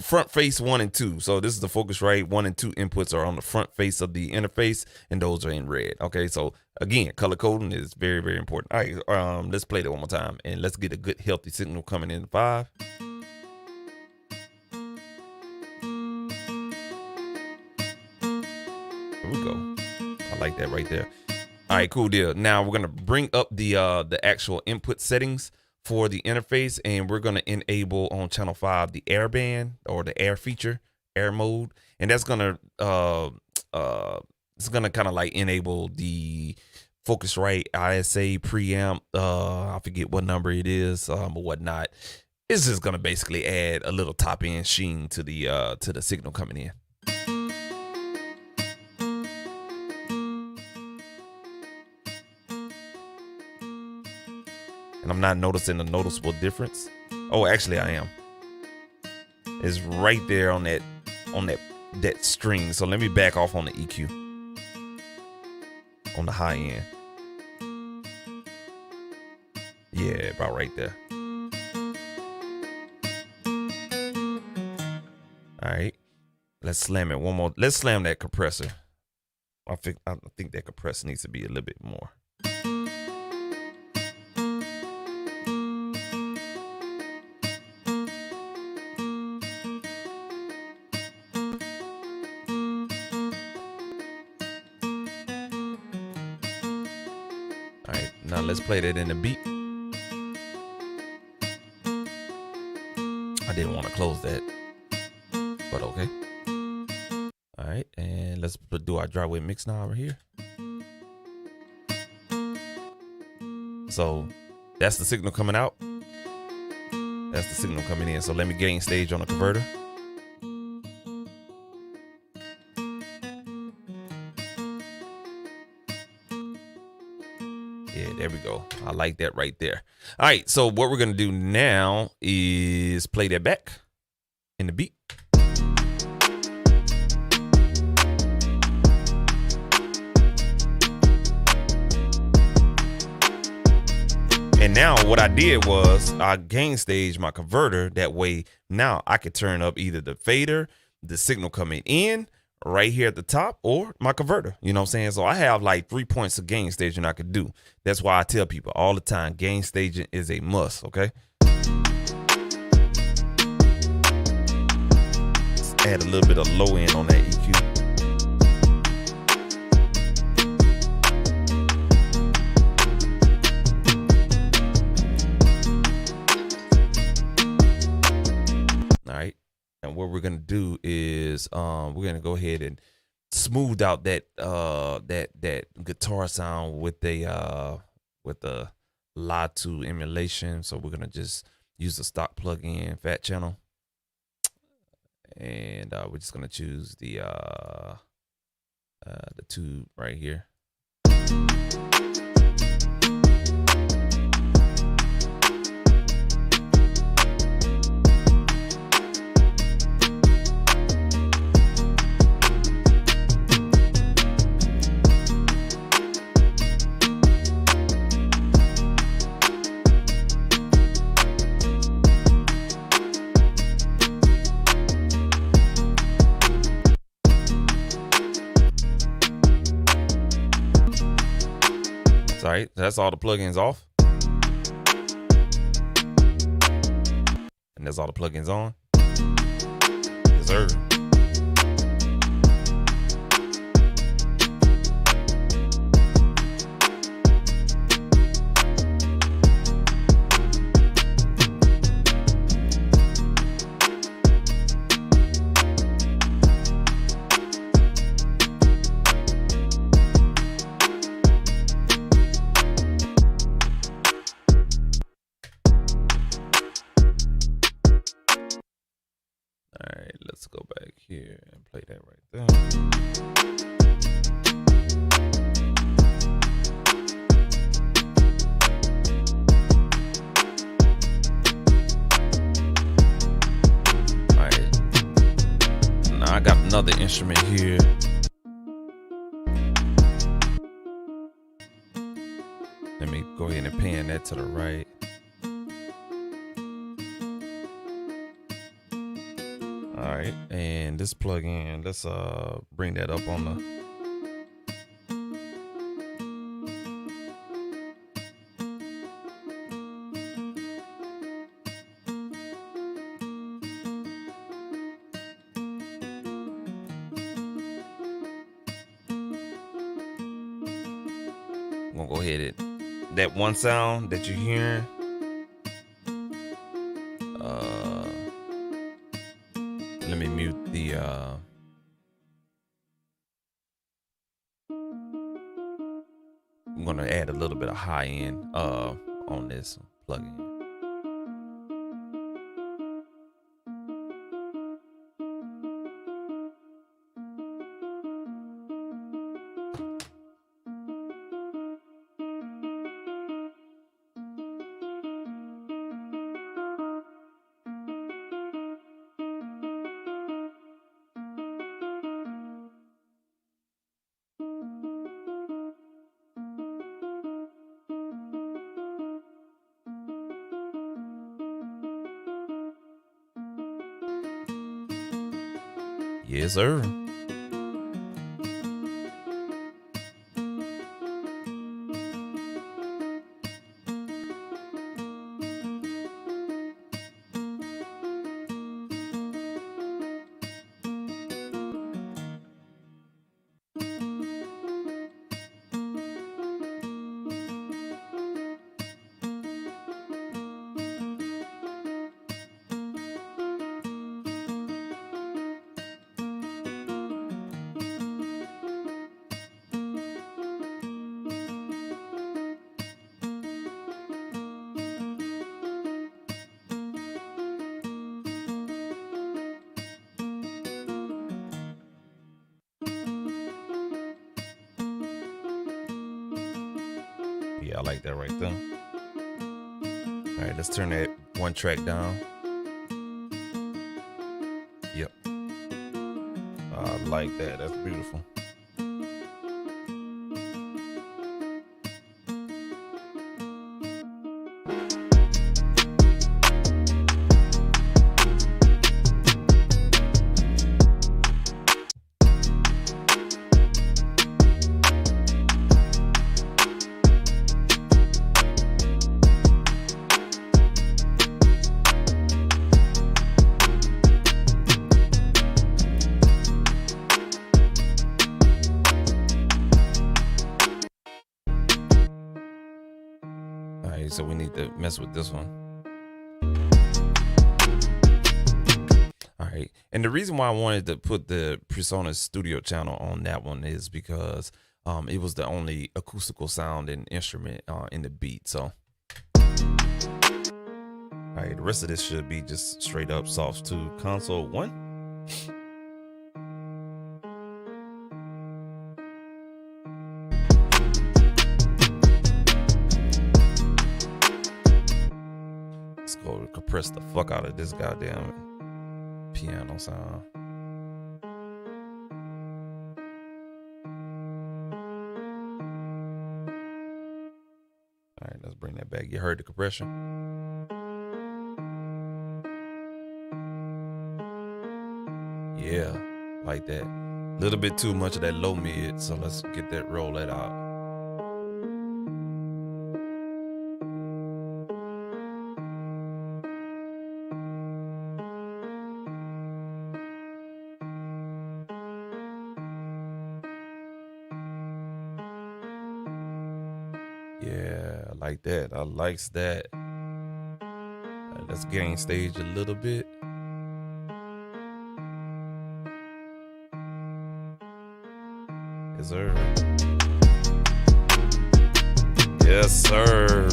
Front face 1 and 2. So this is the Focusrite 1 and 2 inputs are on the front face of the interface, and those are in red. Okay. So again, color coding is very, very important. All right. Let's play that one more time and let's get a good healthy signal coming in 5. Here we go. I like that right there. All right, cool deal. Now we're gonna bring up the actual input settings for the interface, and we're gonna enable on channel 5 the air band or the air feature, air mode, and that's gonna it's gonna kind of like enable the Focusrite ISA preamp. I forget what number it is, but whatnot. It's just gonna basically add a little top end sheen to the signal coming in. And I'm not noticing a noticeable difference. Oh, actually I am. It's right there on that string. So let me back off on the EQ. On the high end. Yeah, about right there. All right. Let's slam it one more. Let's slam that compressor. I think that compressor needs to be a little bit more. Now let's play that in the beat. I didn't want to close that, but okay. All right, and let's do our driveway mix now over here. So that's the signal coming out. That's the signal coming in. So let me gain stage on the converter. Yeah, there we go. I like that right there. All right, so what we're gonna do now is play that back in the beat. And now what I did was I gain stage my converter. That way now I could turn up either the fader, the signal coming in right here at the top, or my converter. You know what I'm saying? So I have like 3 points of gain staging I could do. That's why I tell people all the time, gain staging is a must, okay? Let's add a little bit of low end on that EQ. we're gonna do is we're gonna go ahead and smooth out that that guitar sound with the Latu emulation. So we're gonna just use the stock plugin Fat Channel, and we're just gonna choose the tube right here. All right, that's all the plugins off, and that's all the plugins on. Yes, sir. Let's go back here and play that right there. All right. Now I got another instrument here. Let me go ahead and pan that to the right. All right, and this plugin, let's bring that up on the. I'm gonna go ahead and that one sound that you're hearing. Let me mute the I'm gonna add a little bit of high end on this plugin. Yes, sir. Yeah, I like that right there. All right, let's turn that one track down. Yep. I like that. That's beautiful. So we need to mess with this one. All right, right? And the reason why I wanted to put the Presonus Studio channel on that one is because it was the only acoustical sound and instrument in the beat. So, all right, the rest of this should be just straight up soft to console 1. Let's go compress the fuck out of this goddamn piano sound. All right, let's bring that back. You heard the compression? Yeah, like that. A little bit too much of that low mid, so let's get that, roll that out. Yeah, I like that. I likes that. Right, let's gain stage a little bit. Yes, sir. Yes, sir.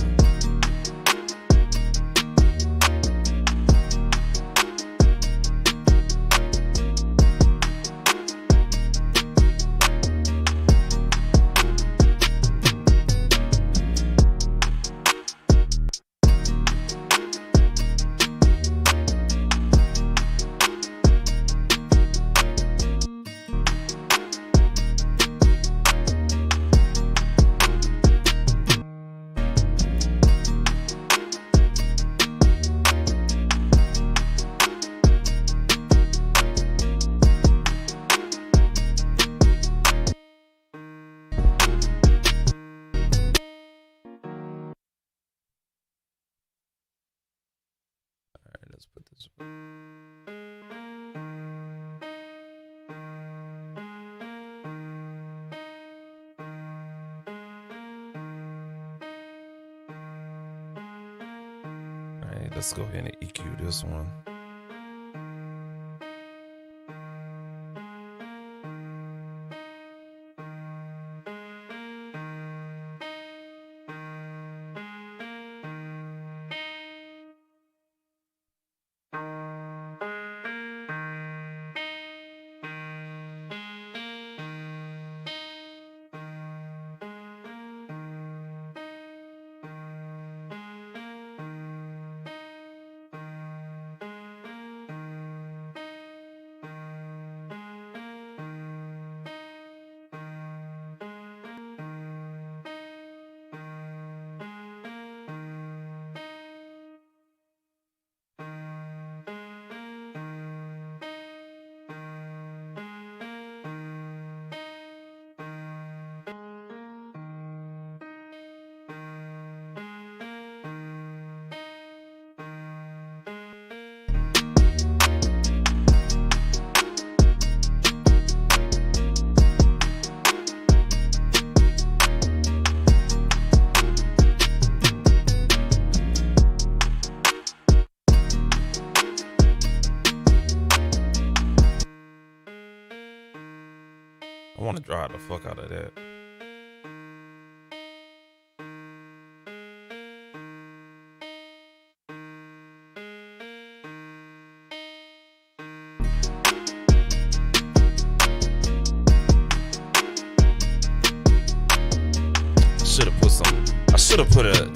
Let's put this. All right, let's go ahead and EQ this one. I want to draw the fuck out of that. I should have put a,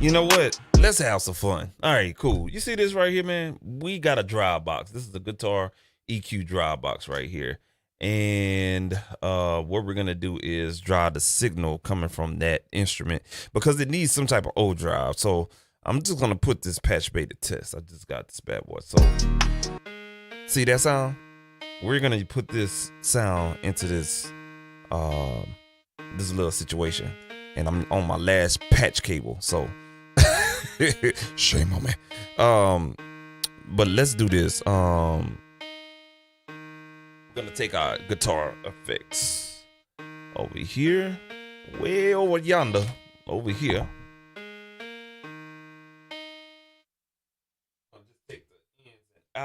you know what? Let's have some fun. All right, cool. You see this right here, man? We got a drive box. This is the guitar EQ drive box right here. And what we're gonna do is drive the signal coming from that instrument because it needs some type of overdrive. So I'm just gonna put this patch bay to test. I just got this bad boy. So see that sound? We're gonna put this sound into this this little situation, and I'm on my last patch cable. So shame on me. But let's do this. We're gonna take our guitar effects over here, way over yonder, over here. I'll just take the ins and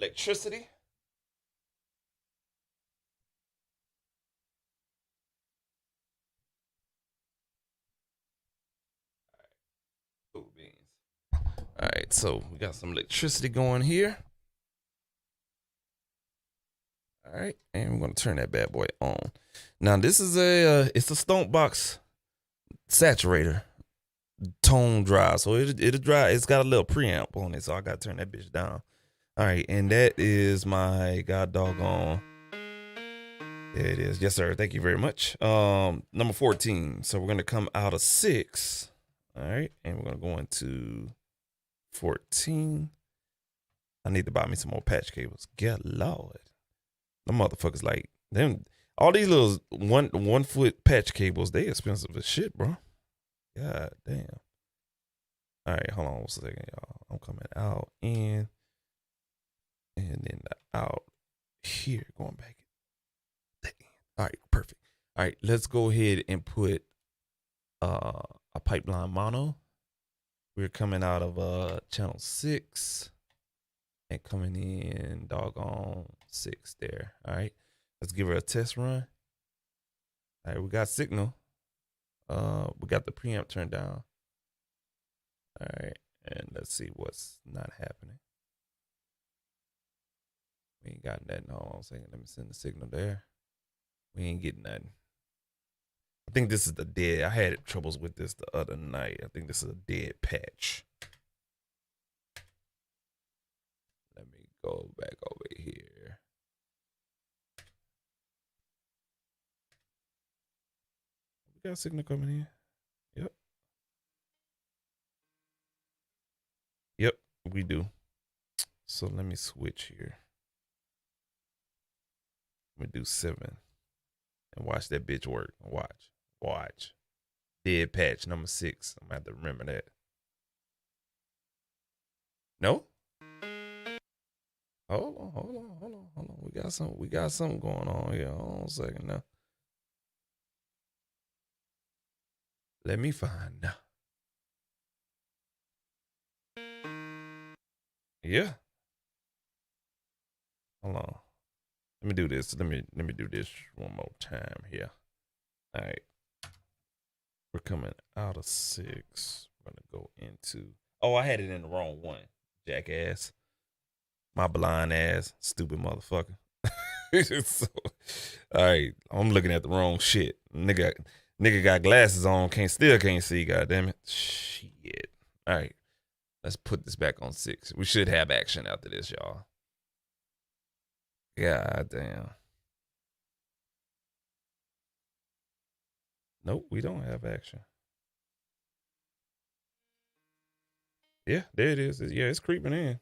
electricity. Cool beans. All right, so we got some electricity going here. All right, and we're gonna turn that bad boy on. Now this is it's a Stonebox saturator tone drive, so it'll drive. It's got a little preamp on it, so I gotta turn that bitch down. All right, and that is my god doggone. There it is. Yes, sir. Thank you very much. Number 14. So we're gonna come out of 6. All right, and we're gonna go into 14. I need to buy me some more patch cables. Good lord, the motherfuckers like them. All these little 1 foot patch cables, they expensive as shit, bro. God damn. All right, hold on 1 second, y'all. I'm coming out in, and then out here, going back. All right, perfect. All right, let's go ahead and put a pipeline mono. We're coming out of channel 6 and coming in doggone 6 there. All right, let's give her a test run. All right, we got signal. We got the preamp turned down. All right, and let's see what's not happening. We ain't got that. No, hold on a second. Let me send the signal there. We ain't getting nothing. I think this is the dead. I had troubles with this the other night. I think this is a dead patch. Let me go back over here. We got a signal coming in. Yep. Yep, we do. So let me switch here. Let me do 7. And watch that bitch work. Watch. Dead patch number 6. I'm gonna have to remember that. No? Hold on. We got something going on here. Hold on a second now. Let me find out. Yeah. Hold on. Let me do this. Let me do this one more time here. All right. We're coming out of 6. We're gonna go into. Oh, I had it in the wrong one. Jackass. My blind ass, stupid motherfucker. So, all right, I'm looking at the wrong shit. Nigga got glasses on, can't see. Goddamn it. Shit. All right, let's put this back on 6. We should have action after this, y'all. God damn. Nope, we don't have action. Yeah, there it is. Yeah, it's creeping in.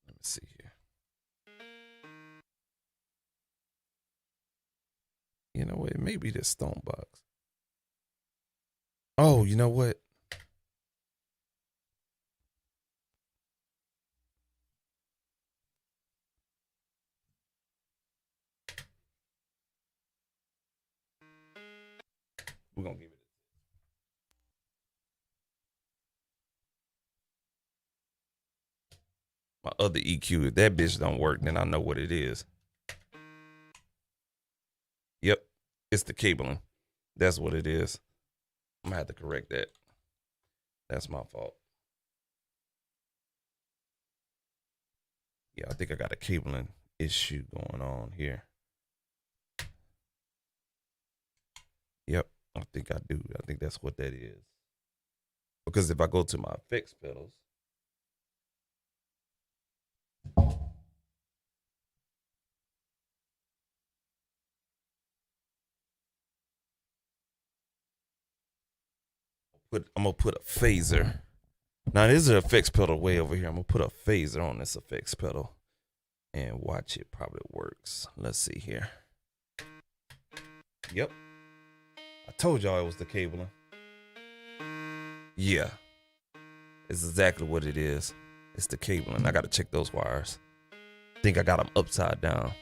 Let me see here. You know what? It may be this Stonebox. Oh, you know what? We're gonna give it. My other EQ, if that bitch don't work, then I know what it is. Yep, it's the cabling. That's what it is. I'm gonna have to correct that. That's my fault. Yeah, I think I got a cabling issue going on here. Yep, I think I do. I think that's what that is. Because if I go to my effects pedals, I'm gonna put a phaser. Now this is an effects pedal way over here. I'm gonna put a phaser on this effects pedal and watch it probably works. Let's see here. Yep. I told y'all it was the cabling. Yeah. It's exactly what it is. It's the cabling. I gotta check those wires. I think I got them upside down.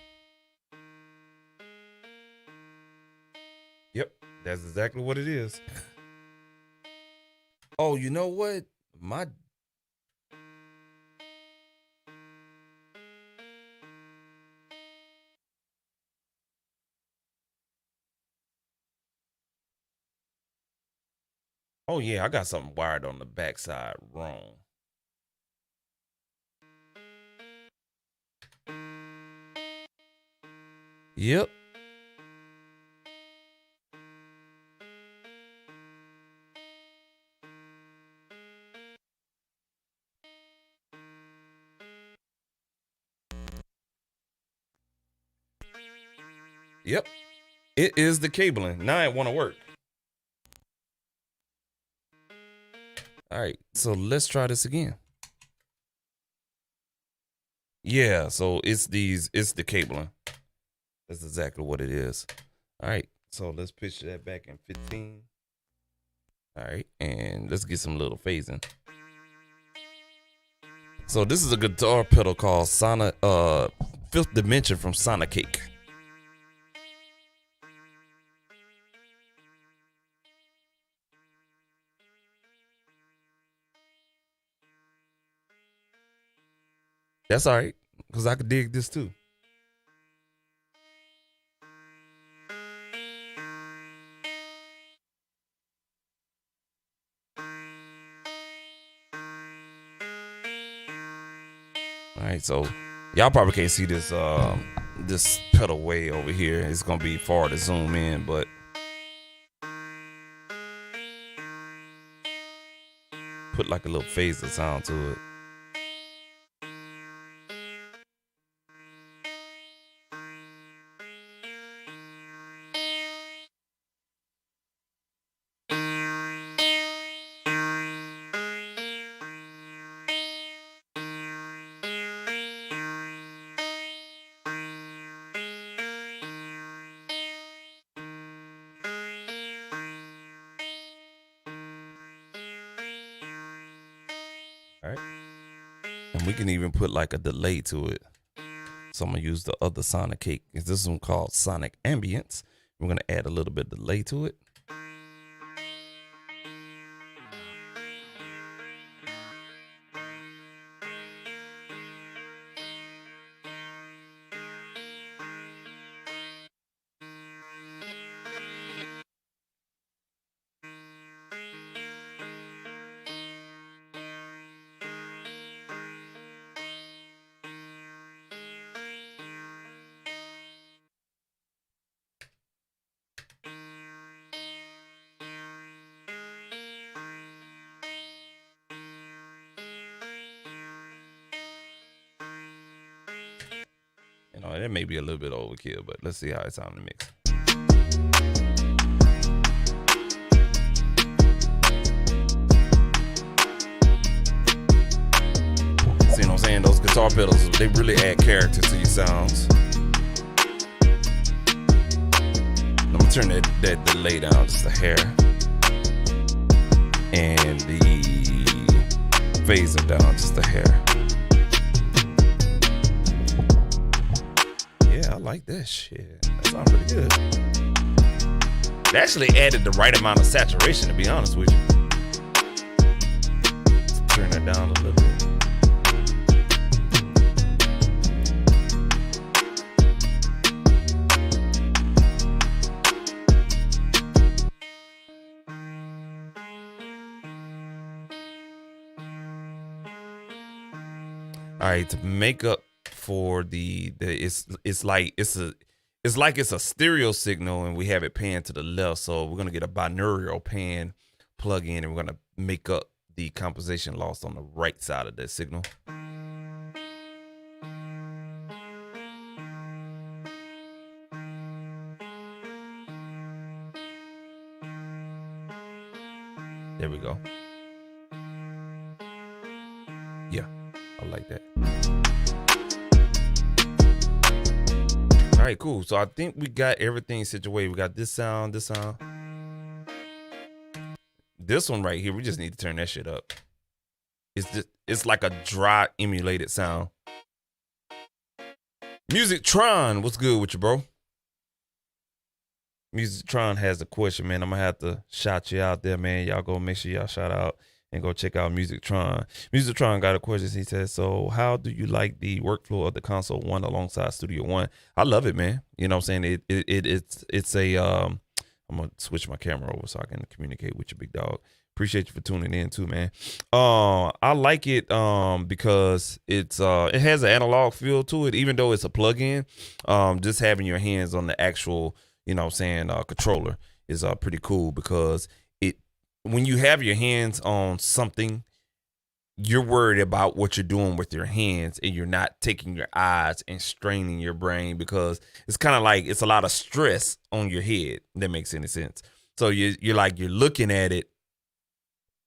Yep. That's exactly what it is. Oh, you know what? Oh yeah, I got something wired on the backside wrong. Yep. Yep. It is the cabling. Now it want to work. All right, so let's try this again. Yeah, so it's the cabling. That's exactly what it is. All right, so let's pitch that back in 15. All right, and let's get some little phasing. So this is a guitar pedal called Fifth Dimension from Sonic Cake. That's all right, because I could dig this too. All right, so y'all probably can't see this this pedal way over here. It's gonna be far to zoom in, but put like a little phaser sound to it. All right, and we can even put like a delay to it. So I'm gonna use the other Sonic Cake. This one called Sonic Ambience. We're gonna add a little bit of delay to it. You know, that may be a little bit overkill, but let's see how it sounds in the mix. See what I'm saying? Those guitar pedals, they really add character to your sounds. I'm gonna turn that delay down just a hair. And the phaser down just a hair. I like that shit. That sounds pretty good. It actually added the right amount of saturation, to be honest with you. Let's turn that down a little bit. All right, to make up for it's like it's a stereo signal and we have it pan to the left, so we're gonna get a binaural pan plug in and we're gonna make up the composition loss on the right side of that signal. There we go. Yeah, I like that. All right, cool. So I think we got everything situated. We got this sound, this sound. This one right here, we just need to turn that shit up. It's like a dry emulated sound. Music Tron, what's good with you, bro? Music Tron has a question, man. I'm gonna have to shout you out there, man. Y'all go make sure y'all shout out and go check out Music Tron. Music Tron got a question. He says, so how do you like the workflow of the Console 1 alongside Studio One? I love it, man. You know what I'm saying? It's a I'm gonna switch my camera over so I can communicate with you, big dog. Appreciate you for tuning in too, man. I like it because it has an analog feel to it, even though it's a plug-in. Just having your hands on the actual, controller is pretty cool, because when you have your hands on something, you're worried about what you're doing with your hands, and you're not taking your eyes and straining your brain, because it's kind of like it's a lot of stress on your head. If that makes any sense. So you're looking at it,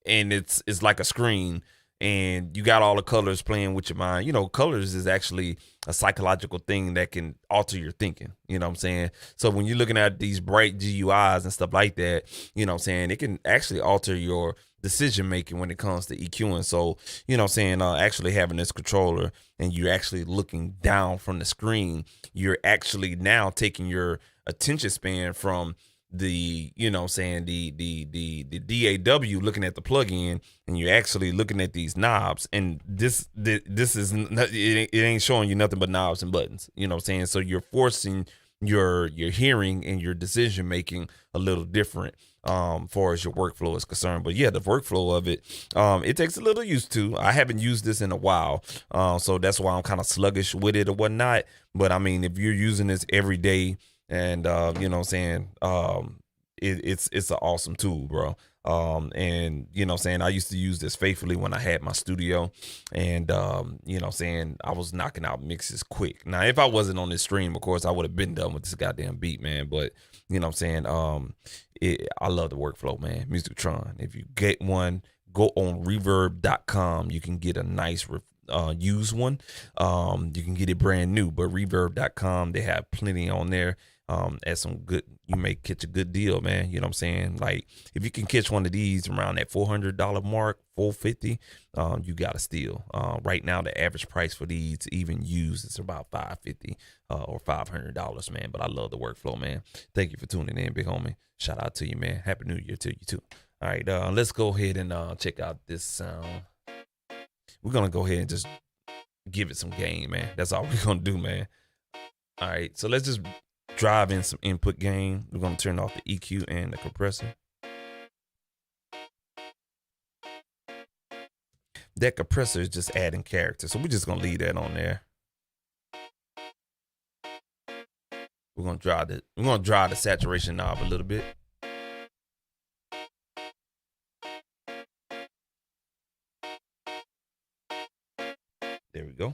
and it's like a screen, and you got all the colors playing with your mind. Colors is actually a psychological thing that can alter your thinking. You know what I'm saying? So when you're looking at these bright GUIs and stuff like that, it can actually alter your decision making when it comes to EQing. So, actually having this controller, and you're actually looking down from the screen, you're actually now taking your attention span from the DAW, looking at the plugin, and you're actually looking at these knobs, and this is it ain't showing you nothing but knobs and buttons. So you're forcing your hearing and your decision making a little different far as your workflow is concerned. But yeah, the workflow of it, it takes a little used to. I haven't used this in a while, so that's why I'm kind of sluggish with it or whatnot. But I mean, if you're using this every day, and it's an awesome tool, bro. I used to use this faithfully when I had my studio, and I was knocking out mixes quick. Now, if I wasn't on this stream, of course, I would have been done with this goddamn beat, man. But I love the workflow, man. Musictron. If you get one, go on Reverb.com. You can get a nice used one. You can get it brand new, but Reverb.com, they have plenty on there. At some good, you may catch a good deal, man. You know what I'm saying? Like, if you can catch one of these around that $400 mark, $450, you got to steal. Right now, the average price for these, even used, is about $550 or $500, man. But I love the workflow, man. Thank you for tuning in, big homie. Shout out to you, man. Happy New Year to you too. All right, let's go ahead and check out this sound. We're gonna go ahead and just give it some gain, man. That's all we're gonna do, man. All right, so let's just drive in some input gain. We're going to turn off the EQ and the compressor. That compressor is just adding character, so we're just going to leave that on there. We're going to drive the saturation knob a little bit. There we go.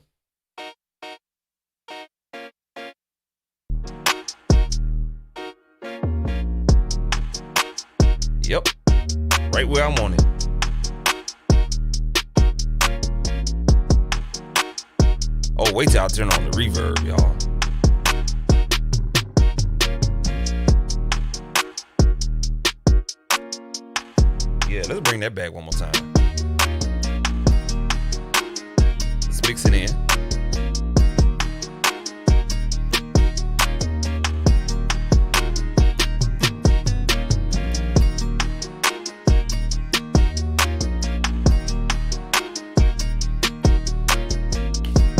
Yep, right where I'm on it. Oh, wait till I turn on the reverb, y'all. Yeah, let's bring that back one more time. Let's mix it in.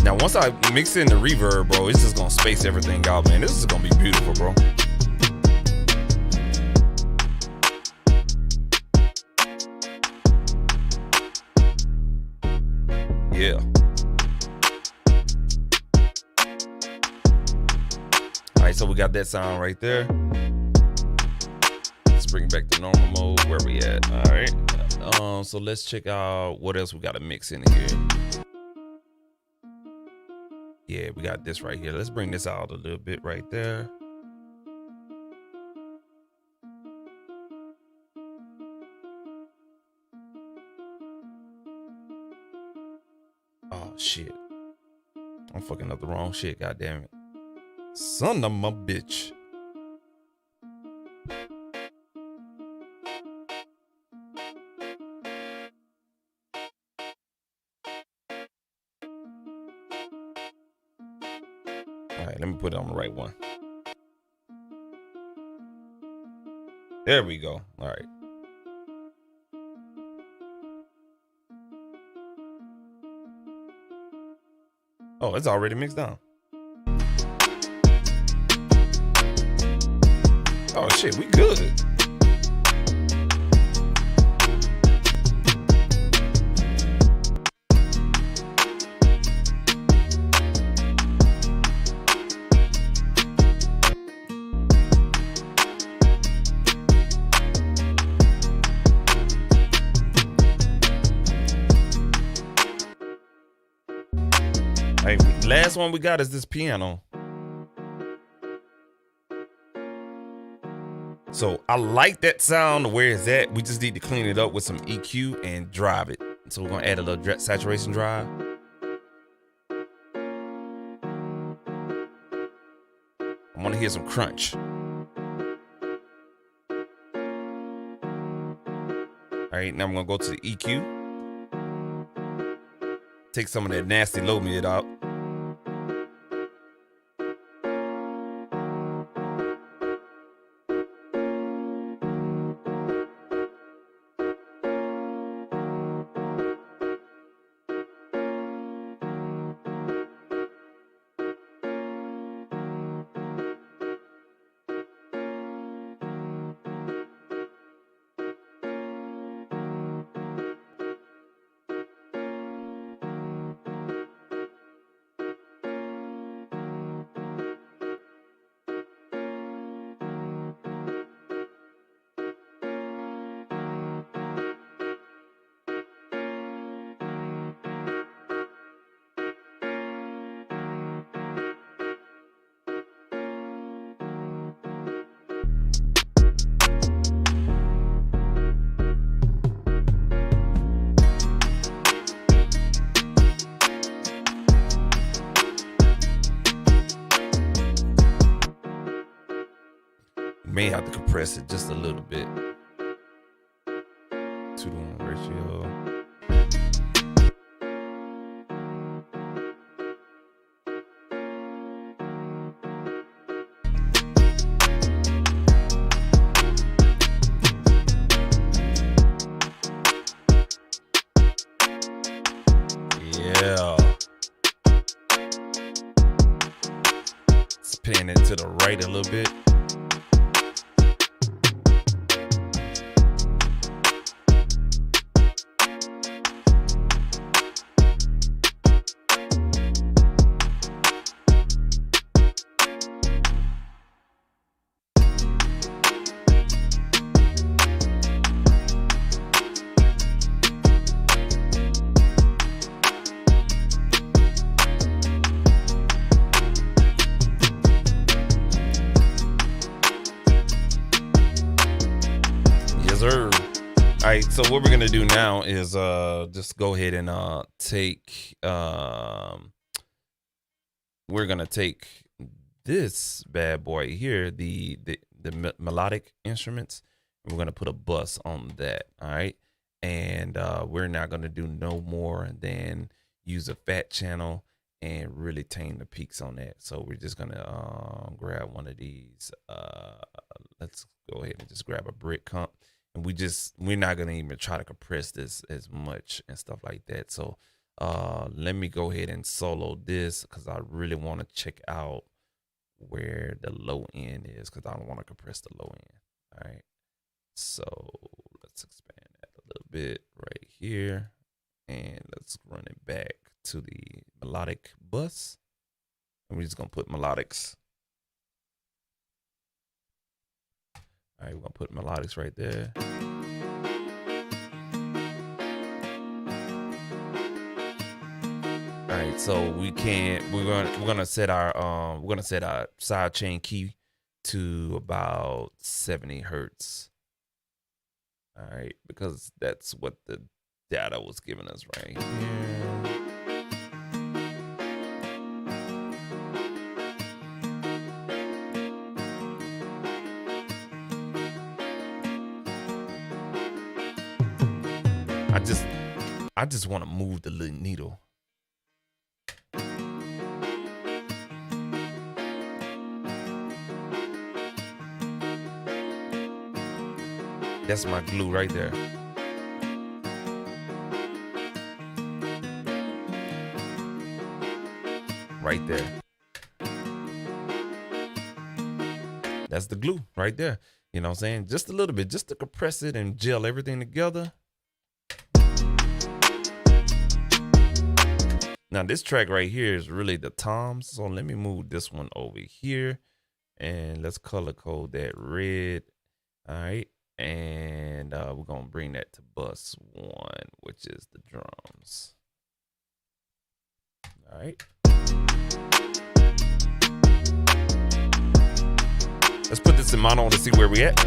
Now, once I mix in the reverb, bro, it's just gonna space everything out, man. This is gonna be beautiful, bro. Yeah. All right, so we got that sound right there. Let's bring it back to normal mode. Where we at? All right. So let's check out what else we got to mix in here. Yeah, we got this right here. Let's bring this out a little bit right there. Oh, shit. I'm fucking up the wrong shit, goddamn it. Son of a bitch. All right, let me put it on the right one. There we go. All right. Oh, it's already mixed down. Oh shit, we good. Last one we got is this piano. So I like that sound where it's at. We just need to clean it up with some EQ and drive it. So we're gonna add a little saturation drive. I want to hear some crunch. All right, now I'm gonna go to the EQ. Take some of that nasty low mid out. May have to compress it just a little bit. 2-to-1 ratio. Yeah. Spin it to the right a little bit. All right, so what we're gonna do now is just go ahead and take we're gonna take this bad boy here, the melodic instruments, and we're gonna put a bus on that. All right, and we're not gonna do no more than use a fat channel and really tame the peaks on that. So we're just gonna grab one of these. Let's go ahead and just grab a brick comp. And we're not gonna even try to compress this as much and stuff like that. So let me go ahead and solo this because I really want to check out where the low end is because I don't want to compress the low end. All right, so let's expand that a little bit right here, and let's run it back to the melodic bus, and we're just gonna put melodics. All right, we're gonna put melodics right there. All right, so we're gonna set our side chain key to about 70 hertz. All right, because that's what the data was giving us right here. I just want to move the little needle. That's my glue right there. Right there. That's the glue right there. You know what I'm saying? Just a little bit, just to compress it and gel everything together. Now this track right here is really the toms. So let me move this one over here and let's color code that red. All right. And we're going to bring that to bus 1, which is the drums. All right. Let's put this in mono to see where we at.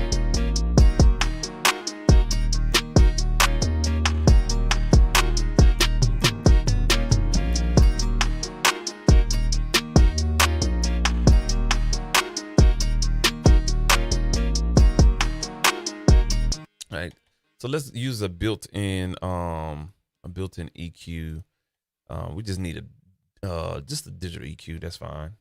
All right, so let's use a built-in EQ. We just need just a digital EQ. That's fine.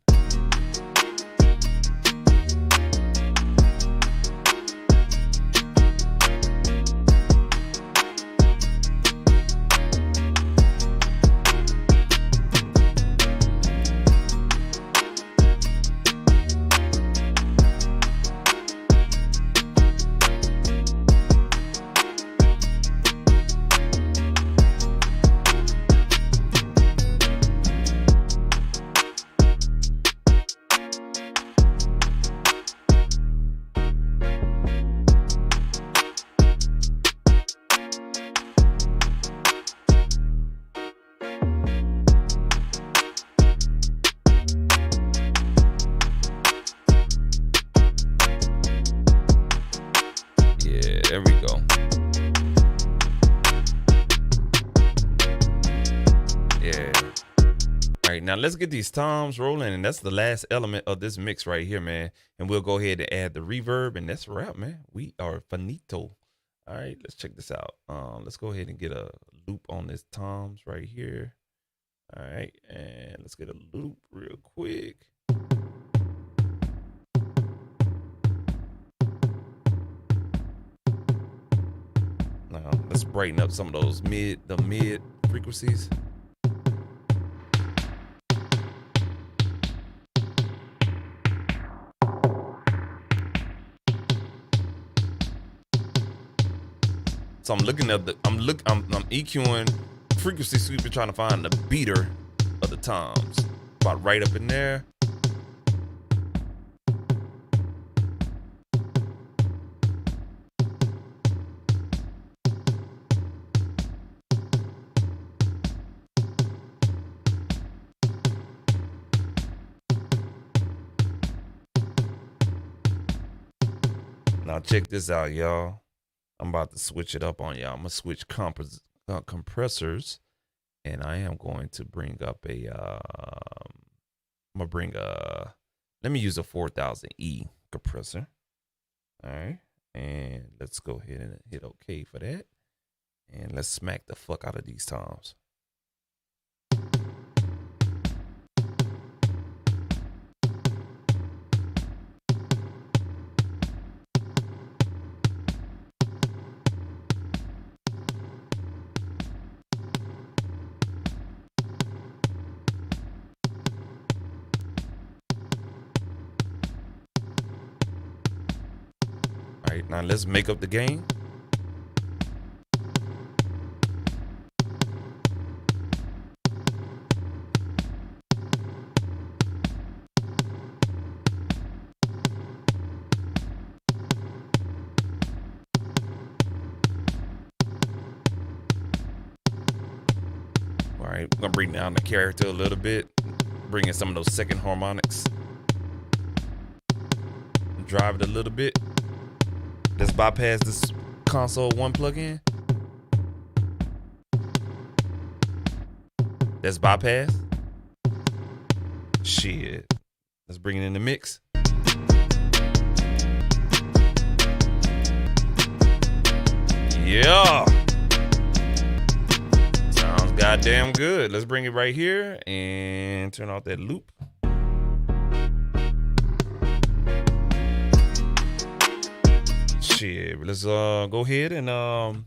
There we go. Yeah. All right, now let's get these toms rolling, and that's the last element of this mix right here, man. And we'll go ahead and add the reverb, and that's a wrap, man. We are finito. All right, let's check this out. Let's go ahead and get a loop on this toms right here. All right, and let's get a loop real quick. Now let's brighten up some of those mid frequencies. So I'm looking at I'm EQing frequency sweeper, trying to find the beater of the toms. About right up in there. Now check this out, y'all. I'm about to switch it up on y'all. I'm gonna switch compressors, and I am going to bring up let me use a 4000E compressor. All right, and let's go ahead and hit OK for that, and let's smack the fuck out of these toms. All right, now let's make up the gain. All right, we're gonna bring down the character a little bit, bring in some of those second harmonics, drive it a little bit. Let's bypass this console 1 plugin. Let's bypass. Shit. Let's bring it in the mix. Yeah. Sounds goddamn good. Let's bring it right here and turn off that loop. Shit, let's go ahead and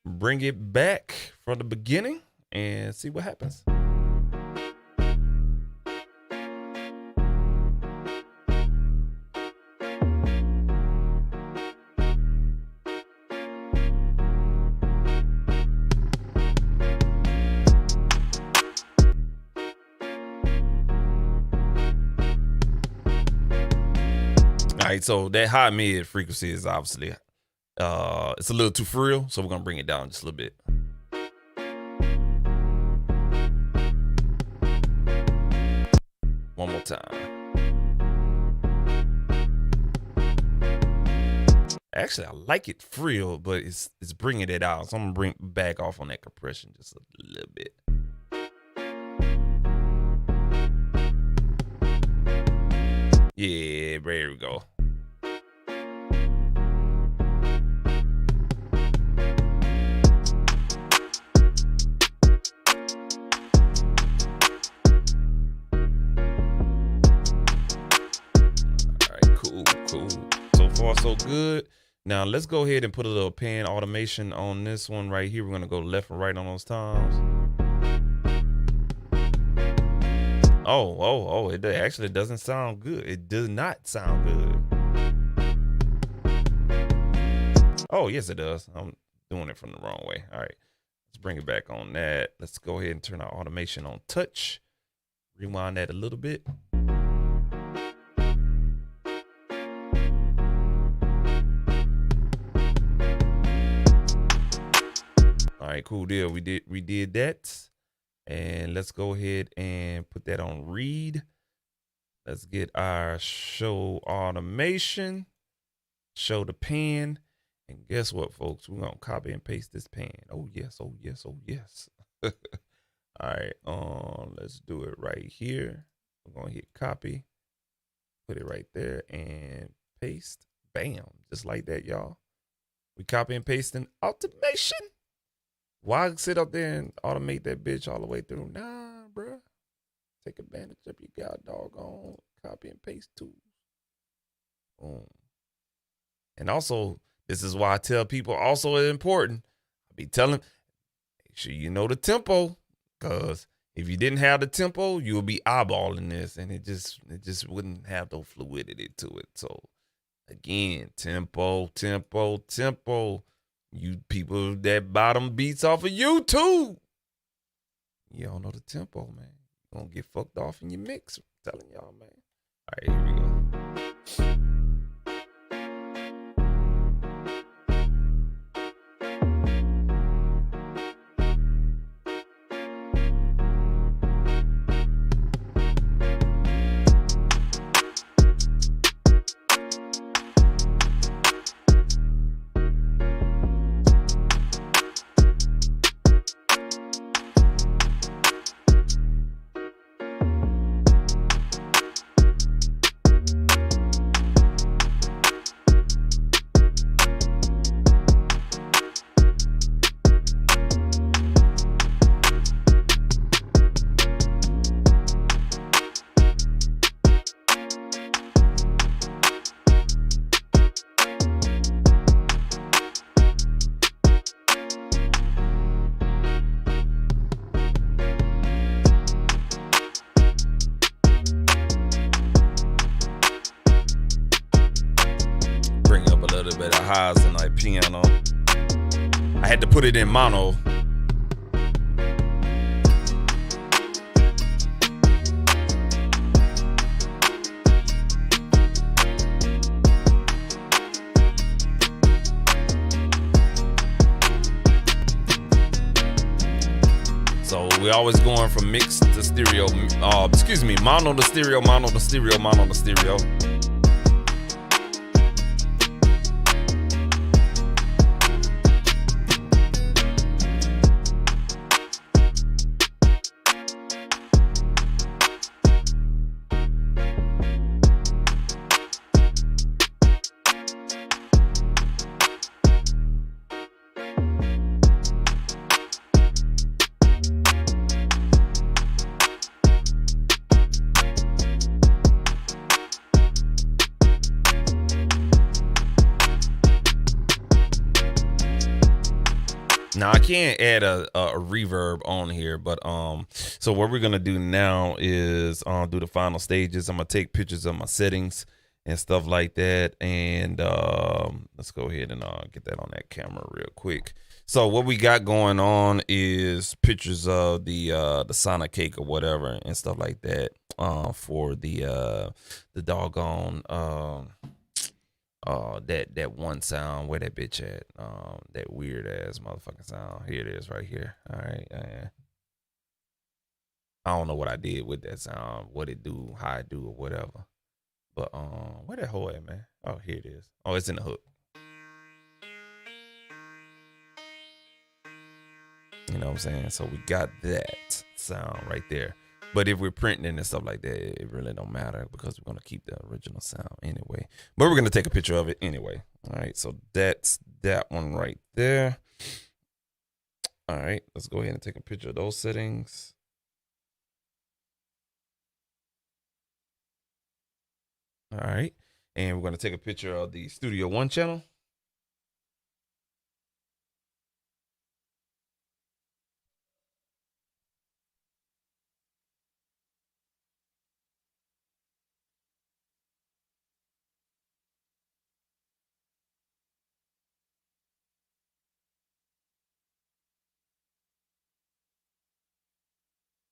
bring it back from the beginning and see what happens. All right, so that high mid frequency is obviously it's a little too frill, so we're gonna bring it down just a little bit. One more time. Actually, I like it frilled, but it's bringing it out. So I'm gonna back off on that compression just a little bit. Yeah, there we go. All right, cool. So far, so good. Now let's go ahead and put a little pan automation on this one right here. We're gonna go left and right on those toms. Oh, it actually doesn't sound good. It does not sound good. Oh, yes, it does. I'm doing it from the wrong way. All right, let's bring it back on that. Let's go ahead and turn our automation on touch. Rewind that a little bit. All right, cool deal. We did that. And let's go ahead and put that on read. Let's get our show automation, show the pan. And guess what, folks? We're going to copy and paste this pan. Oh, yes. All right, let's do it right here. We're going to hit copy, put it right there, and paste. Bam, just like that, y'all. We copy and pasting automation. Why sit up there and automate that bitch all the way through? Nah, bruh. Take advantage of your god doggone copy and paste tools. Boom. And also, this is why I tell people also it's important. I be telling, make sure you know the tempo, because if you didn't have the tempo, you would be eyeballing this, and it just wouldn't have no fluidity to it. So again, tempo. You people that bottom beats off of YouTube, you don't know the tempo, man. You're gonna get fucked off in your mix. I'm telling y'all, man. All right, here we go. Bit of highs and like piano. I had to put it in mono. So we're always going from mix to stereo. Mono to stereo, mono to stereo, mono to stereo. Now I can't add a reverb on here, but so what we're gonna do now is do the final stages. I'm gonna take pictures of my settings and stuff like that, and let's go ahead and get that on that camera real quick. So what we got going on is pictures of the Sonic cake or whatever and stuff like that for the doggone that one sound. Where that bitch at? That weird ass motherfucking sound. Here it is right here. All right. I don't know what I did with that sound, what it do, how I do, or whatever. But where that hoe at, man? Oh, here it is. Oh, it's in the hook. You know what I'm saying? So we got that sound right there. But if we're printing and stuff like that, it really don't matter because we're gonna keep the original sound anyway. But we're gonna take a picture of it anyway. All right, so that's that one right there. All right, let's go ahead and take a picture of those settings. All right, and we're gonna take a picture of the Studio One channel.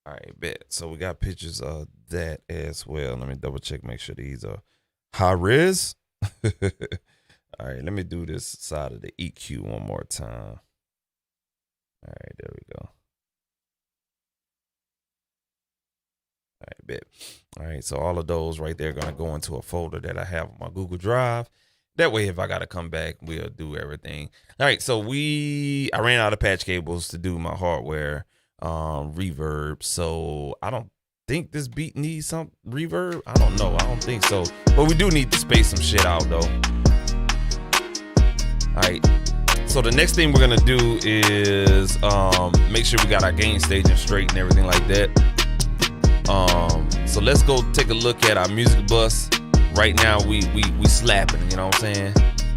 All right, bet. So we got pictures of that as well. Let me double check, make sure these are high res. All right, let me do this side of the EQ one more time. All right, there we go. All right, bet. All right, so all of those right there are gonna go into a folder that I have on my Google Drive. That way, if I gotta come back, we'll do everything. All right, so I ran out of patch cables to do my hardware reverb. So I don't think this beat needs some reverb. I don't know. I don't think so. But we do need to space some shit out though. All right. So the next thing we're gonna do is make sure we got our gain staging straight and everything like that. So let's go take a look at our music bus. Right now we slapping, you know what I'm saying?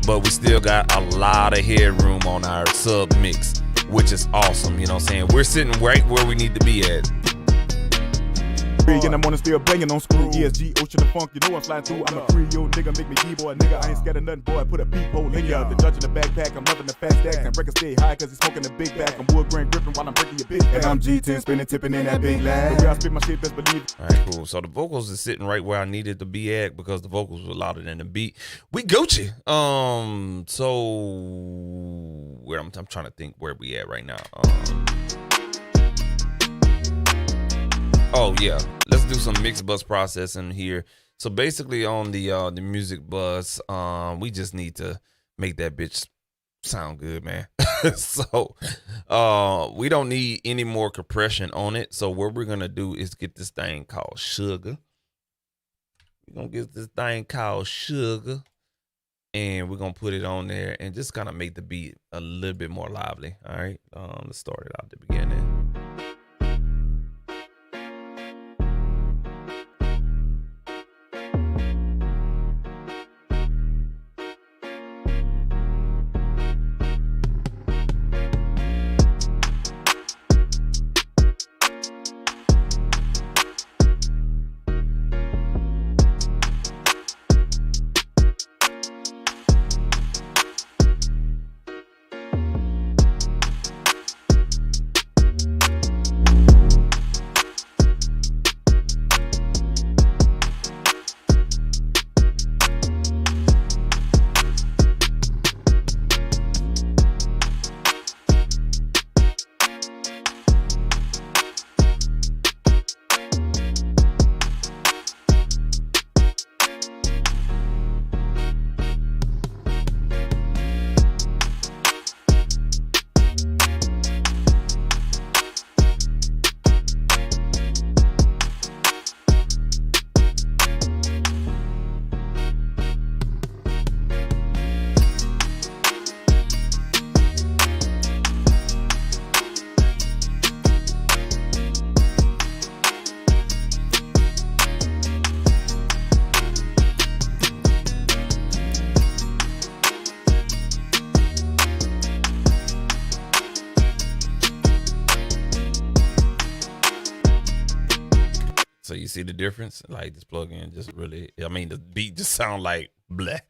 But we still got a lot of headroom on our sub mix, which is awesome, you know what I'm saying? We're sitting right where we need to be at. And I'm on still banging on screw. ESG, ocean of funk, you know I'm sliding through. I'm a Creole nigga, make me D-boy nigga. I ain't scared of nothing, boy. Put a peephole in ya. The judge in the backpack, I'm loving the fast stacks. And records stay high cause he's smoking the big back. I'm wood grain gripping while I'm breaking your bitch. And I'm G10 spinning, tipping in that big lag. The way I spit my shit, best believe it. All right, cool. So the vocals is sitting right where I needed to be at because the vocals were louder than the beat. We Gucci. So where I'm trying to think where we at right now. Oh yeah, let's do some mix bus processing here. So basically on the music bus, we just need to make that bitch sound good, man. So we don't need any more compression on it. So what we're gonna do is get this thing called Sugar. We're gonna get this thing called Sugar, and we're gonna put it on there and just kind of make the beat a little bit more lively. All right, let's start it out at the beginning. So you see the difference? Like this plugin just really, I mean, the beat just sound like bleh.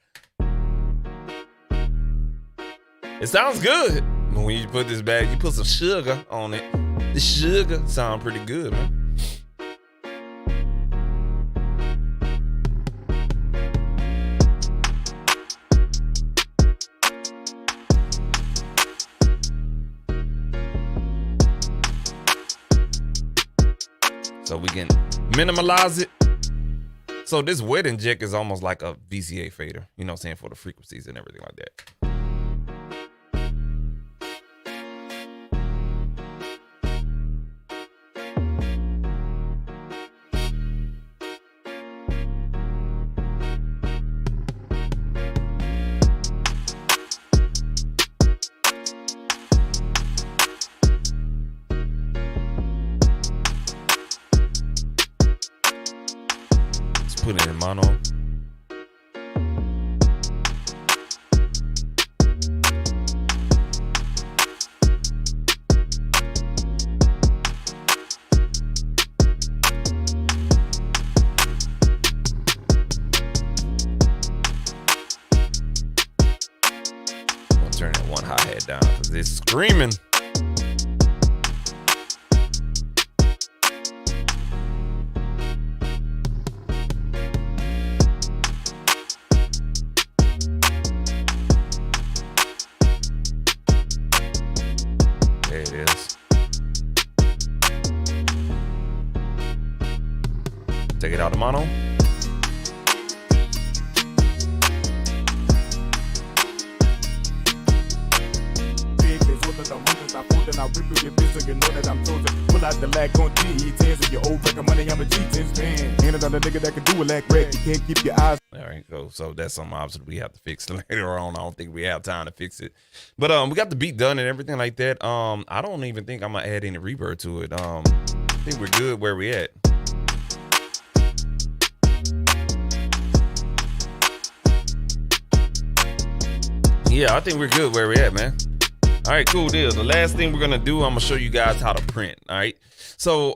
It sounds good. But when you put this back, you put some sugar on it. The sugar sound pretty good, man. we can minimalize it. So this wet inject is almost like a VCA fader, you know what I'm saying, for the frequencies and everything like that. Put it in mono. I'm gonna turn that one hi-hat down because it's screaming. There it is. Take it out of mono. I fold and I rip through your bitch so you know that I'm chosen. Pull out the lag on G10s and your old record money, I'm a G10 fan. Ain't another nigga that can do a lag wreck. You can't keep your eyes. All right, so that's some obviously we have to fix later on. I don't think we have time to fix it, but we got the beat done and everything like that. I don't even think I'm gonna add any reverb to it. I think we're good where we at. Yeah, I think we're good where we at, man. All right, cool deal. The last thing we're gonna do, I'm gonna show you guys how to print. All right. So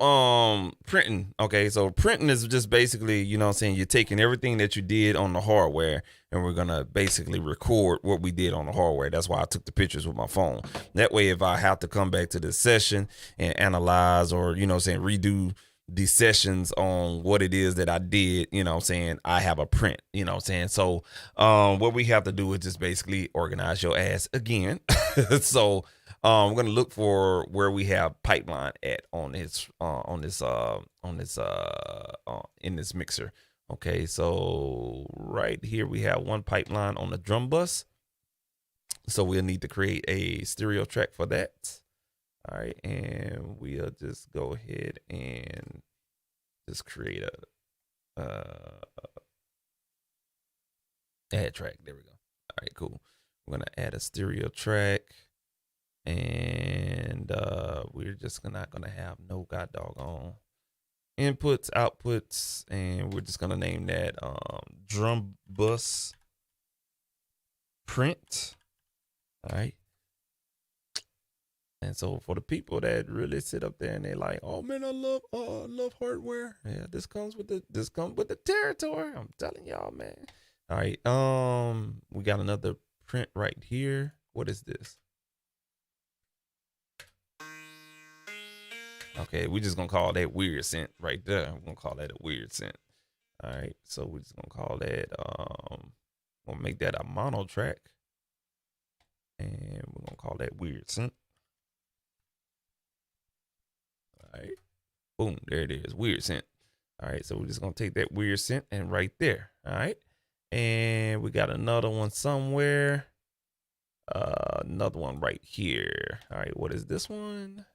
printing. Okay, so printing is just basically, you know what I'm saying, you're taking everything that you did on the hardware and we're gonna basically record what we did on the hardware. That's why I took the pictures with my phone. That way, if I have to come back to this session and analyze or, you know what I'm saying, redo the sessions on what it is that I did, you know what I'm saying, I have a print, you know what I'm saying. So what we have to do is just basically organize your ass again. So we're gonna look for where we have pipeline at on this in this mixer. Okay, so right here we have one pipeline on the drum bus, so we'll need to create a stereo track for that. All right, and we'll just go ahead and just create a add track. There we go. All right, cool. We're gonna add a stereo track, and we're just not gonna have no god doggone inputs, outputs, and we're just gonna name that drum bus print. All right. And so for the people that really sit up there and they're like, oh man, I love hardware. Yeah, this comes with the territory. I'm telling y'all, man. All right. We got another print right here. What is this? Okay, we're just gonna call that weird synth right there. We're gonna call that a weird synth. All right, so we're just gonna call that we'll make that a mono track. And we're gonna call that weird synth. All right, boom, there it is, weird synth. All right, so we're just gonna take that weird synth and right there. All right, and we got another one somewhere, another one right here. All right, what is this one?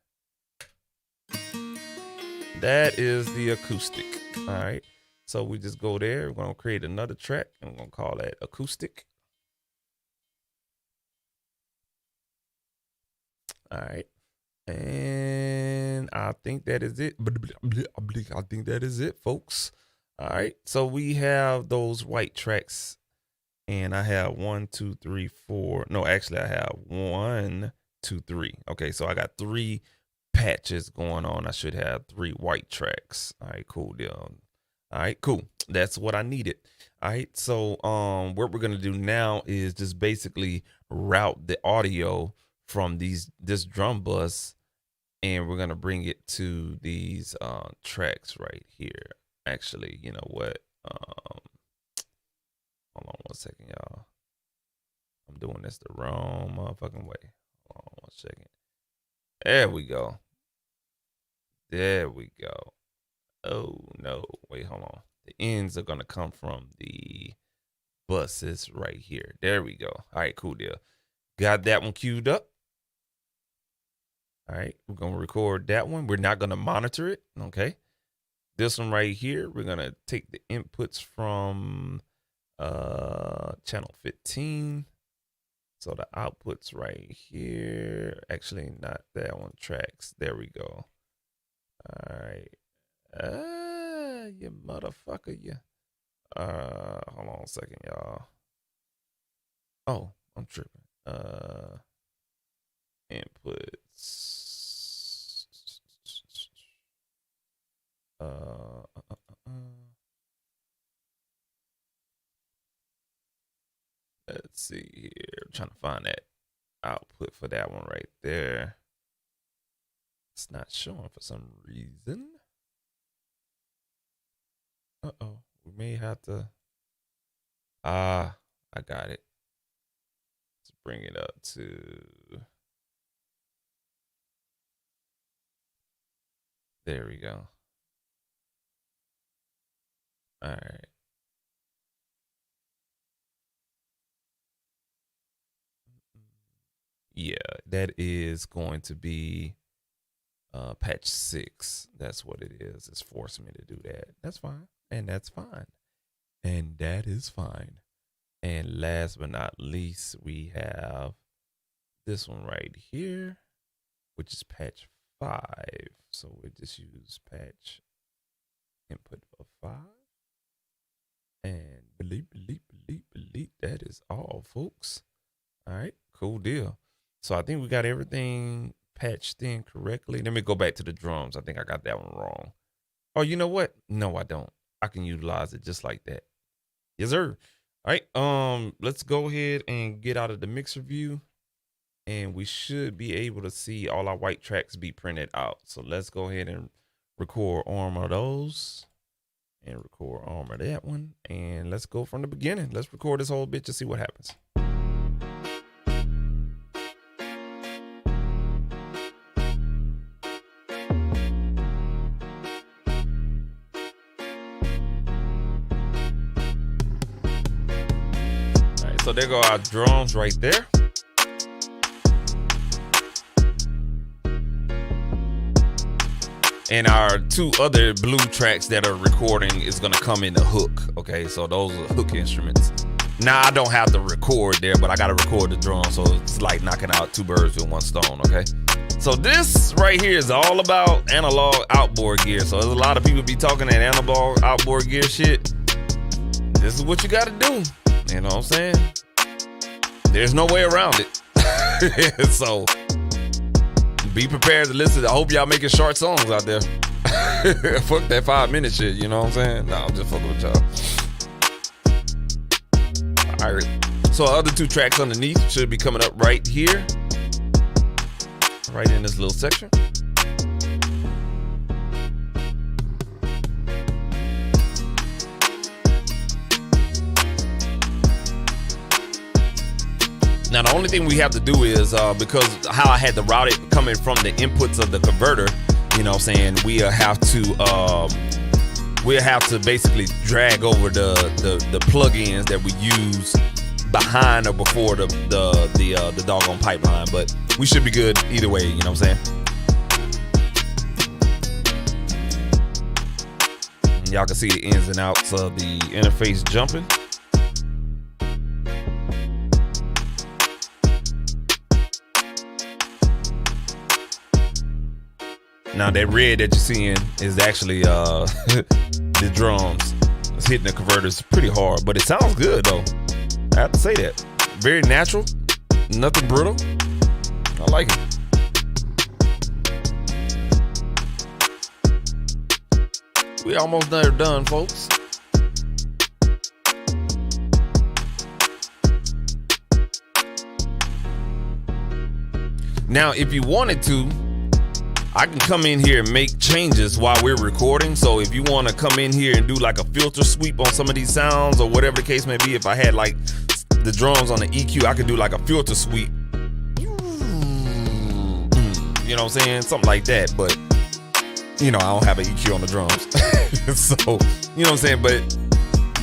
That is the acoustic. All right, so we just go there, we're gonna create another track and we're gonna call that acoustic. All right, and I think that is it. I think that is it, folks. All right, so we have those white tracks, and I have 1, 2, 3, 4. No, actually, I have 1, 2, 3. Okay, so I got 3 patches going on. I should have 3 white tracks. All right, cool deal. All right, cool. That's what I needed. All right, so what we're gonna do now is just basically route the audio from this drum bus, and we're gonna bring it to these tracks right here. Actually, you know what? Hold on 1 second, y'all. I'm doing this the wrong motherfucking way. Hold on 1 second. There we go. There we go. Oh no, wait, hold on. The ends are gonna come from the buses right here. There we go. All right, cool deal. Got that one queued up. All right, we're gonna record that one. We're not gonna monitor it, okay? This one right here, we're gonna take the inputs from channel 15. So the outputs right here, actually not that one, tracks. There we go. All right. You motherfucker, you. Hold on a second, y'all. Oh, I'm tripping. Inputs. Let's see here. I'm trying to find that output for that one right there. It's not showing for some reason. Uh-oh. We may have to. I got it. Let's bring it up to. There we go. All right. Yeah, that is going to be patch 6. That's what it is. It's forcing me to do that. That's fine. And that's fine. And that is fine. And last but not least, we have this one right here, which is patch 5. So we just use patch input of 5. And believe, that is all, folks. All right, cool deal. So I think we got everything patched in correctly. Let me go back to the drums. I think I got that one wrong. Oh, you know what? No, I don't. I can utilize it just like that. Yes, sir. All right, let's go ahead and get out of the mixer view. And we should be able to see all our white tracks be printed out. So let's go ahead and record arm of those. And record arm of that one. And let's go from the beginning. Let's record this whole bitch and see what happens. So there go our drums right there. And our 2 other blue tracks that are recording is gonna come in the hook. Okay, so those are hook instruments. Now I don't have to record there, but I gotta record the drum, so it's like knocking out 2 birds with 1 stone, okay? So this right here is all about analog outboard gear. So there's a lot of people be talking that analog outboard gear shit. This is what you gotta do. You know what I'm saying? There's no way around it. So be prepared to listen. I hope y'all making short songs out there. Fuck that 5-minute shit, you know what I'm saying? Nah, I'm just fucking with y'all. All right. So our other 2 tracks underneath should be coming up right here. Right in this little section. Now, the only thing we have to do is, because how I had to route it coming from the inputs of the converter, you know what I'm saying, we'll have to basically drag over the plugins that we use behind or before the doggone pipeline. But we should be good either way, you know what I'm saying? Y'all can see the ins and outs of the interface jumping. Now that red that you're seeing is actually the drums. It's hitting the converters pretty hard, but it sounds good though. I have to say that. Very natural, nothing brutal. I like it. We almost done, folks. Now, if you wanted to, I can come in here and make changes while we're recording. So if you want to come in here and do like a filter sweep on some of these sounds or whatever the case may be, if I had like the drums on the EQ, I could do like a filter sweep. You know what I'm saying? Something like that. But you know, I don't have an EQ on the drums. So, you know what I'm saying? But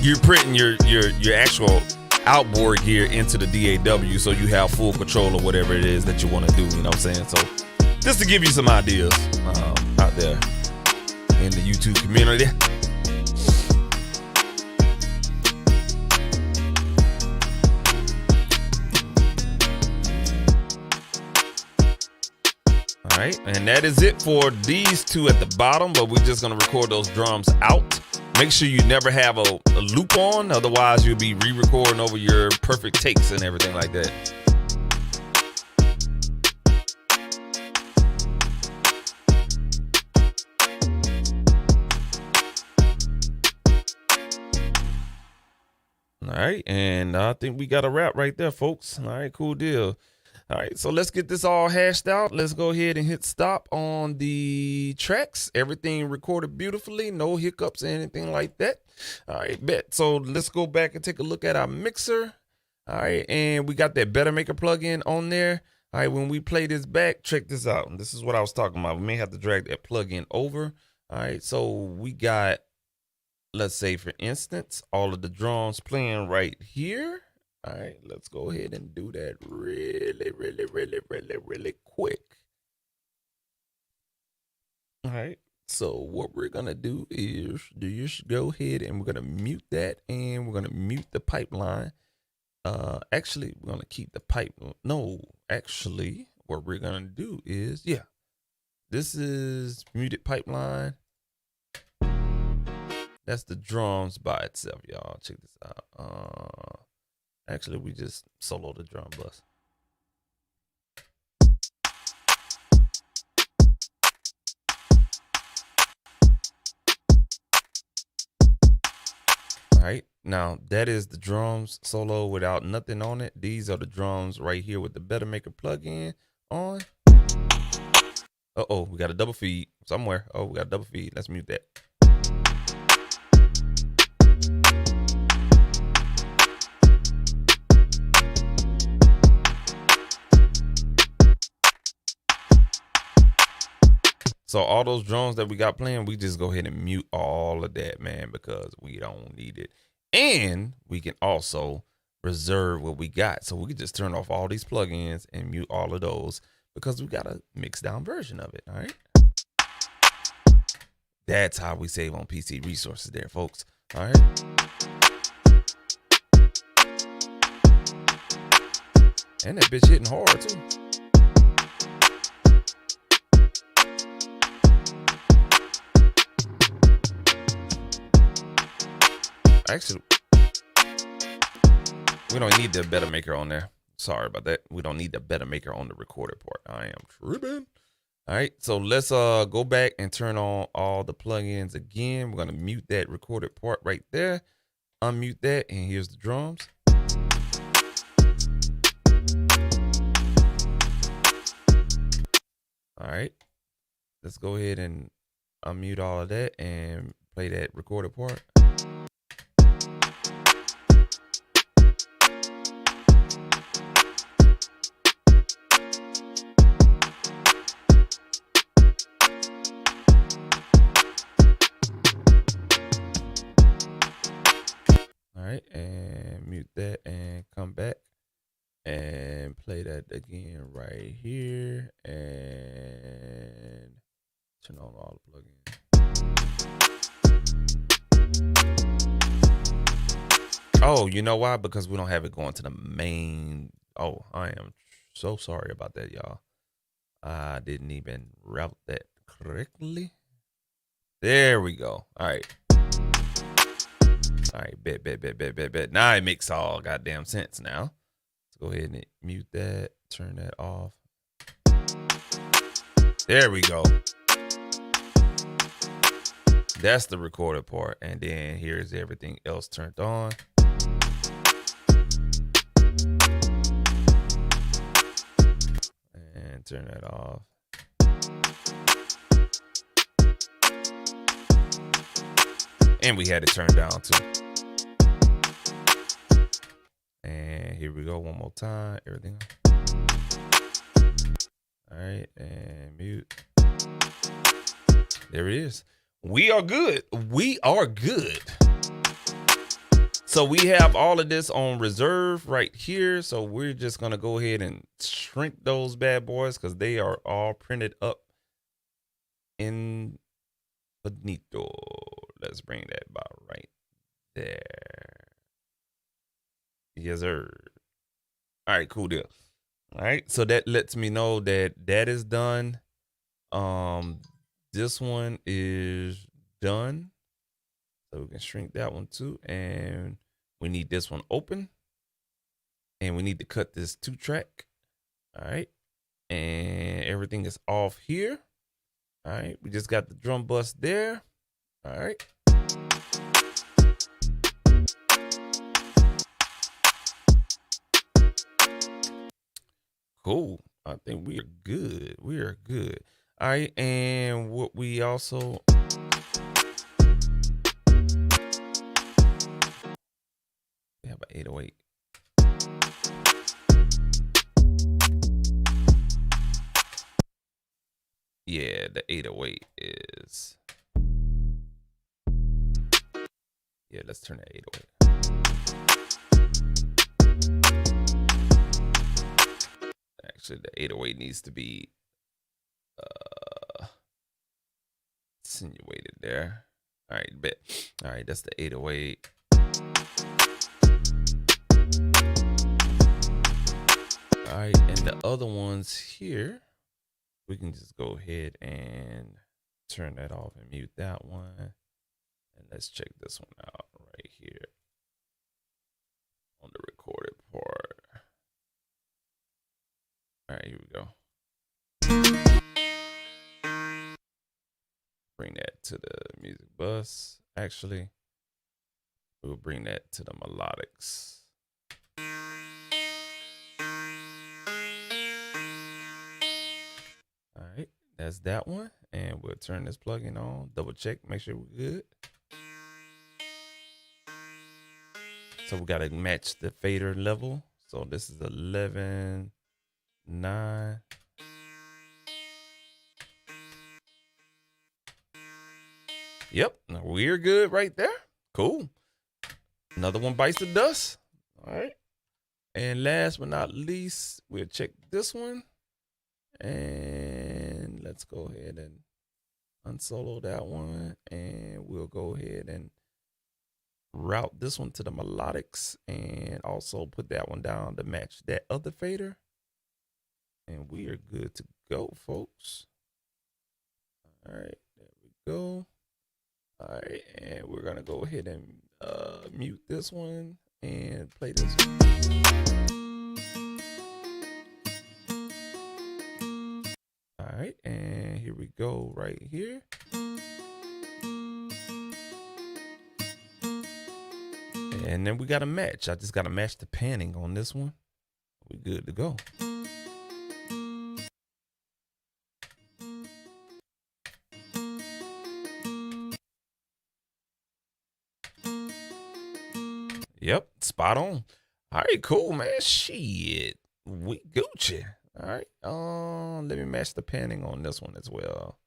you're printing your actual outboard gear into the DAW, so you have full control of whatever it is that you want to do, you know what I'm saying? So just to give you some ideas out there in the YouTube community. All right, and that is it for these two at the bottom, but we're just gonna record those drums out. Make sure you never have a loop on, otherwise you'll be re-recording over your perfect takes and everything like that. All right, and I think we got a wrap right there, folks. All right, cool deal. All right, so let's get this all hashed out. Let's go ahead and hit stop on the tracks. Everything recorded beautifully, no hiccups or anything like that. All right, bet. So let's go back and take a look at our mixer. All right, and we got that Better Maker plugin on there. All right, when we play this back, check this out. And this is what I was talking about. We may have to drag that plugin over. All right, so we got, let's say for instance, all of the drums playing right here. All right, let's go ahead and do that really quick. All right, so what we're gonna do is go ahead and we're gonna mute that, and we're gonna mute the pipeline. Actually, we're gonna keep the pipe. No, actually, what we're gonna do is, yeah, this is muted pipeline. That's the drums by itself, y'all. Check this out. Actually, we just solo the drum bus. All right, now that is the drums solo without nothing on it. These are the drums right here with the Better Maker plugin on. Uh-oh, we got a double feed somewhere. Oh, we got a double feed. Let's mute that. So all those drums that we got playing, we just go ahead and mute all of that, man, because we don't need it. And we can also reserve what we got. So we can just turn off all these plugins and mute all of those because we got a mixed down version of it, all right? That's how we save on PC resources there, folks, all right? And that bitch hitting hard, too. Actually, we don't need the Better Maker on there. Sorry about that. We don't need the Better Maker on the recorded part. I am tripping. All right, so let's go back and turn on all the plugins again. We're gonna mute that recorded part right there. Unmute that, and here's the drums. All right, let's go ahead and unmute all of that and play that recorded part. All right, and mute that and come back and play that again right here and turn on all the plugins. Oh, you know why? Because we don't have it going to the main. Oh, I am so sorry about that, y'all. I didn't even route that correctly. There we go. All right. All right, bet. Now it makes all goddamn sense now. Let's go ahead and mute that, turn that off. There we go. That's the recorded part. And then here's everything else turned on. And turn that off. And we had it turned down too. And here we go one more time. Everything. All right, and mute. There it is. We are good. We are good. So we have all of this on reserve right here. So we're just going to go ahead and shrink those bad boys because they are all printed up in Bonito. Let's bring that about right there. Yes, sir. All right, cool deal. All right, so that lets me know that that is done. This one is done. So we can shrink that one too. And we need this one open. And we need to cut this 2-track. All right. And everything is off here. All right. We just got the drum bus there. All right. Cool. I think we are good. We are good. All right. And what we also... we have an 808. Yeah, the 808 is... yeah, let's turn that 808. Actually, the 808 needs to be insinuated there. All right, bet. All right, that's the 808. All right, and the other ones here, we can just go ahead and turn that off and mute that one. And let's check this one out right here on the recorded part. All right, here we go. Bring that to the music bus. Actually, we'll bring that to the melodics. All right, that's that one. And we'll turn this plugin on, double check, make sure we're good. So we got to match the fader level. So this is 11, 9. Yep, we're good right there. Cool. Another one bites the dust. All right. And last but not least, we'll check this one. And let's go ahead and unsolo that one. And we'll go ahead and route this one to the melodics and also put that one down to match that other fader. And we are good to go, folks. All right, there we go. All right, and we're gonna go ahead and mute this one and play this one. All right, and here we go right here. And then we got to match. I just got to match the panning on this one. We good to go. Yep, spot on. All right, cool, man. Shit, we Gucci. All right, let me match the panning on this one as well.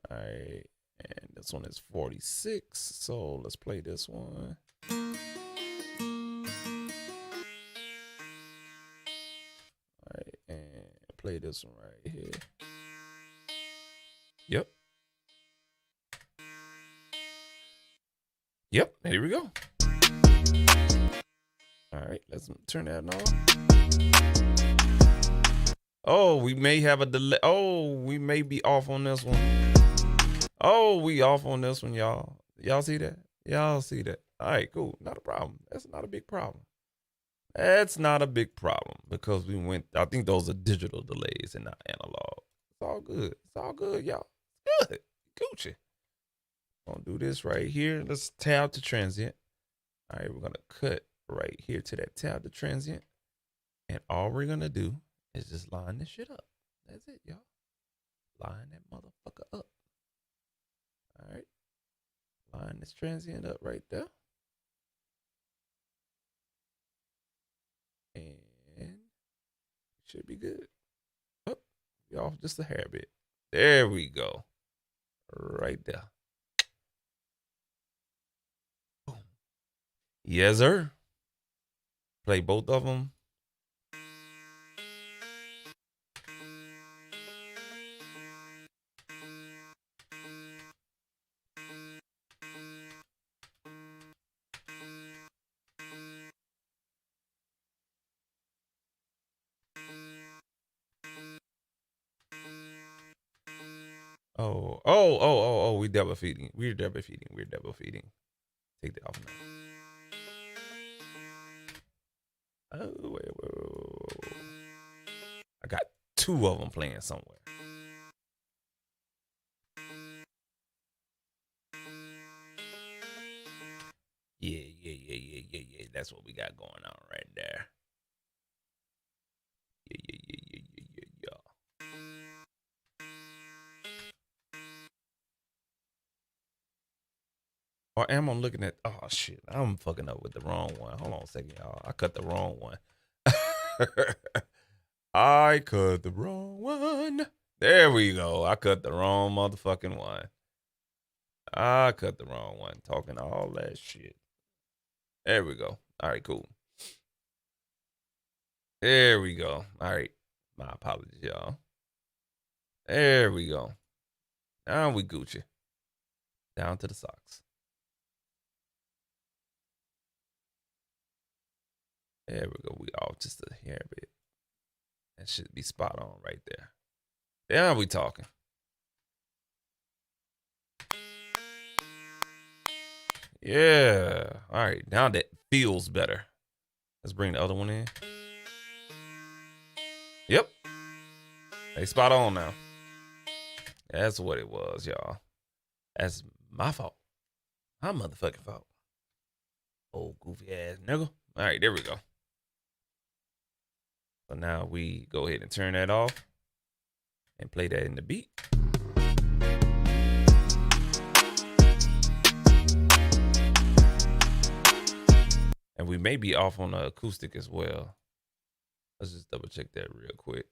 All right, and this one is 46. So let's play this one. All right, and play this one right here. Yep. Yep, here we go. All right, let's turn that on. Oh, we may have a delay. Oh, we may be off on this one. Oh, we off on this one, y'all. Y'all see that? Y'all see that? All right, cool. Not a problem. That's not a big problem. That's not a big problem because we went, I think those are digital delays and not analog. It's all good. It's all good, y'all. Good. Gucci. Gonna do this right here. Let's tab to transient. All right, we're gonna cut right here to that tab to transient. And all we're gonna do is just line this shit up. That's it, y'all. Line that motherfucker up. All right. Line this transient up right there. And should be good. Oh, we off just a hair bit. There we go. right there. Yes, sir. Play both of them. Oh, we double feeding. We're double feeding. We're double feeding. Take that off now. Oh, wait. I got two of them playing somewhere. Yeah. That's what we got going on right there. Yeah. Or am I looking at? Oh shit! I'm fucking up with the wrong one. Hold on a second, y'all. I cut the wrong one. I cut the wrong one. There we go. I cut the wrong motherfucking one. I cut the wrong one. Talking all that shit. There we go. All right, cool. There we go. All right. My apologies, y'all. There we go. Now we Gucci. Down to the socks. There we go. We off just a hair bit. That should be spot on right there. Now we talking. Yeah. All right. Now that feels better. Let's bring the other one in. Yep. They spot on now. That's what it was, y'all. That's my fault. My motherfucking fault. Old goofy ass nigga. All right, there we go. So now we go ahead and turn that off and play that in the beat. And we may be off on the acoustic as well. Let's just double check that real quick.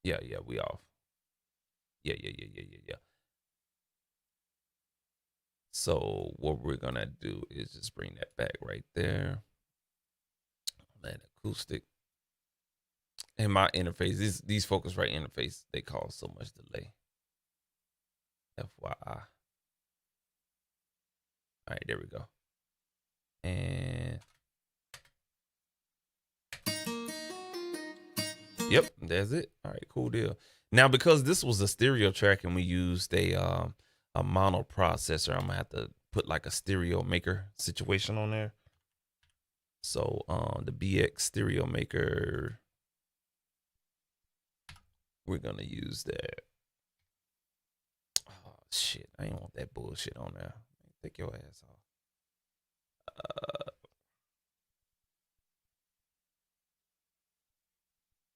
Yeah, we off. Yeah. So what we're gonna do is just bring that back right there. That acoustic. And my interface, these Focusrite interface, they cause so much delay. FYI. All right, there we go. And yep, that's it. All right, cool deal. Now, because this was a stereo track and we used a mono processor, I'm gonna have to put like a stereo maker situation on there. So the BX stereo maker, we're gonna use that. Oh shit, I ain't want that bullshit on there. Take your ass off.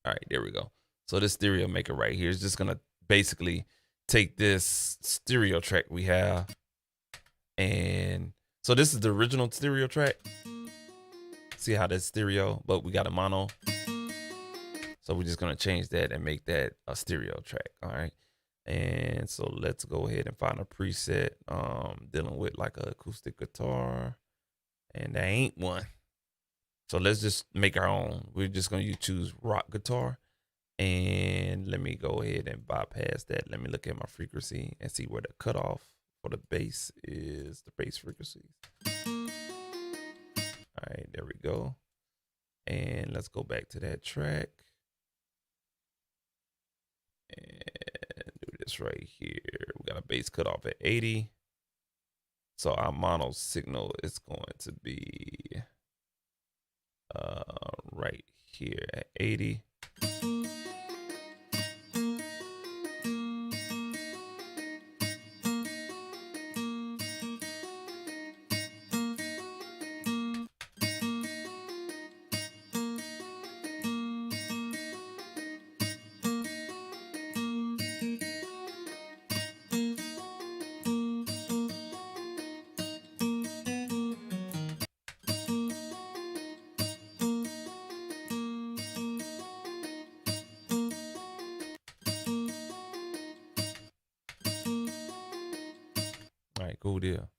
All right, there we go. So this stereo maker right here is just gonna basically take this stereo track we have, and so this is the original stereo track. See how that's stereo, but we got a mono. So we're just gonna change that and make that a stereo track. All right. And so let's go ahead and find a preset dealing with like an acoustic guitar. And there ain't one. So let's just make our own. We're just gonna choose rock guitar. And let me go ahead and bypass that. Let me look at my frequency and see where the cutoff for the bass is, the bass frequency. All right, there we go. And let's go back to that track. And do this right here. We got a bass cutoff at 80. So our mono signal is going to be right here at 80. cool deal.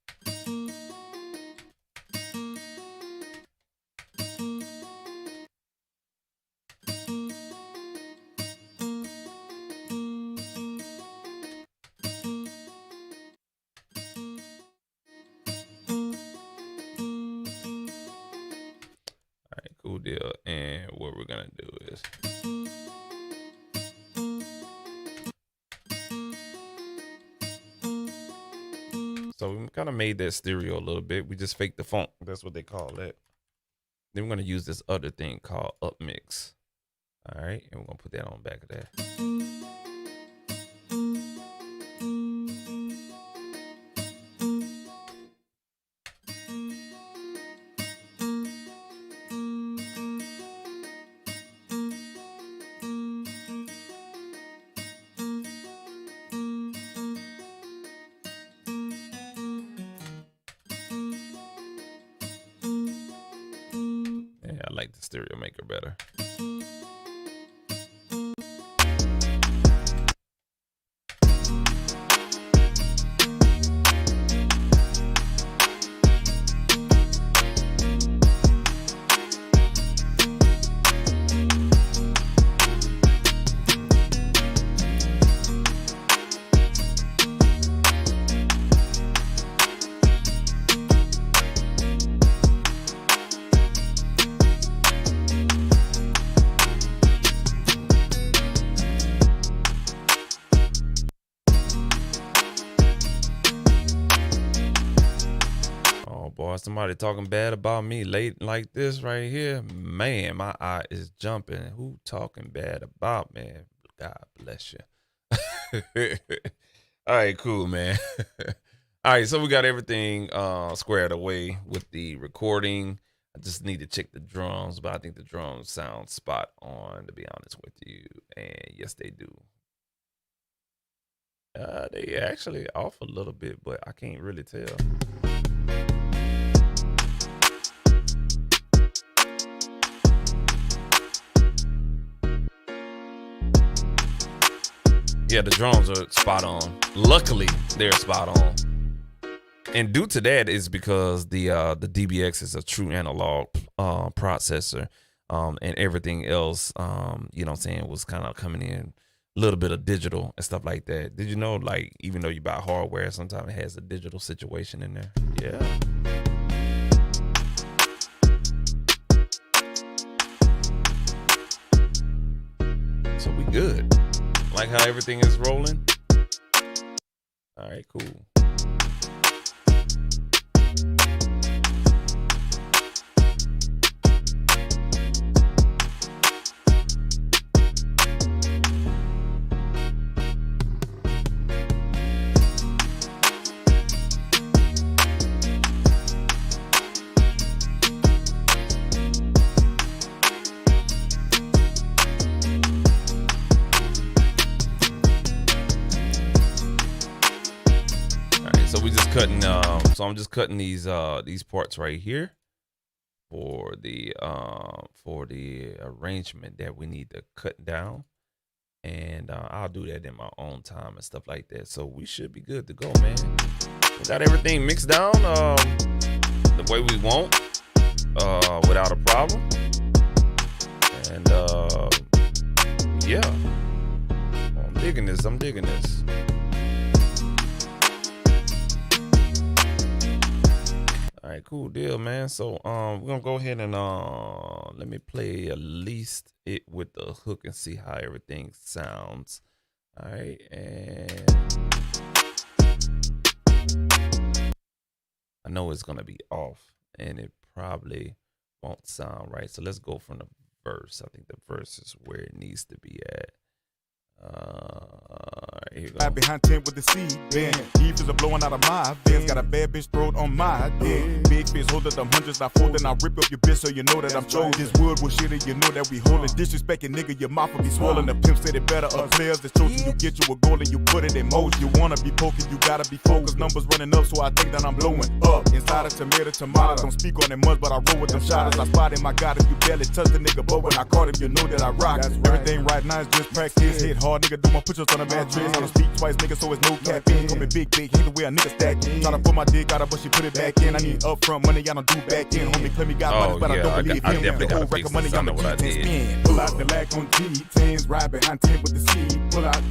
Cool deal. And what we're gonna do is so we kind of made that stereo a little bit. We just faked the funk. That's what they call it. Then we're gonna use this other thing called upmix. All right, and we're gonna put that on the back of that. I like the stereo maker better. Boy, somebody talking bad about me late like this right here. Man, my eye is jumping. Who talking bad about, man? God bless you. All right, cool, man. All right, so we got everything squared away with the recording. I just need to check the drums, but I think the drums sound spot on, to be honest with you. And yes, they do. They actually off a little bit, but I can't really tell. Yeah, the drums are spot on. Luckily, they're spot on. And due to that is because the DBX is a true analog processor, and everything else, you know what I'm saying, was kind of coming in a little bit of digital and stuff like that. Did you know, like, even though you buy hardware, sometimes it has a digital situation in there? Yeah. So we good. Like how everything is rolling. All right, cool. Cutting, so I'm just cutting these parts right here for the arrangement that we need to cut down, and I'll do that in my own time and stuff like that. So we should be good to go, man. We got everything mixed down the way we want, without a problem, and yeah, I'm digging this. All right, cool deal, man. So we're gonna go ahead and let me play at least it with the hook and see how everything sounds. All right, and I know it's gonna be off and it probably won't sound right. So let's go from the verse. I think the verse is where it needs to be at. Here you go. Behind tent with the seed band. Eve is a blowing out of my veins. Got a bad bitch throat on my head. Big fish hold up them hundreds I fold, then I rip up your bitch so you know that I'm chosen. This wood was shit and you know that we holding. Disrespecting nigga, your mouth will be swollen. The pimp said it better up players that's chosen. You get you a goal and you put it in motion. You wanna be poking, you gotta be focused. Numbers running up, so I think that I'm blowing up. Inside a tomato. Don't speak on them much, but I roll with them shotters. I spotted my god if you barely touch the nigga, but when I caught him, you know that I rock. Everything right now is just practice. Hit hard, nigga, do my push-ups on a mattress. On the speak twice, nigga, so it's no caffeine. Call me big, hate the way a nigga stack. Tryna pull my dick out of but she put it back in. I need upfront money, I don't do back in. Homie claim he got money, but I don't believe him. Definitely got record money, I'm a G10 Pull out the lack on G10s, ride behind 10 with the C.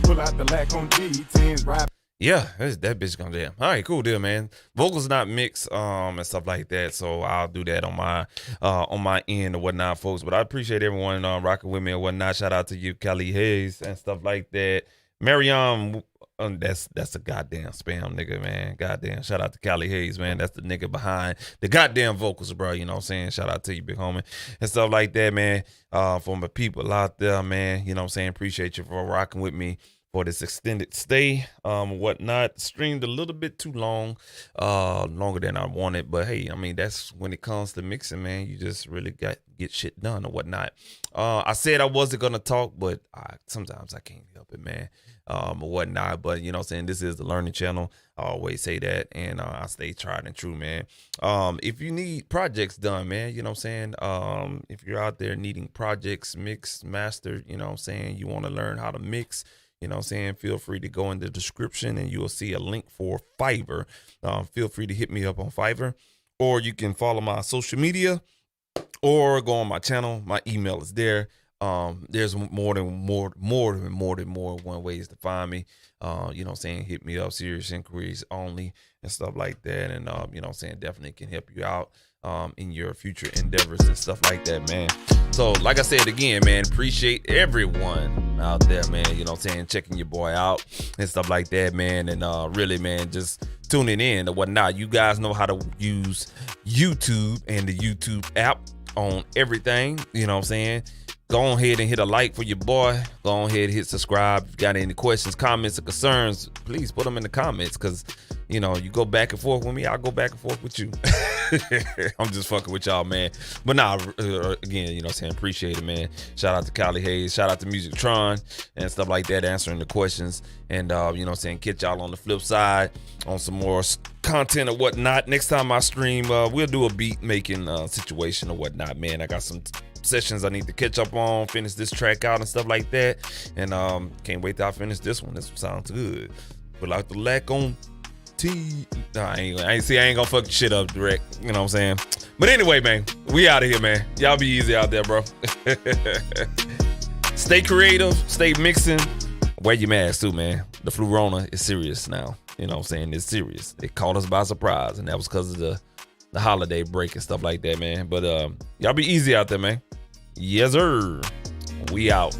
Pull out the lack on G10s, ride. Yeah, that bitch gonna jam. All right, cool deal, man. Vocals not mixed, and stuff like that. So I'll do that on my end or whatnot, folks. But I appreciate everyone rocking with me and whatnot. Shout out to you, Kelly Hayes, and stuff like that. Mariam, that's a goddamn spam nigga, man. Goddamn. Shout out to Kelly Hayes, man. That's the nigga behind the goddamn vocals, bro. You know what I'm saying? Shout out to you, big homie, and stuff like that, man. For my people out there, man. You know what I'm saying? Appreciate you for rocking with me for this extended stay, whatnot. Streamed a little bit too long, longer than I wanted. But hey, I mean, that's when it comes to mixing, man. You just really got to get shit done or whatnot. I said I wasn't gonna talk, but sometimes I can't help it, man, or whatnot. But you know what I'm saying? This is the learning channel. I always say that, and I stay tried and true, man. If you need projects done, man, you know what I'm saying? If you're out there needing projects mixed, mastered, you know what I'm saying? You want to learn how to mix, you know what I'm saying? Feel free to go in the description and you will see a link for Fiverr. Feel free to hit me up on Fiverr, or you can follow my social media or go on my channel. My email is there. There's more than one ways to find me. You know what I'm saying? Hit me up, serious inquiries only and stuff like that. And, you know what I'm saying? Definitely can help you out in your future endeavors and stuff like that, man. So like I said again, man, appreciate everyone out there, man, you know what I'm saying, checking your boy out and stuff like that, man. And really, man, just tuning in or whatnot. You guys know how to use YouTube and the YouTube app on everything, you know what I'm saying? Go ahead and hit a like for your boy. Go ahead and hit subscribe. If you got any questions, comments, or concerns, please put them in the comments, because, you know, you go back and forth with me, I'll go back and forth with you. I'm just fucking with y'all, man. But nah, again, you know what I'm saying, appreciate it, man. Shout out to Kylie Hayes. Shout out to Musictron and stuff like that, answering the questions. And, you know what I'm saying, catch y'all on the flip side on some more content or whatnot. Next time I stream, we'll do a beat making situation or whatnot, man. I got some sessions I need to catch up on, finish this track out and stuff like that. And can't wait till I finish this one. This one sounds good. But like the lack on T. Nah, I ain't gonna fuck shit up direct. You know what I'm saying? But anyway, man, we out of here, man. Y'all be easy out there, bro. Stay creative, stay mixing. Wear your mask too, man. The Flurona is serious now. You know what I'm saying? It's serious. It caught us by surprise, and that was because of the holiday break and stuff like that, man. But y'all be easy out there, man. Yes, sir. We out.